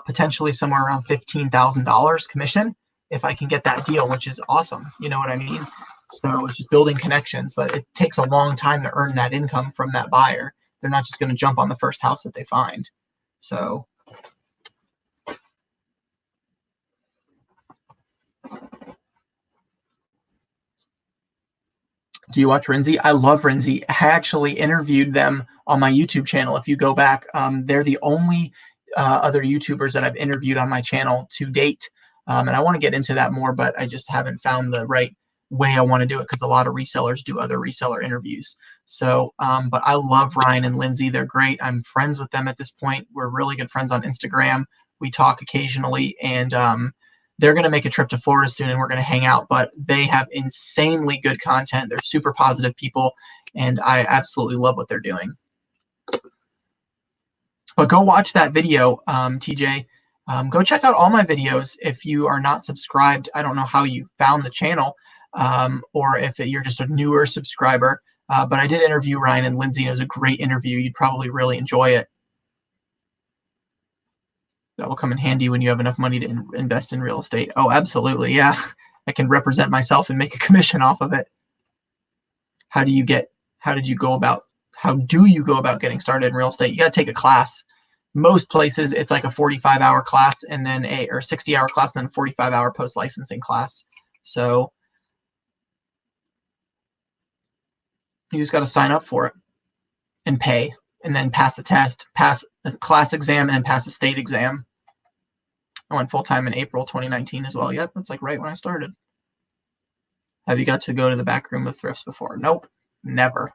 potentially somewhere around $15,000 commission if I can get that deal, which is awesome. You know what I mean? So it's just building connections, but it takes a long time to earn that income from that buyer. They're not just going to jump on the first house that they find. So do you watch Renzi? I love Renzi. I actually interviewed them on my YouTube channel. If you go back, they're the only other YouTubers that I've interviewed on my channel to date. And I want to get into that more, but I just haven't found the right way I want to do it because a lot of resellers do other reseller interviews. So, but I love Ryan and Lindsay. They're great. I'm friends with them at this point. We're really good friends on Instagram. We talk occasionally, and they're going to make a trip to Florida soon, and we're going to hang out. But they have insanely good content. They're super positive people, and I absolutely love what they're doing. But go watch that video, TJ. Go check out all my videos if you are not subscribed. I don't know how you found the channel, or if you're just a newer subscriber. But I did interview Ryan and Lindsay. It was a great interview. You'd probably really enjoy it. That will come in handy when you have enough money to invest in real estate. Oh, absolutely. Yeah. I can represent myself and make a commission off of it. How do you go about getting started in real estate? You got to take a class. Most places it's like a 45-hour class and then a 60-hour class and then a 45-hour post-licensing class. So you just got to sign up for it and pay, and then pass a test, pass a class exam, and then pass a state exam. I went full-time in April 2019 as well. Yep, that's like right when I started. Have you got to go to the back room of thrifts before? Nope, never.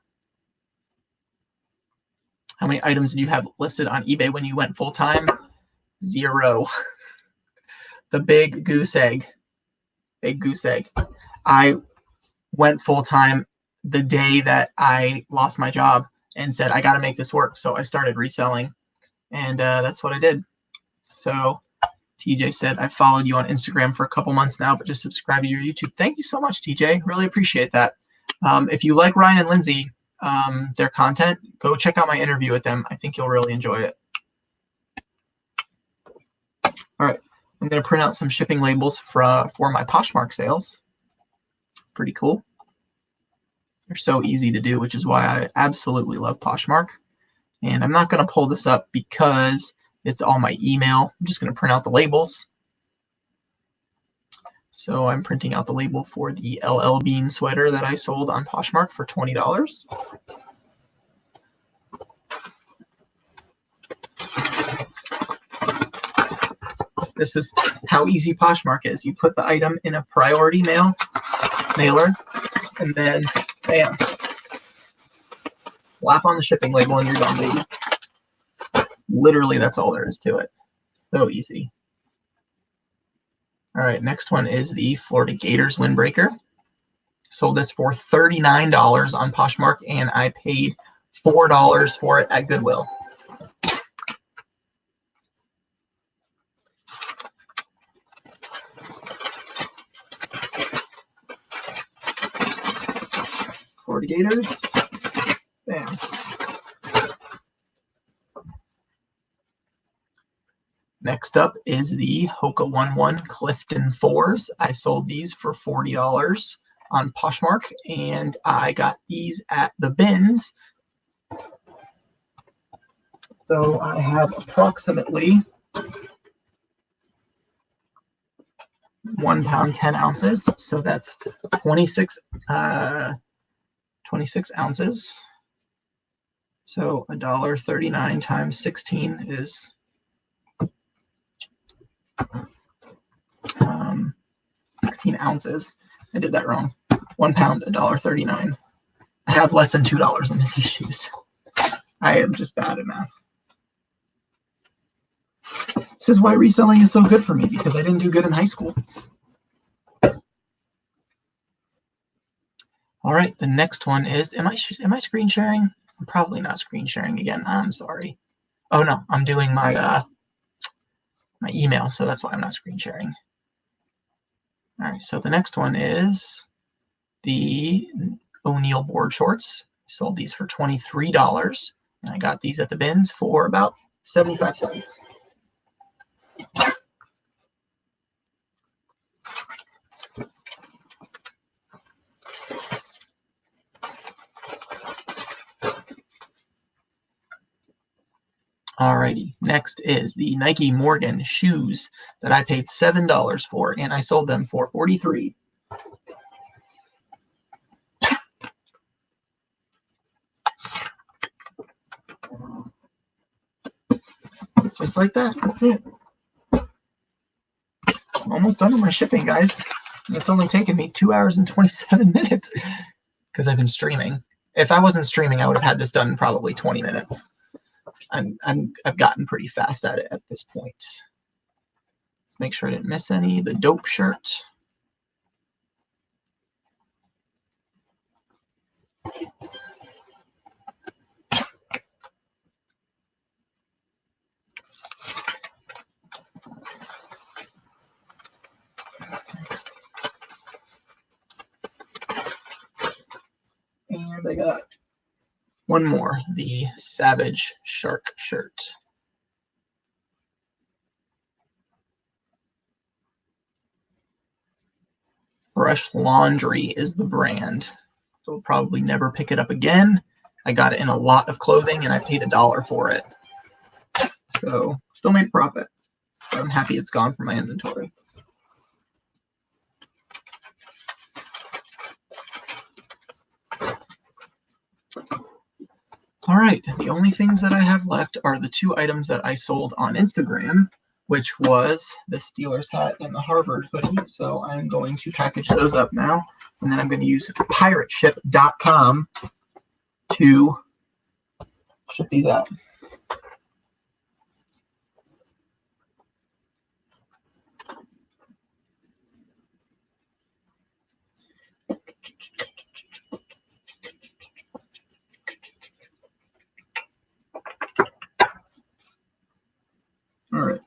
How many items did you have listed on eBay when you went full-time? 0. The big goose egg. Big goose egg. I went full-time the day that I lost my job and said, I got to make this work. So I started reselling, and that's what I did. So TJ said, I followed you on Instagram for a couple months now, but just subscribe to your YouTube. Thank you so much, TJ. Really appreciate that. If you like Ryan and Lindsay, their content, go check out my interview with them. I think you'll really enjoy it. All right. I'm going to print out some shipping labels for my Poshmark sales. Pretty cool. They're so easy to do, which is why I absolutely love Poshmark. And I'm not going to pull this up because it's all my email. I'm just going to print out the labels. So I'm printing out the label for the LL Bean sweater that I sold on Poshmark for $20. This is how easy Poshmark is. You put the item in a priority mailer, and then bam, slap on the shipping label and you're done, baby. Literally, that's all there is to it. So easy. All right, next one is the Florida Gators windbreaker. Sold this for $39 on Poshmark, and I paid $4 for it at Goodwill. Florida Gators. Bam. Next up is the Hoka 11 Clifton 4s. I sold these for $40 on Poshmark, and I got these at the bins. So I have approximately 1 pound, 10 ounces. So that's 26 ounces. So $1.39 times 16 is 16 ounces. I did that wrong. 1 pound, $1.39. I have less than $2 in these shoes. I am just bad at math. This is why reselling is so good for me, because I didn't do good in high school. All right, the next one is, am I screen sharing? I'm probably not screen sharing again. I'm sorry. Oh no, I'm doing my my email, so that's why I'm not screen sharing. All right, so the next one is the ONeill board shorts. I sold these for $23, and I got these at the bins for about 75 cents. Alrighty, next is the Nike Morgan shoes that I paid $7 for, and I sold them for $43. Just like that, that's it. I'm almost done with my shipping, guys. It's only taken me 2 hours and 27 minutes because I've been streaming. If I wasn't streaming, I would have had this done in probably 20 minutes. I've gotten pretty fast at it at this point. Let's make sure I didn't miss any. The dope shirt. And I got one more, the Savage Shark shirt. Brush Laundry is the brand. So I'll probably never pick it up again. I got it in a lot of clothing and I paid $1 for it. So still made profit. But I'm happy it's gone from my inventory. All right, the only things that I have left are the 2 items that I sold on Instagram, which was the Steelers hat and the Harvard hoodie. So I'm going to package those up now, and then I'm going to use pirateship.com to ship these out. All right.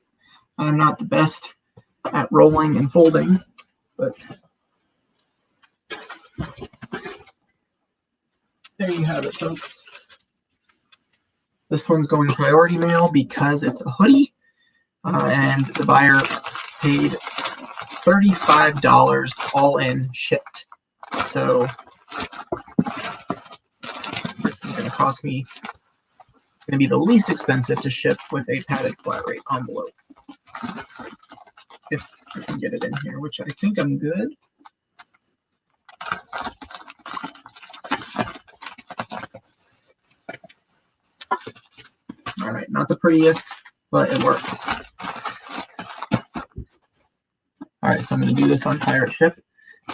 I'm not the best at rolling and folding, but there you have it, folks. This one's going priority mail because it's a hoodie, and the buyer paid $35 all in shipped. So this is going to cost me, it's going to be the least expensive to ship with a padded flat rate envelope. If I can get it in here, which I think I'm good. All right, not the prettiest, but it works. All right, so I'm going to do this on Pirate Ship,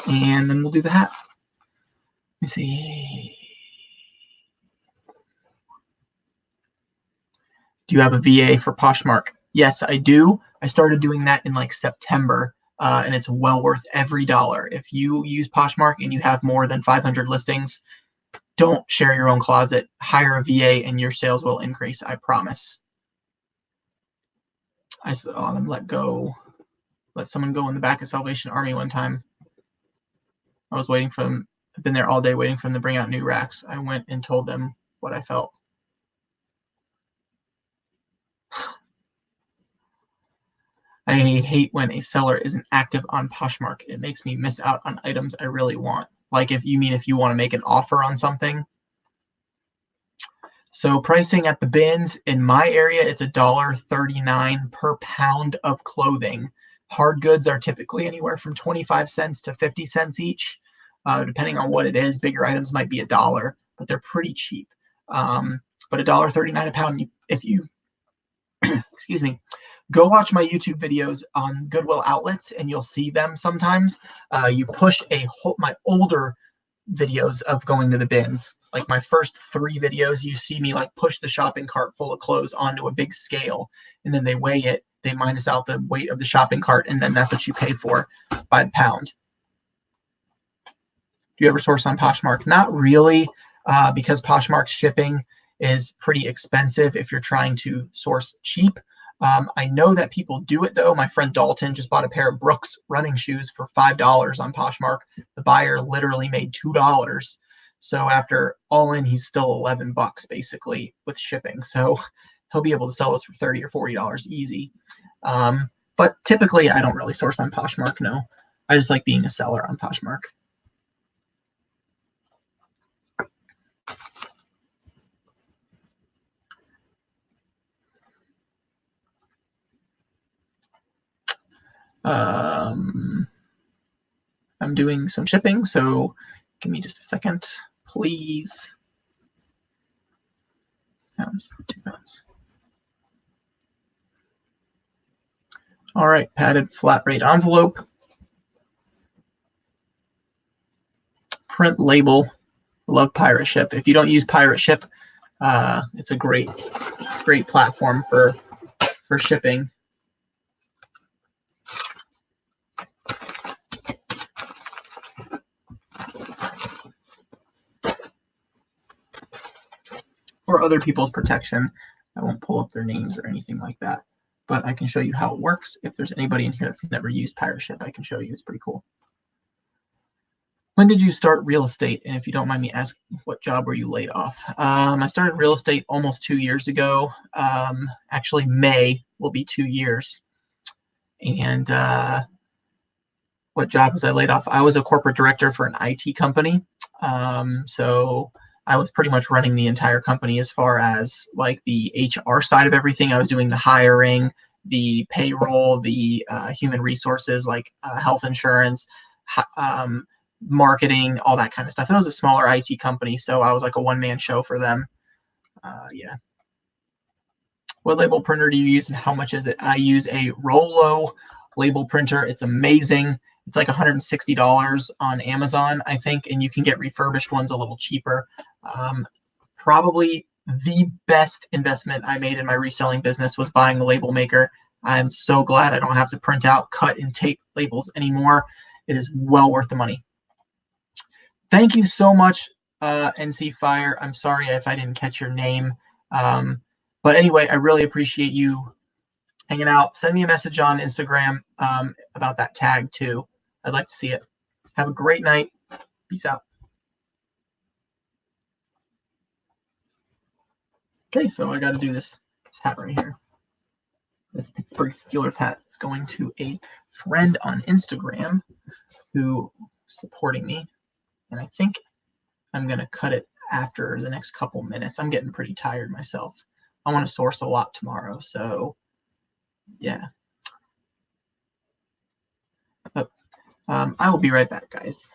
and then we'll do the hat. Let me see. Do you have a VA for Poshmark? Yes, I do. I started doing that in like September, and it's well worth every dollar. If you use Poshmark and you have more than 500 listings, don't share your own closet. Hire a VA and your sales will increase, I promise. I saw them let someone go in the back of Salvation Army one time. I was waiting for them. I've been there all day waiting for them to bring out new racks. I went and told them what I felt. I hate when a seller isn't active on Poshmark. It makes me miss out on items I really want. Like if you want to make an offer on something. So pricing at the bins in my area, it's $1.39 per pound of clothing. Hard goods are typically anywhere from 25 cents to 50 cents each, depending on what it is. Bigger items might be $1, but they're pretty cheap. But $1.39 a pound, if you excuse me, Go watch my YouTube videos on Goodwill outlets, and you'll see them sometimes. You push my older videos of going to the bins, like my first 3 videos, you see me like push the shopping cart full of clothes onto a big scale, and then they weigh it, they minus out the weight of the shopping cart, and then that's what you pay for by the pound. Do you ever source on Poshmark? Not really, because Poshmark's shipping is pretty expensive if you're trying to source cheap. I know that people do it though. My friend Dalton just bought a pair of Brooks running shoes for $5 on Poshmark. The buyer literally made $2. So after all in, he's still $11 basically with shipping. So he'll be able to sell this for $30 or $40 easy. But typically I don't really source on Poshmark, no. I just like being a seller on Poshmark. I'm doing some shipping, so give me just a second, please. Pounds, 2 pounds. All right, padded flat rate envelope. Print label. Love Pirate Ship. If you don't use Pirate Ship, it's a great platform for shipping. Or other people's protection. I won't pull up their names or anything like that, but I can show you how it works. If there's anybody in here that's never used Pirate Ship, I can show you. It's pretty cool. When did you start real estate? And if you don't mind me asking, what job were you laid off? I started real estate almost 2 years ago. Actually, May will be 2 years. And what job was I laid off? I was a corporate director for an IT company. So I was pretty much running the entire company as far as like the HR side of everything. I was doing the hiring, the payroll, the human resources like health insurance, marketing, all that kind of stuff. It was a smaller IT company, so I was like a one-man show for them. Yeah. What label printer do you use and how much is it? I use a Rollo label printer. It's amazing. It's like $160 on Amazon, I think, and you can get refurbished ones a little cheaper. Probably the best investment I made in my reselling business was buying the label maker. I'm so glad I don't have to print out, cut, and tape labels anymore. It is well worth the money. Thank you so much, NC Fire. I'm sorry if I didn't catch your name. But anyway, I really appreciate you hanging out. Send me a message on Instagram about that tag too. I'd like to see it. Have a great night. Peace out. Okay, so I got to do this hat right here. This Pittsburgh Steelers hat is going to a friend on Instagram who is supporting me. And I think I'm going to cut it after the next couple minutes. I'm getting pretty tired myself. I want to source a lot tomorrow, so yeah. But I will be right back, guys.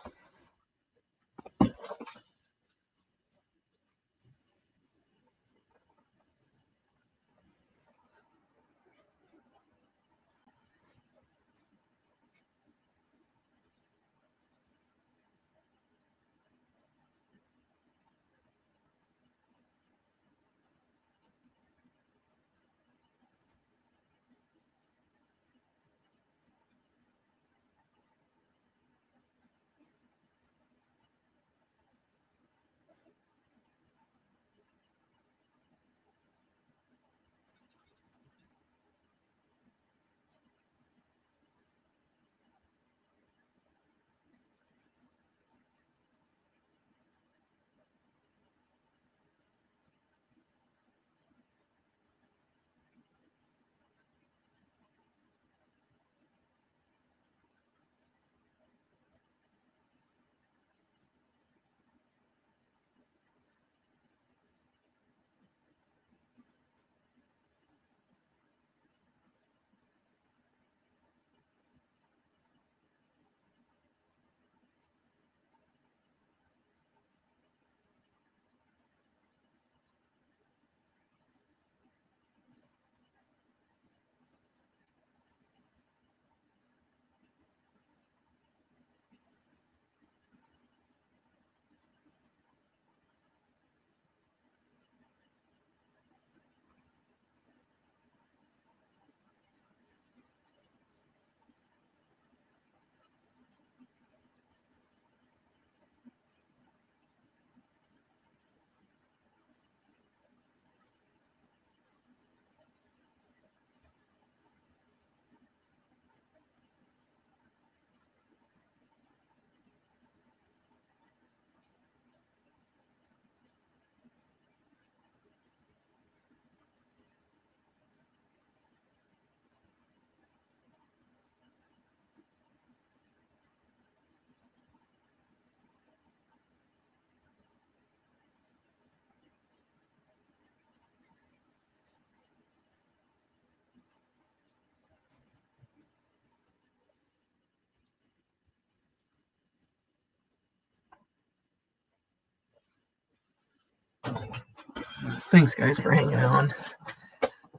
Thanks, guys, for hanging on.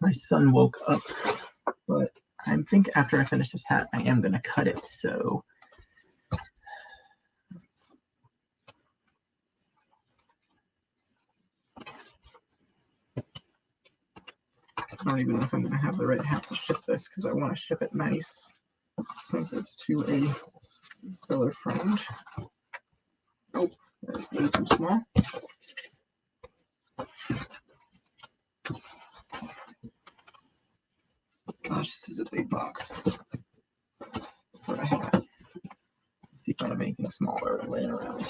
My son woke up, but I think after I finish this hat, I am going to cut it, so... I don't even know if I'm going to have the right hat to ship this, because I want to ship it nice, since it's to a seller friend. Oh, that's way too small. Gosh, this is a big box for a hat. Let's see if I have anything smaller laying around.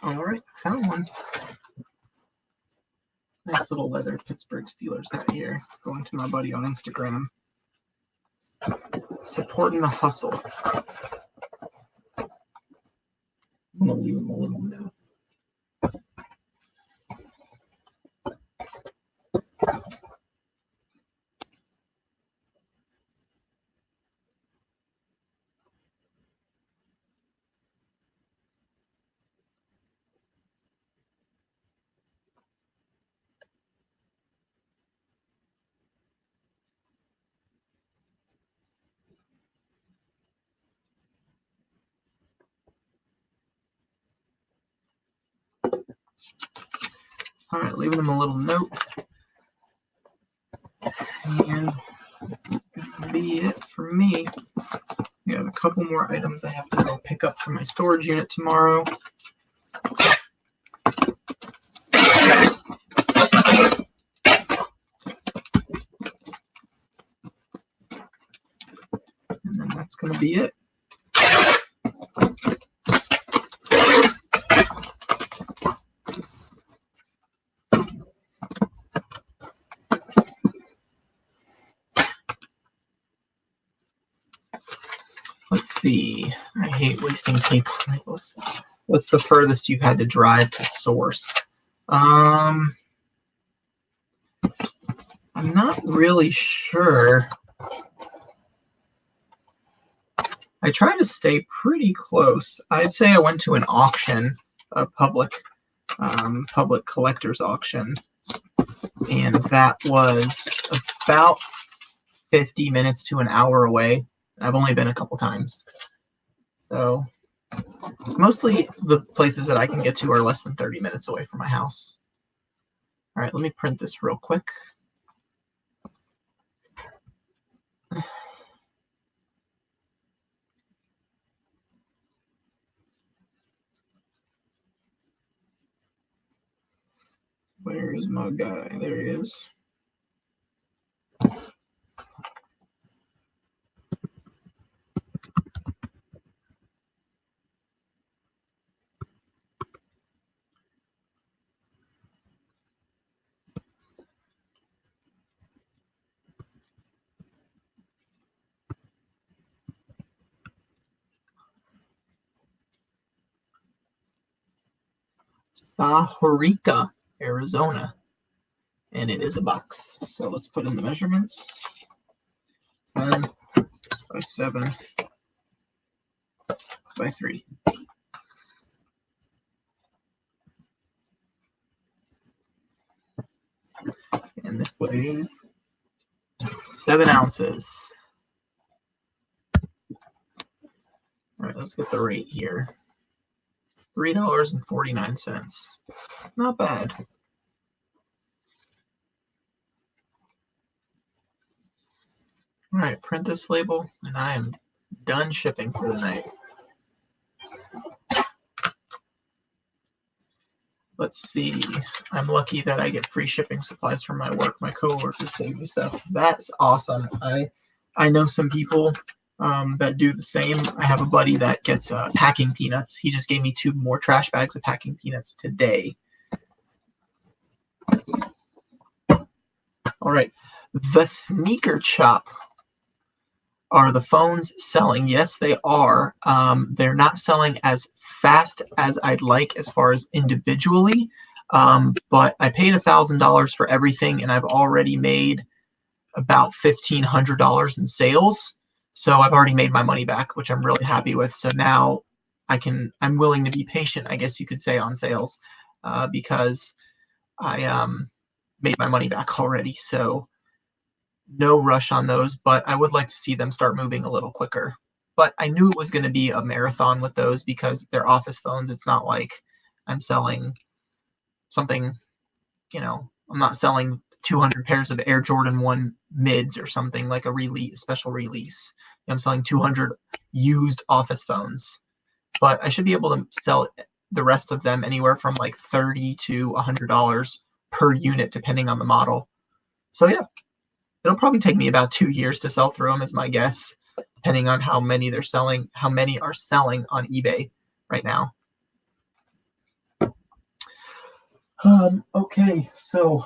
All right, found one. Nice little leather Pittsburgh Steelers hat here. Going to my buddy on Instagram. Supporting the hustle. I'm gonna leave him a little note. All right, leaving him a little note. And that'll be it for me. We have a couple more items I have to go pick up from my storage unit tomorrow. And then that's going to be it. Let's see. I hate wasting tape on labels. What's the furthest you've had to drive to source? I'm not really sure. I try to stay pretty close. I'd say I went to an auction, a public collector's auction, and that was about 50 minutes to an hour away. I've only been a couple times. So mostly the places that I can get to are less than 30 minutes away from my house. All right, let me print this real quick. Where is my guy? There he is. Sahorita, Arizona. And it is a box. So let's put in the measurements. 10 by 7 by 3. And this weighs 7 ounces. All right, let's get the rate here. $3.49. Not bad. All right, print this label, and I am done shipping for the night. Let's see. I'm lucky that I get free shipping supplies from my work. My coworkers save me stuff. That's awesome. I know some people that do the same. I have a buddy that gets packing peanuts. He just gave me 2 more trash bags of packing peanuts today. All right, the Sneaker Chop. Are the phones selling? Yes, they are. They're not selling as fast as I'd like as far as individually, but I paid $1,000 for everything, and I've already made about $1,500 in sales. So I've already made my money back, which I'm really happy with. So now I'm willing to be patient, I guess you could say, on sales, because I made my money back already. So no rush on those, but I would like to see them start moving a little quicker. But I knew it was going to be a marathon with those because they're office phones. It's not like I'm selling something, I'm not selling 200 pairs of Air Jordan 1 mids or something like a special release. I'm selling 200 used office phones. But I should be able to sell the rest of them anywhere from like $30 to $100 per unit, depending on the model. So yeah. It'll probably take me about 2 years to sell through them, is my guess, depending on how many are selling on eBay right now. Okay, so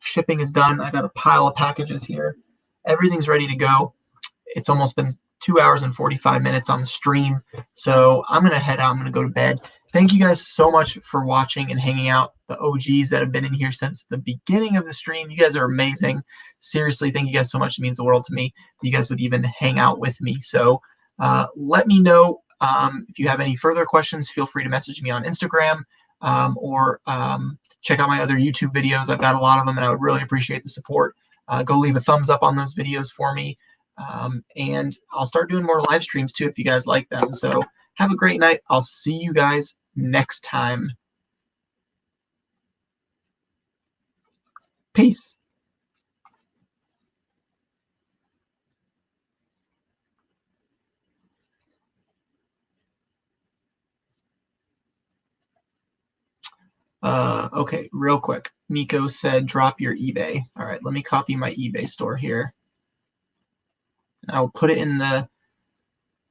shipping is done. I got a pile of packages here. Everything's ready to go. It's almost been 2 hours and 45 minutes on the stream, so I'm going to head out. I'm going to go to bed. Thank you guys so much for watching and hanging out. The OGs that have been in here since the beginning of the stream, you guys are amazing. Seriously, thank you guys so much. It means the world to me that you guys would even hang out with me. So let me know if you have any further questions. Feel free to message me on Instagram or check out my other YouTube videos. I've got a lot of them, and I would really appreciate the support. Go leave a thumbs up on those videos for me. And I'll start doing more live streams too if you guys like them. So have a great night. I'll see you guys next time. Peace. Okay, real quick. Nico said drop your eBay. All right, let me copy my eBay store here. I'll put it in the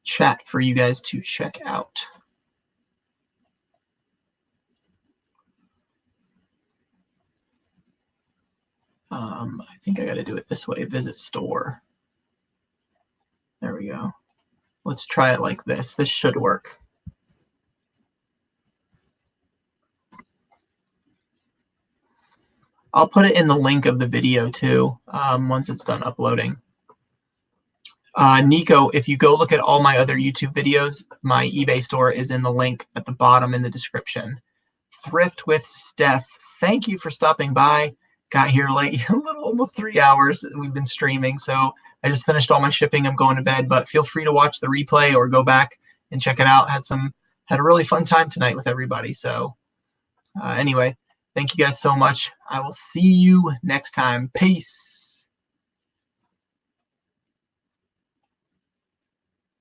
chat for you guys to check out. I think I got to do it this way. Visit store. There we go. Let's try it like this. This should work. I'll put it in the link of the video too once it's done uploading. Nico, if you go look at all my other YouTube videos, my eBay store is in the link at the bottom in the description. Thrift with Steph. Thank you for stopping by. Got here late, almost 3 hours. We've been streaming, so I just finished all my shipping. I'm going to bed, but feel free to watch the replay or go back and check it out. Had a really fun time tonight with everybody. So anyway, thank you guys so much. I will see you next time. Peace.